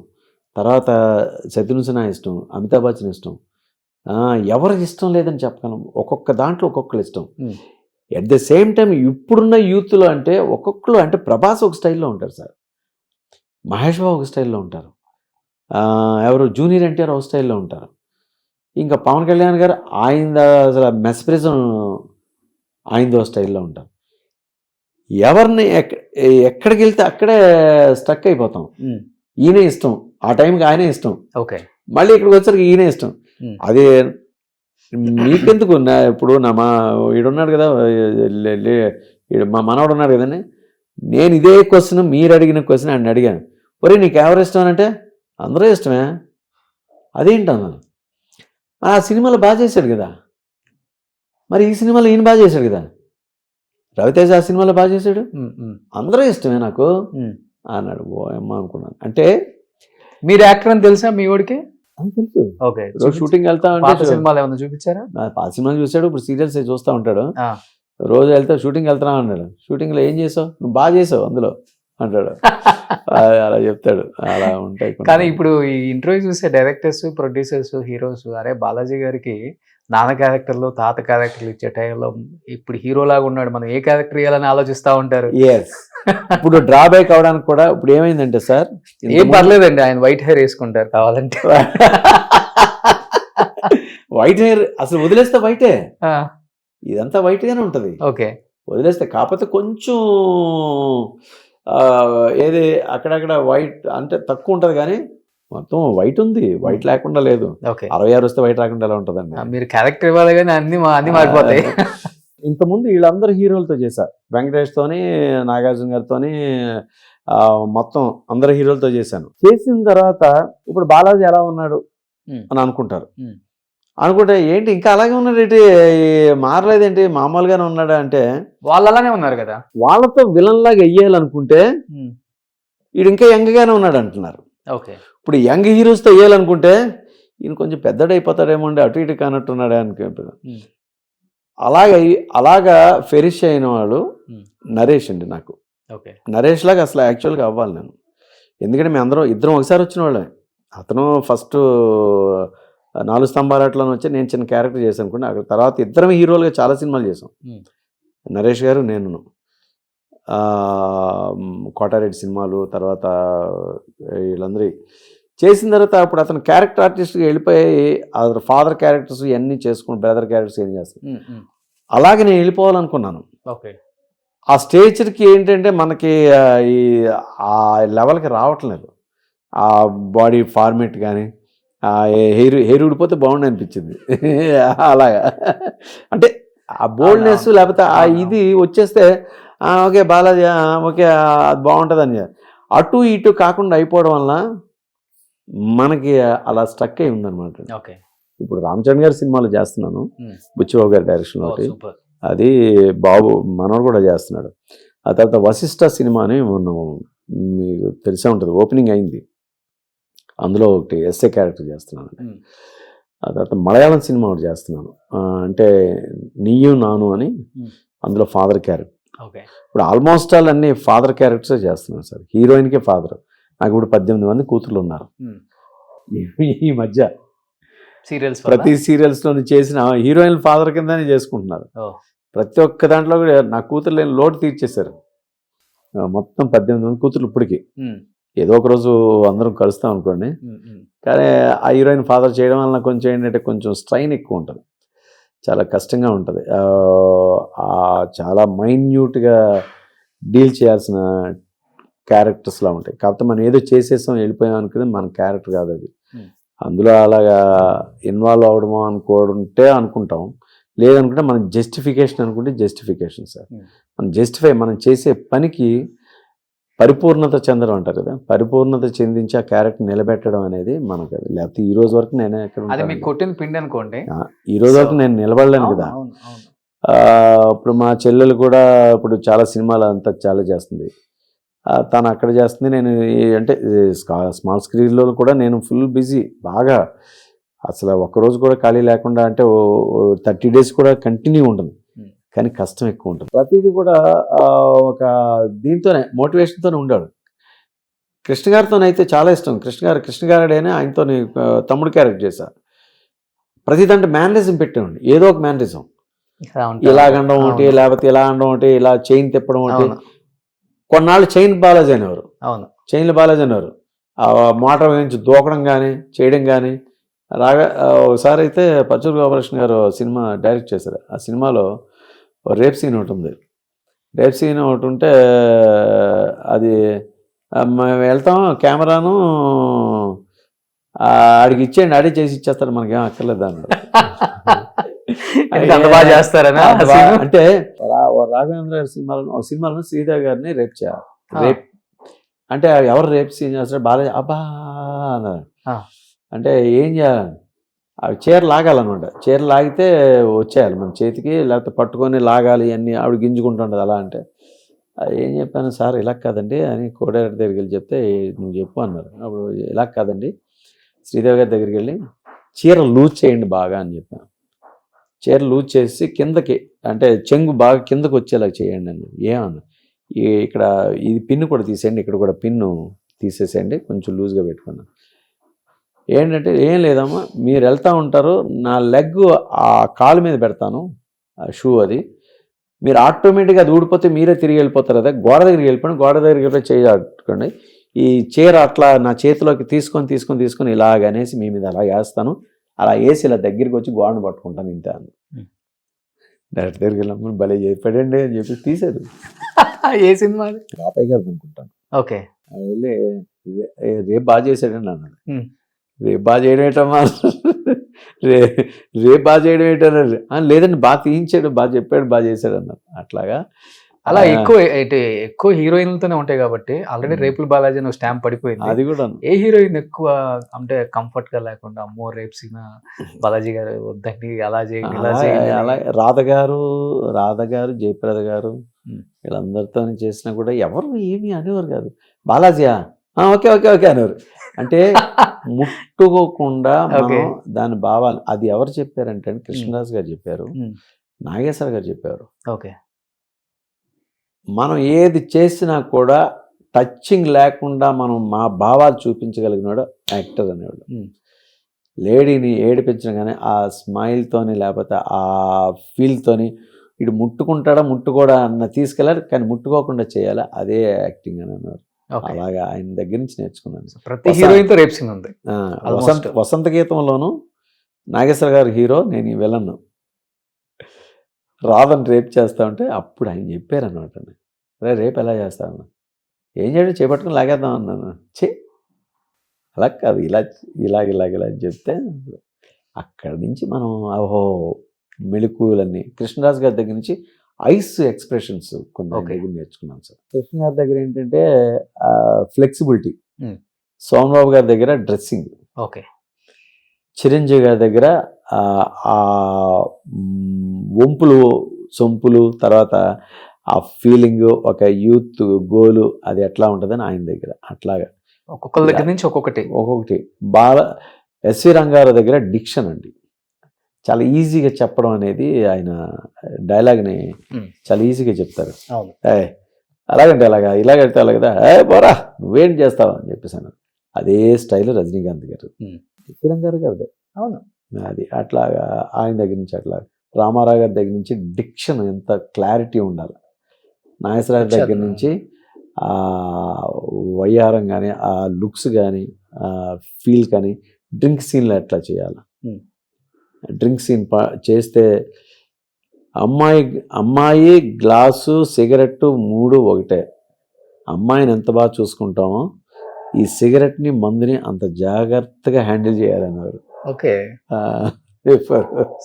తర్వాత శత్రుఘ్న సిన్హా ఇష్టం, అమితాబ్ బచ్చన్ ఇష్టం. ఎవరికి ఇష్టం లేదని చెప్పగలం. ఒక్కొక్క దాంట్లో ఒక్కొక్కరు ఇష్టం. ఎట్ ద సేమ్ టైం ఇప్పుడున్న యూత్లో అంటే ఒక్కొక్కరు అంటే ప్రభాస్ ఒక స్టైల్లో ఉంటారు సార్, మహేష్ బాబు ఒక స్టైల్లో ఉంటారు, ఎవరు జూనియర్ ఎన్టీఆర్ ఒక స్టైల్లో ఉంటారు, ఇంకా పవన్ కళ్యాణ్ గారు ఆయన అసలు మెస్ప్రిజం ఆయనదో స్టైల్లో ఉంటారు. ఎవరిని ఎక్కడికి వెళ్తే అక్కడే స్టక్ అయిపోతాం. ఈయనే ఇష్టం, ఆ టైంకి ఆయనే ఇష్టం, మళ్ళీ ఇక్కడికి వచ్చరికి ఈయనే ఇష్టం. అదే మీకెందుకు ఇప్పుడు ఈడున్నాడు కదా, మా మనవాడు ఉన్నాడు కదండి, నేను ఇదే క్వశ్చన్ మీరు అడిగిన క్వశ్చన్ ఆయన అడిగాను. ఒరే నీకు ఎవరు ఇష్టం అని అంటే అందరూ ఇష్టమే. అదేంటన్నాను. ఆ సినిమాలో బాగా చేశాడు కదా, మరి ఈ సినిమాలో ఈయన బాగా చేశాడు కదా, రవితేజ ఆ సినిమాలో బాగా చేశాడు, అందరూ ఇష్టమే నాకు అన్నాడు. ఓ అమ్మ అనుకున్నాను. అంటే మీరు యాక్టర్ అని తెలుసా మీ వాడికి? తెలుసు. రోజు షూటింగ్ వెళ్తా ఉంటే సినిమాలు ఏమన్నా చూపించారా? పాత సినిమాలు చూశాడు, ఇప్పుడు సీరియల్స్ చూస్తూ ఉంటాడు. రోజు వెళ్తా షూటింగ్ వెళ్తున్నా అన్నాడు. షూటింగ్లో ఏం చేసావు, నువ్వు బాగా చేసావు అందులో అంటాడు. అలా చెప్తాడు. అలా ఉంటాయి. కానీ ఇప్పుడు ఈ ఇంటర్వ్యూ చూసే డైరెక్టర్స్, ప్రొడ్యూసర్స్, హీరోస్ అరే బాలాజీ గారికి నాన్న క్యారెక్టర్లు, తాత క్యారెక్టర్లు ఇచ్చే టైంలో ఇప్పుడు హీరోలాగా ఉన్నాడు, మనం ఏ క్యారెక్టర్ ఇవ్వాలని ఆలోచిస్తూ ఉంటారు. ఇప్పుడు డ్రాబ్యాక్ అవడానికి కూడా ఇప్పుడు ఏమైందంటే సార్, ఏం పర్లేదండి, ఆయన వైట్ హెయిర్ వేసుకుంటారు కావాలంటే. వైట్ హెయిర్ అసలు వదిలేస్తే వైటే, ఇదంతా వైట్ గానే ఉంటది. వదిలేస్తే కాకపోతే కొంచెం ఏది అక్కడక్కడ వైట్ అంటే తక్కువ ఉంటది, కానీ మొత్తం వైట్ ఉంది. వైట్ లేకుండా లేదు. 66 వస్తే వైట్ రాకుండా ఎలా ఉంటదండి? మీరు క్యారెక్టర్ ఇవ్వాలి కానీ అన్ని మారిపోతాయి. ఇంతకుముందు వీళ్ళందరూ హీరోలతో చేశారు. వెంకటేష్ తోని, నాగార్జున గారితోని, మొత్తం అందరు హీరోలతో చేశాను. చేసిన తర్వాత ఇప్పుడు బాలాజీ ఎలా ఉన్నాడు అని అనుకుంటారు. అనుకుంటే ఏంటి ఇంకా అలాగే ఉన్నాడు, ఏంటి మారలేదేంటి, మామూలుగానే ఉన్నాడా అంటే వాళ్ళు అలానే ఉన్నారు కదా. వాళ్ళతో విలన్ లాగా వెయ్యాలనుకుంటే వీడు ఇంకా యంగ్గానే ఉన్నాడు అంటున్నారు. ఇప్పుడు యంగ్ హీరోస్తో వేయాలనుకుంటే ఈయన కొంచెం పెద్దడైపోతాడేమో అండి, అటు ఇటు కానట్టున్నాడే అనుకుంటున్నాడు. అలాగా ఫెరిష్ అయిన వాడు నరేష్ అండి. నాకు నరేష్ లాగా అసలు యాక్చువల్గా అవ్వాలి నేను. ఎందుకంటే మేము ఇద్దరం ఒకసారి వచ్చిన వాళ్ళే. అతను ఫస్ట్ 4 స్తంభాలట్లోనే వచ్చి నేను చిన్న క్యారెక్టర్ చేశాను అనుకుంటే, అక్కడ తర్వాత ఇద్దరం హీరోలుగా చాలా సినిమాలు చేసాం. నరేష్ గారు, నేను. కోటారెడ్డి సినిమాలు, తర్వాత వీళ్ళందరూ చేసిన తర్వాత అప్పుడు అతను క్యారెక్టర్ ఆర్టిస్ట్గా వెళ్ళిపోయి అతను ఫాదర్ క్యారెక్టర్స్ ఇవన్నీ చేసుకుని బ్రదర్ క్యారెక్టర్స్ ఏం చేస్తాను. అలాగే నేను వెళ్ళిపోవాలనుకున్నాను. ఆ స్టేజ్కి ఏంటంటే మనకి ఆ లెవెల్కి రావట్లేదు. ఆ బాడీ ఫార్మేట్ కానీ హెయిర్ ఊడిపోతే బాగుండి అనిపించింది. అలాగా అంటే ఆ బోల్డ్నెస్ లేకపోతే ఆ ఇది వచ్చేస్తే ఓకే బాలాజీ ఓకే అది బాగుంటుందని, అటు ఇటు కాకుండా అయిపోవడం వల్ల మనకి అలా స్టక్ అయి ఉందన్నమాట. ఇప్పుడు రామ్ చరణ్ గారి సినిమాలు చేస్తున్నాను, బుచ్చిబాబు గారి డైరెక్షన్ ఒకటి, అది బాబు మనోడు కూడా చేస్తున్నాడు. ఆ తర్వాత వశిష్ఠ సినిమా అని మీకు తెలిసే ఉంటుంది, ఓపెనింగ్ అయింది. అందులో ఒకటి ఎస్ఏ క్యారెక్టర్ చేస్తున్నాను. ఆ తర్వాత మలయాళం సినిమా ఒకటి చేస్తున్నాను, అంటే నీయు నాను అని, అందులో ఫాదర్ క్యారెక్టర్. ఇప్పుడు ఆల్మోస్ట్ ఆల్ అన్ని ఫాదర్ క్యారెక్టర్స్ చేస్తున్నాను సార్. హీరోయిన్కే ఫాదర్. నాకు ఇప్పుడు 18 మంది కూతుర్లు ఉన్నారు ఈ మధ్య. సీరియల్స్ ప్రతి సీరియల్స్లోని చేసిన హీరోయిన్ ఫాదర్ కిందనే చేసుకుంటున్నారు. ప్రతి ఒక్క దాంట్లో కూడా నా కూతురు లేని లోటు తీర్చేశారు. మొత్తం 18 మంది కూతుర్లు ఇప్పటికి. ఏదో ఒక రోజు అందరం కలుస్తాం అనుకోండి. కానీ ఆ హీరోయిన్ ఫాదర్ చేయడం వల్ల కొంచెం ఏంటంటే కొంచెం స్ట్రైన్ ఎక్కువ ఉంటుంది, చాలా కష్టంగా ఉంటుంది. చాలా మైన్యూట్గా డీల్ చేయాల్సిన క్యారెక్టర్స్లా ఉంటాయి. కాకపోతే మనం ఏదో చేసేసాం వెళ్ళిపోయాం అనుకుని మన క్యారెక్టర్ కాదు అది. అందులో అలాగా ఇన్వాల్వ్ అవడమో అనుకుంటే అనుకుంటాం, లేదనుకుంటే మనం జస్టిఫికేషన్ అనుకుంటే జస్టిఫికేషన్ సార్. మనం చేసే పనికి పరిపూర్ణత చెందడం అంటారు కదా, పరిపూర్ణత చెందించి ఆ క్యారెక్టర్ నిలబెట్టడం అనేది మనకు అది. లేకపోతే ఈ రోజు వరకు నేనే ఎక్కడ కొట్టిన పిండి అనుకోండి, ఈ రోజు వరకు నేను నిలబడలేను కదా. ఇప్పుడు మా చెల్లెలు కూడా ఇప్పుడు చాలా సినిమాలు అంతా చాలా చేస్తుంది, తను అక్కడ చేస్తుంది, నేను అంటే స్మాల్ స్క్రీన్లో కూడా నేను ఫుల్ బిజీ బాగా. అసలు ఒక్కరోజు కూడా ఖాళీ లేకుండా, అంటే 30 days కూడా కంటిన్యూ ఉంటుంది, కానీ కష్టం ఎక్కువ ఉంటుంది. ప్రతిదీ కూడా ఒక దీంతోనే మోటివేషన్తోనే ఉండాడు. కృష్ణ గారితోనైతే చాలా ఇష్టం. కృష్ణ గారుడైనా ఆయనతో తమ్ముడు క్యారెక్టర్ చేశాను. ప్రతిదంటే మేనరిజం పెట్టేవాడిని, ఏదో ఒక మేనరిజం, ఇలాగండం ఒకటి, లేకపోతే ఇలా అనడం ఒకటి, ఇలా చైన్ తిప్పడం ఒకటి. కొన్నాళ్ళు చైన్ బాలాజీ అనేవారు, చైన్లు బాలాజీ అనేవారు. ఆ మోటార్ నుంచి దూకడం కానీ చేయడం కానీ ఒకసారి అయితే పచ్చూరు గోపాలకృష్ణ గారు సినిమా డైరెక్ట్ చేశారు. ఆ సినిమాలో రేప్ సీన్ ఒకటి ఉంది. రేప్ సీన్ ఒకటి ఉంటే అది మేము వెళ్తాం, కెమెరాను ఆడికి ఇచ్చేయండి, ఆడే చేసి ఇచ్చేస్తారు, మనకేం అక్కర్లేదు అన్నారు. అంటే రాఘవేంద్ర గారి సినిమాలో శ్రీదేవి గారిని రేప్ అంటే ఎవరు రేప్ సీన్ చేస్తారు, బాగా అబ్బా అన్నారు. అంటే ఏం చేయాలని, అవి చీర లాగాలన్నమాట, చీర లాగితే వచ్చేయాలి మన చేతికి, లేకపోతే పట్టుకొని లాగాలి అన్నీ, ఆవిడ గింజుకుంటుండదు. అలా అంటే ఏం చెప్పాను, సార్ ఇలా కాదండి అని కోడైరెక్టర్ దగ్గరికి వెళ్ళి చెప్తే, నువ్వు చెప్పు అన్నారు. అప్పుడు ఇలా కాదండి, శ్రీదేవి గారి దగ్గరికి వెళ్ళి చీర లూజ్ చేయండి బాగా అని చెప్పాను. చీర లూజ్ చేసి కిందకి, అంటే చెంగు బాగా కిందకి వచ్చేలాగా చేయండి అని. ఏమన్నా ఇక్కడ ఇది పిన్ను కూడా తీసేయండి, ఇక్కడ కూడా పిన్ను తీసేసేయండి, కొంచెం లూజ్గా పెట్టుకున్నాను. ఏంటంటే ఏం లేదమ్మా, మీరు వెళ్తూ ఉంటారు, నా లెగ్ ఆ కాలు మీద పెడతాను, ఆ షూ అది, మీరు ఆటోమేటిక్గా అది ఊడిపోతే మీరే తిరిగి వెళ్ళిపోతారు కదా, గోడ దగ్గరికి వెళ్ళిపోండి, గోడ దగ్గరికి చేయాలండి, ఈ చీర అట్లా నా చేతిలోకి తీసుకొని ఇలాగనేసి మీ మీద అలా వేస్తాను, అలా వేసి ఇలా దగ్గరికి వచ్చి గోడను పట్టుకుంటాను ఇంతే అని. డైరెక్టర్ దగ్గరికి వెళ్ళినప్పుడు భలే చెప్పాడండి అని చెప్పి తీశారు. ఏ సినిమా? బాబాయ్ గారు అనుకుంటాను. ఓకే, వెళ్ళి రేపు బాగా చేశాడండి అన్నాడు. రేపు బాగా చేయడం ఏంటమ్మా, రేపు బాగా చేయడం ఏంటన్నారు. లేదండి బాగా తీయించాడు, బాగా చెప్పాడు, బాగా చేశాడు అన్నారు. అట్లాగా అలా ఎక్కువ హీరోయిన్లతోనే ఉంటాయి కాబట్టి ఆల్రెడీ రేపుల బాలాజీ అని స్టాంప్ పడిపోయింది. అది కూడా ఏ హీరోయిన్ ఎక్కువ అంటే కంఫర్ట్ గా లేకుండా అమ్మో రేప్ సీన్ బాలాజీ గారు వద్దండి అలా చేయండి అలా రాధ గారు జయప్రద గారు వీళ్ళందరితో చేసినా కూడా ఎవరు ఏమీ అనేవారు కాదు. బాలాజీయా ఓకే ఓకే ఓకే అనేవారు. అంటే ముట్టుకోకుండా దాని భావాలు అది ఎవరు చెప్పారంటే కృష్ణరాజు గారు చెప్పారు, నాగేశ్వర గారు చెప్పారు. ఓకే, మనం ఏది చేసినా కూడా టచింగ్ లేకుండా మనం మా భావాలు చూపించగలిగినాడు యాక్టర్ అనేవాడు. లేడీని ఏడిపించడం కానీ ఆ స్మైల్తోని లేకపోతే ఆ ఫీల్తోని ఇటు ముట్టుకుంటాడా ముట్టుకోడా అన్న తీసుకెళ్ళాలి, కానీ ముట్టుకోకుండా చేయాలి, అదే యాక్టింగ్ అని అన్నారు. అలాగా ఆయన దగ్గర నుంచి నేర్చుకున్నాను. ప్రతి హీరోయిన్తో రేప్ సీన్ ఉంది. వసంత గీతంలోను నాగేశ్వర గారు హీరో, నేను వెళ్ళను, రాధని రేప్ చేస్తా ఉంటే అప్పుడు ఆయన చెప్పారనమాట, రేపు ఎలా చేస్తాను, ఏం చేయడం చేపట్టుకుని లాగేద్దాం అన్నాను. అలా కాదు, ఇలాగ అని చెప్తే అక్కడి నుంచి మనం ఓహో మెళుకువలన్నీ కృష్ణరాజు గారి దగ్గర నుంచి ఐస్ ఎక్స్ప్రెషన్స్ కొన్ని దగ్గర నేర్చుకున్నాం సార్. కృష్ణ గారి దగ్గర ఏంటంటే ఫ్లెక్సిబిలిటీ, సోమబాబు గారి దగ్గర డ్రెస్సింగ్, ఓకే, చిరంజీవి గారి దగ్గర ఆ వంపులు సొంపులు, తర్వాత ఆ ఫీలింగ్, ఒక యూత్ గోలు అది ఎట్లా ఉంటుందని ఆయన దగ్గర అట్లాగా ఒక్కొక్కరి దగ్గర నుంచి ఒక్కొక్కటి. ఎస్వి రంగారావు దగ్గర డిక్షన్ అండి, చాలా ఈజీగా చెప్పడం అనేది, ఆయన డైలాగ్ని చాలా ఈజీగా చెప్తారు. అలాగంటే అలాగా, ఇలాగంటే అలాగదా, బోరా నువ్వేం చేస్తావు అని చెప్పేసాను. అదే స్టైల్ రజనీకాంత్ గారు, ఎస్వి రంగారావు గారిదే. అవును, అది అట్లాగా ఆయన దగ్గర నుంచి అట్లా రామారావు గారి దగ్గర నుంచి డిక్షన్ ఎంత క్లారిటీ ఉండాలి, నాగేశ్వరరావు దగ్గర నుంచి ఆ వయ్యారం కానీ ఆ లుక్స్ కానీ ఆ ఫీల్ కానీ డ్రింక్ సీన్లో ఎట్లా చేయాలి, డ్రింక్ సీన్ చేస్తే అమ్మాయి గ్లాసు సిగరెట్టు 3 ఒకటే. అమ్మాయిని ఎంత బాగా చూసుకుంటామో ఈ సిగరెట్ని మందుని అంత జాగ్రత్తగా హ్యాండిల్ చేయాలన్నారు. Okay,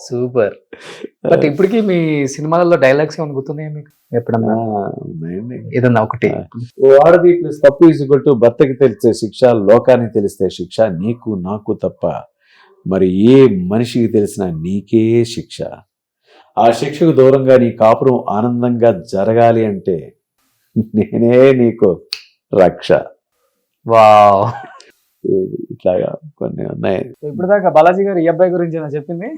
super. బట్ ఇప్పటికీ మీ సినిమాలలో డైలాగ్స్ ఏమైనా గుర్తున్నాయా మీకు ఎప్పుడన్నా? ఏదన్నా ఒకటి. వాడది ప్లస్ తప్పు ఈజ్వల్ టు భర్తకి తెలిస్తే శిక్ష, లోకానికి తెలిస్తే శిక్ష, నీకు నాకు తప్ప మరి ఏ మనిషికి తెలిసినా నీకే శిక్ష. ఆ శిక్షకు దూరంగా నీ కాపురం ఆనందంగా జరగాలి అంటే నేనే నీకు రక్ష. వావ్, ఇట్లాగా కొన్ని ఉన్నాయి. ఇప్పుడు దాకా బాలాజీ గారు ఈ అబ్బాయి గురించి చెప్పింది,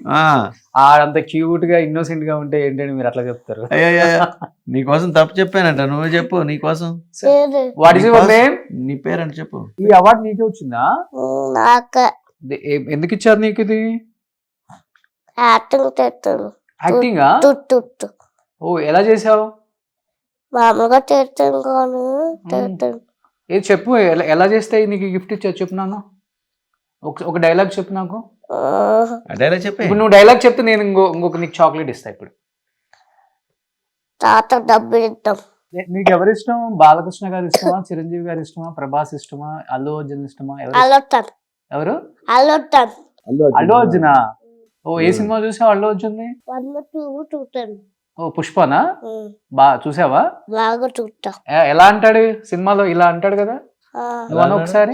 అంత క్యూట్ గా ఇన్నోసెంట్ గా ఉంటే ఏంటంటే మీరు అట్లా చెప్తారు. నీకోసం తప్పు చెప్పానంట, నువ్వు చెప్పు. నీకోసం వాట్ ఇస్ యువర్ నేమ్? నీ పేరంట చెప్పు. ఈ అవార్డు నీకే వచ్చిందా? ఎందుకు ఇచ్చారు నీకు ఇది? యాక్టింగ్. ఓ, ఎలా చేసావు? మామూలుగా చేస్తాను కానీ ఏది చెప్పు, ఎలా చేస్తే నీకు గిఫ్ట్ ఇచ్చారు చెప్పు. నాన్న ఒక డైలాగ్ చెప్పు నాకు. డైలాగ్ చెప్పు. ఇప్పుడు నువ్వు డైలాగ్ చెప్తే నేను ఇంకొక నీకు చాక్లెట్ ఇస్తా. ఇప్పుడు తాత డబ్బులు ఇద్దాం. నీకు ఎవరు ఇష్టం? బాలకృష్ణ గారు ఇష్టమా, చిరంజీవి గారు ఇష్టమా, ప్రభాస్ ఇష్టమా, అల్లు అర్జున్ ఇష్టమా? ఎవరు? అల్లు అర్జునా? ఓ, ఏ సినిమా చూసావు అల్లు అర్జున్? చూస్తాను. ఓ, పుష్పనా? బాగా చూసావా? బాగా చూస్తా. ఎలా అంటాడు సినిమాలో? ఇలా అంటాడు కదా, నువ్వు ఒకసారి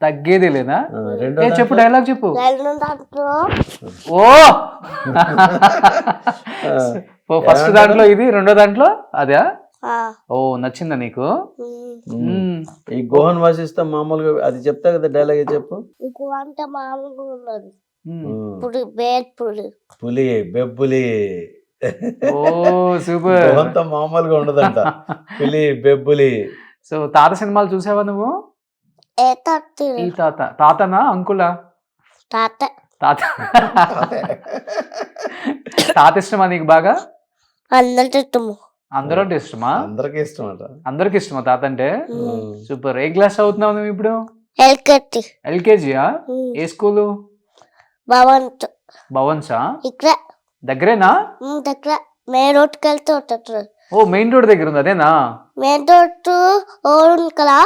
తగ్గేది లేదా? చెప్పు, డైలాగ్ చెప్పు. ఓ, ఫస్ట్ దాంట్లో ఇది, రెండో దాంట్లో అదే. ఓ, నచ్చిందా నీకు? ఈ గోహన్ వాసిస్తా మామూలుగా అది చెప్తా కదా, డైలాగ్ చెప్పు. పులి బెబ్బులి. ఓ, సూపర్. అంత మామూలుగా ఉండదంట. పులి బెబ్బులి. సో తాత సినిమాలు చూసావా నువ్వు? ఈ తాతనా అంకులా? తాత. తాత ఇష్టమా నీకు బాగా? అందరూ ఇష్టమా? అందరికి ఇష్టమా తాత అంటే? సూపర్. ఏ క్లాస్ చదువుతున్నావు నువ్వు ఇప్పుడు? ఎల్కేజీయా? ఏ స్కూలు? భవన్సా? ఇక్కడ దగ్గరేనా? దగ్గర మెయిన్ రోడ్కి వెళ్తే ఉంటుంది. ఓ, మెయిన్ రోడ్ దగ్గర ఉంది అదేనా? మెయిన్ రోడ్ కదా,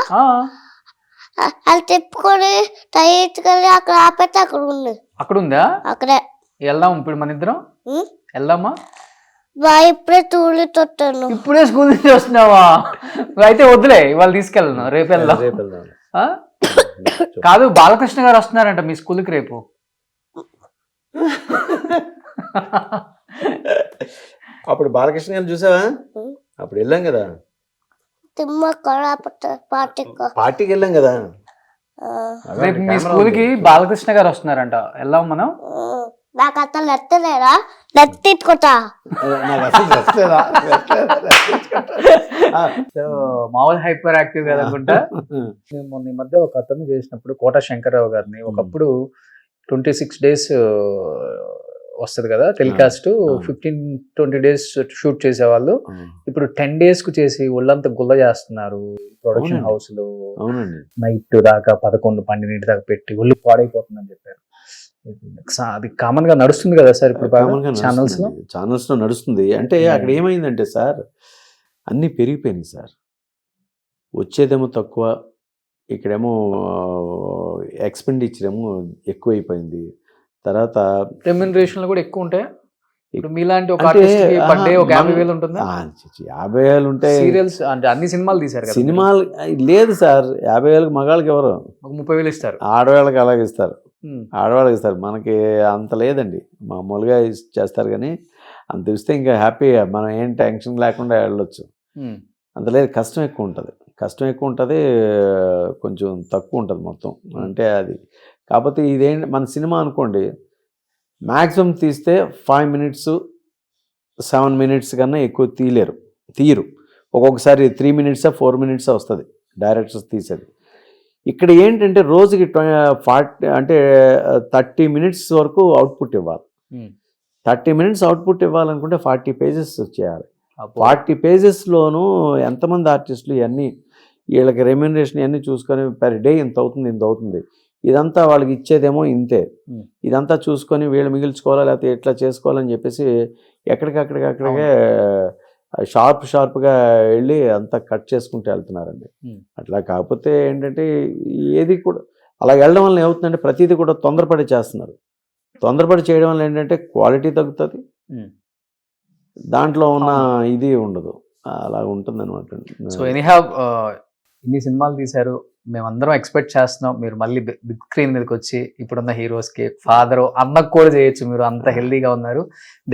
అది తిప్పుకొని టైట్ కలిగి అక్కడ ఆపేస్తే అక్కడ ఉంది. అక్కడ ఉందా? అక్కడే. వెళ్దాం ఇప్పుడు మన ఇద్దరం, వెళ్దామా? ఇప్పుడే టూలి తొట్టాను. ఇప్పుడే స్కూల్ నుంచి వస్తున్నావా? అయితే వద్దులే, ఇవాళ తీసుకెళ్ళను, రేపు వెళ్దాం. కాదు, బాలకృష్ణ గారు వస్తున్నారంట మీ స్కూల్కి రేపు. అప్పుడు బాలకృష్ణ గారిని చూసావా? అప్పుడు వెళ్ళాం కదా, పార్టీకి వెళ్ళాం కదా. రేపు మీ స్కూల్కి బాలకృష్ణ గారు వస్తున్నారంట, వెళ్దాం మనం. నాకు అసలు ఎత్తలేరా? ఎత్తిట్టుకుంటా. మామూలు హైపర్ యాక్టివ్ కదా అనుకుంటా. నేను మొన్న ఈ మధ్య ఒక అతను చేసినప్పుడు, కోట శంకర్రావు గారిని, ఒకప్పుడు 26 days వస్తుంది కదా టెలికాస్ట్, 15-20 days షూట్ చేసేవాళ్ళు. ఇప్పుడు 10 days కు చేసి ఒళ్ళంతా గుల్ల చేస్తున్నారు ప్రొడక్షన్ హౌస్ లో. నైట్ దాకా 11-12 దాకా పెట్టి ఒళ్ళు పాడైపోతుందని చెప్పారు. అది కామన్ గా నడుస్తుంది కదా సార్ ఇప్పుడు ఛానల్స్ లో నడుస్తుంది. అంటే అక్కడ ఏమైందంటే సార్, అన్ని పెరిగిపోయినాయి సార్. వచ్చేదేమో తక్కువ, ఇక్కడేమో ఎక్స్పెండిచర్ ఏమో ఎక్కువైపోయింది. తర్వాత రెమ్యునరేషన్లు కూడా ఎక్కువ ఉంటాయి. ఇప్పుడు మీలాంటి ఒక ఆర్టిస్ట్ కి పర్ డే ఒక 50,000 ఉంటుందా? 50,000 ఉంటాయి. సీరియల్స్ అంటే అన్ని సినిమాలు తీశారు కదా. సినిమాలు లేదు సార్, 50,000 మగాళ్ళకి ఎవరు? ఒక 30,000 ఇస్తారు. ఆడవాళ్ళకి అలాగే ఇస్తారు, ఆడవాళ్ళకి ఇస్తారు. మనకి అంత లేదండి, మామూలుగా చేస్తారు. కానీ అంత ఇస్తే ఇంకా హ్యాపీగా మనం ఏం టెన్షన్ లేకుండా వెళ్ళొచ్చు. అంత లేదు, కష్టం ఎక్కువ ఉంటుంది, కొంచెం తక్కువ ఉంటుంది మొత్తం. అంటే అది కాకపోతే ఇదేంటి, మన సినిమా అనుకోండి, మ్యాక్సిమం తీస్తే 5 minutes 7 minutes కన్నా ఎక్కువ తీయరు. ఒక్కొక్కసారి 3 minutes 4 minutes వస్తుంది డైరెక్టర్స్ తీసేది. ఇక్కడ ఏంటంటే రోజుకి 40 అంటే 30 మినిట్స్ వరకు అవుట్పుట్ ఇవ్వాలి. 30 మినిట్స్ అవుట్పుట్ ఇవ్వాలనుకుంటే 40 పేజెస్ చేయాలి. 40 పేజెస్లోనూ ఎంతమంది ఆర్టిస్టులు ఇవన్నీ వీళ్ళకి రెమ్యూనరేషన్ ఇవన్నీ చూసుకొని పర్ డే ఇంత అవుతుంది, ఇదంతా వాళ్ళకి ఇచ్చేదేమో ఇంతే, ఇదంతా చూసుకొని వీళ్ళు మిగిల్చుకోవాలా లేకపోతే ఎట్లా చేసుకోవాలని చెప్పేసి ఎక్కడికక్కడికే షార్ప్గా వెళ్ళి అంతా కట్ చేసుకుంటూ వెళ్తున్నారండి. అట్లా కాకపోతే ఏంటంటే ఏది కూడా అలా వెళ్ళడం వల్ల ఏమవుతుందంటే ప్రతిదీ కూడా తొందరపడి చేస్తున్నారు. తొందరపడి చేయడం వల్ల ఏంటంటే క్వాలిటీ తగ్గుతుంది, దాంట్లో ఉన్న ఇది ఉండదు, అలా ఉంటుంది అనమాట. సో ఎనీహావ్ ఇన్ని సినిమాలు తీశారు, మేమందరం ఎక్స్పెక్ట్ చేస్తున్నాం మీరు మళ్ళీ బిగ్ స్క్రీన్ మీదకి వచ్చి ఇప్పుడున్న హీరోస్కి ఫాదర్ అన్నకు కూడా చేయొచ్చు, మీరు అంత హెల్దీగా ఉన్నారు.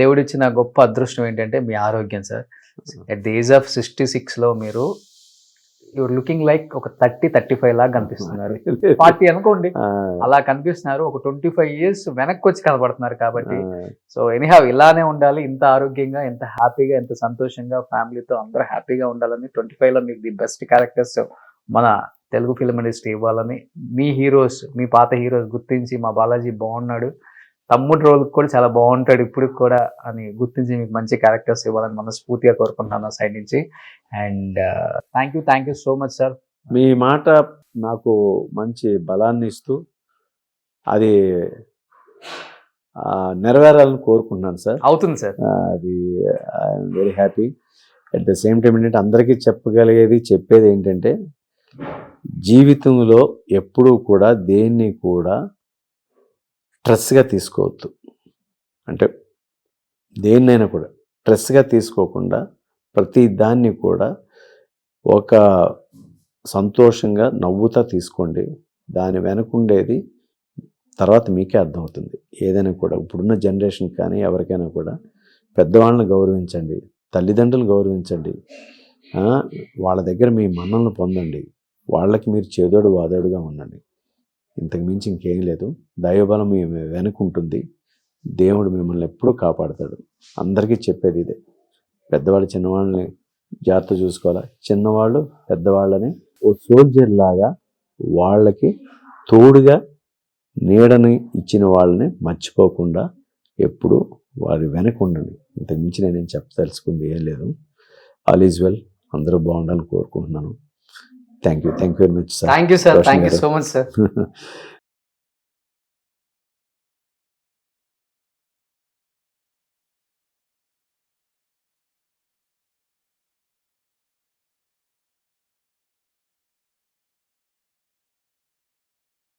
దేవుడు ఇచ్చిన గొప్ప అదృష్టం ఏంటంటే మీ ఆరోగ్యం sir. At the age of 66లో మీరు యువర్ లుకింగ్ లైక్ ఒక 30-35 లాగా కనిపిస్తున్నారు. 40 అనుకోండి అలా కనిపిస్తున్నారు. ఒక 25 years వెనక్కి వచ్చి కనబడుతున్నారు. కాబట్టి సో ఎనీహావ్ ఇలానే ఉండాలి, ఇంత ఆరోగ్యంగా, ఎంత హ్యాపీగా, ఎంత సంతోషంగా ఫ్యామిలీతో అందరూ హ్యాపీగా ఉండాలని 25లో మీకు ది బెస్ట్ క్యారెక్టర్స్ మన తెలుగు ఫిల్మ్ ఇండస్ట్రీ ఇవ్వాలని మీ హీరోస్, మీ పాత హీరోస్ గుర్తించి మా బాలాజీ బాగున్నాడు, తమ్ముడు రోల్ కూడా చాలా బాగుంటాడు ఇప్పుడు కూడా అని గుర్తించి మీకు మంచి క్యారెక్టర్స్ ఇవ్వాలని మనస్ఫూర్తిగా కోరుకుంటున్నాను నా సైడ్ నుంచి. And thank you so much sir. మీ మాట నాకు మంచి బలాన్ని ఇస్తూ అది నెరవేరాలని కోరుకుంటున్నాను సార్. అవుతుంది సార్. అది I'm very happy. At the same time ఏంటంటే అందరికీ చెప్పేది ఏంటంటే జీవితంలో ఎప్పుడూ కూడా దేన్ని కూడా స్ట్రెస్గా తీసుకోవద్దు. అంటే దేన్నైనా కూడా స్ట్రెస్గా తీసుకోకుండా ప్రతి దాన్ని కూడా ఒక సంతోషంగా నవ్వుతా తీసుకోండి. దాని వెనకుండేది తర్వాత మీకే అర్థమవుతుంది. ఏదైనా కూడా ఇప్పుడున్న జనరేషన్ కానీ ఎవరికైనా కూడా పెద్దవాళ్ళని గౌరవించండి, తల్లిదండ్రులు గౌరవించండి, వాళ్ళ దగ్గర మీ మన్నలను పొందండి, వాళ్ళకి మీరు చేదోడు వాదోడుగా ఉండండి. ఇంతకు మించి ఇంకేం లేదు. దైవబలం మీ వెనుకుంటుంది, దేవుడు మిమ్మల్ని ఎప్పుడూ కాపాడతాడు. అందరికీ చెప్పేది ఇదే, పెద్దవాళ్ళు చిన్నవాళ్ళని జాగ్రత్త చూసుకోవాలి, చిన్నవాళ్ళు పెద్దవాళ్ళని ఓ సోల్జర్ లాగా వాళ్ళకి తోడుగా నీడని ఇచ్చిన వాళ్ళని మర్చిపోకుండా ఎప్పుడు వారి వెనక ఉండండి. ఇంతకు మించి నేనేం తెలుసుకుంది ఏం లేదు. ఆల్ ఈజ్ వెల్, అందరూ బాగుండాలని కోరుకుంటున్నాను. Thank you very much sir. Thank you sir. Thank you so much sir.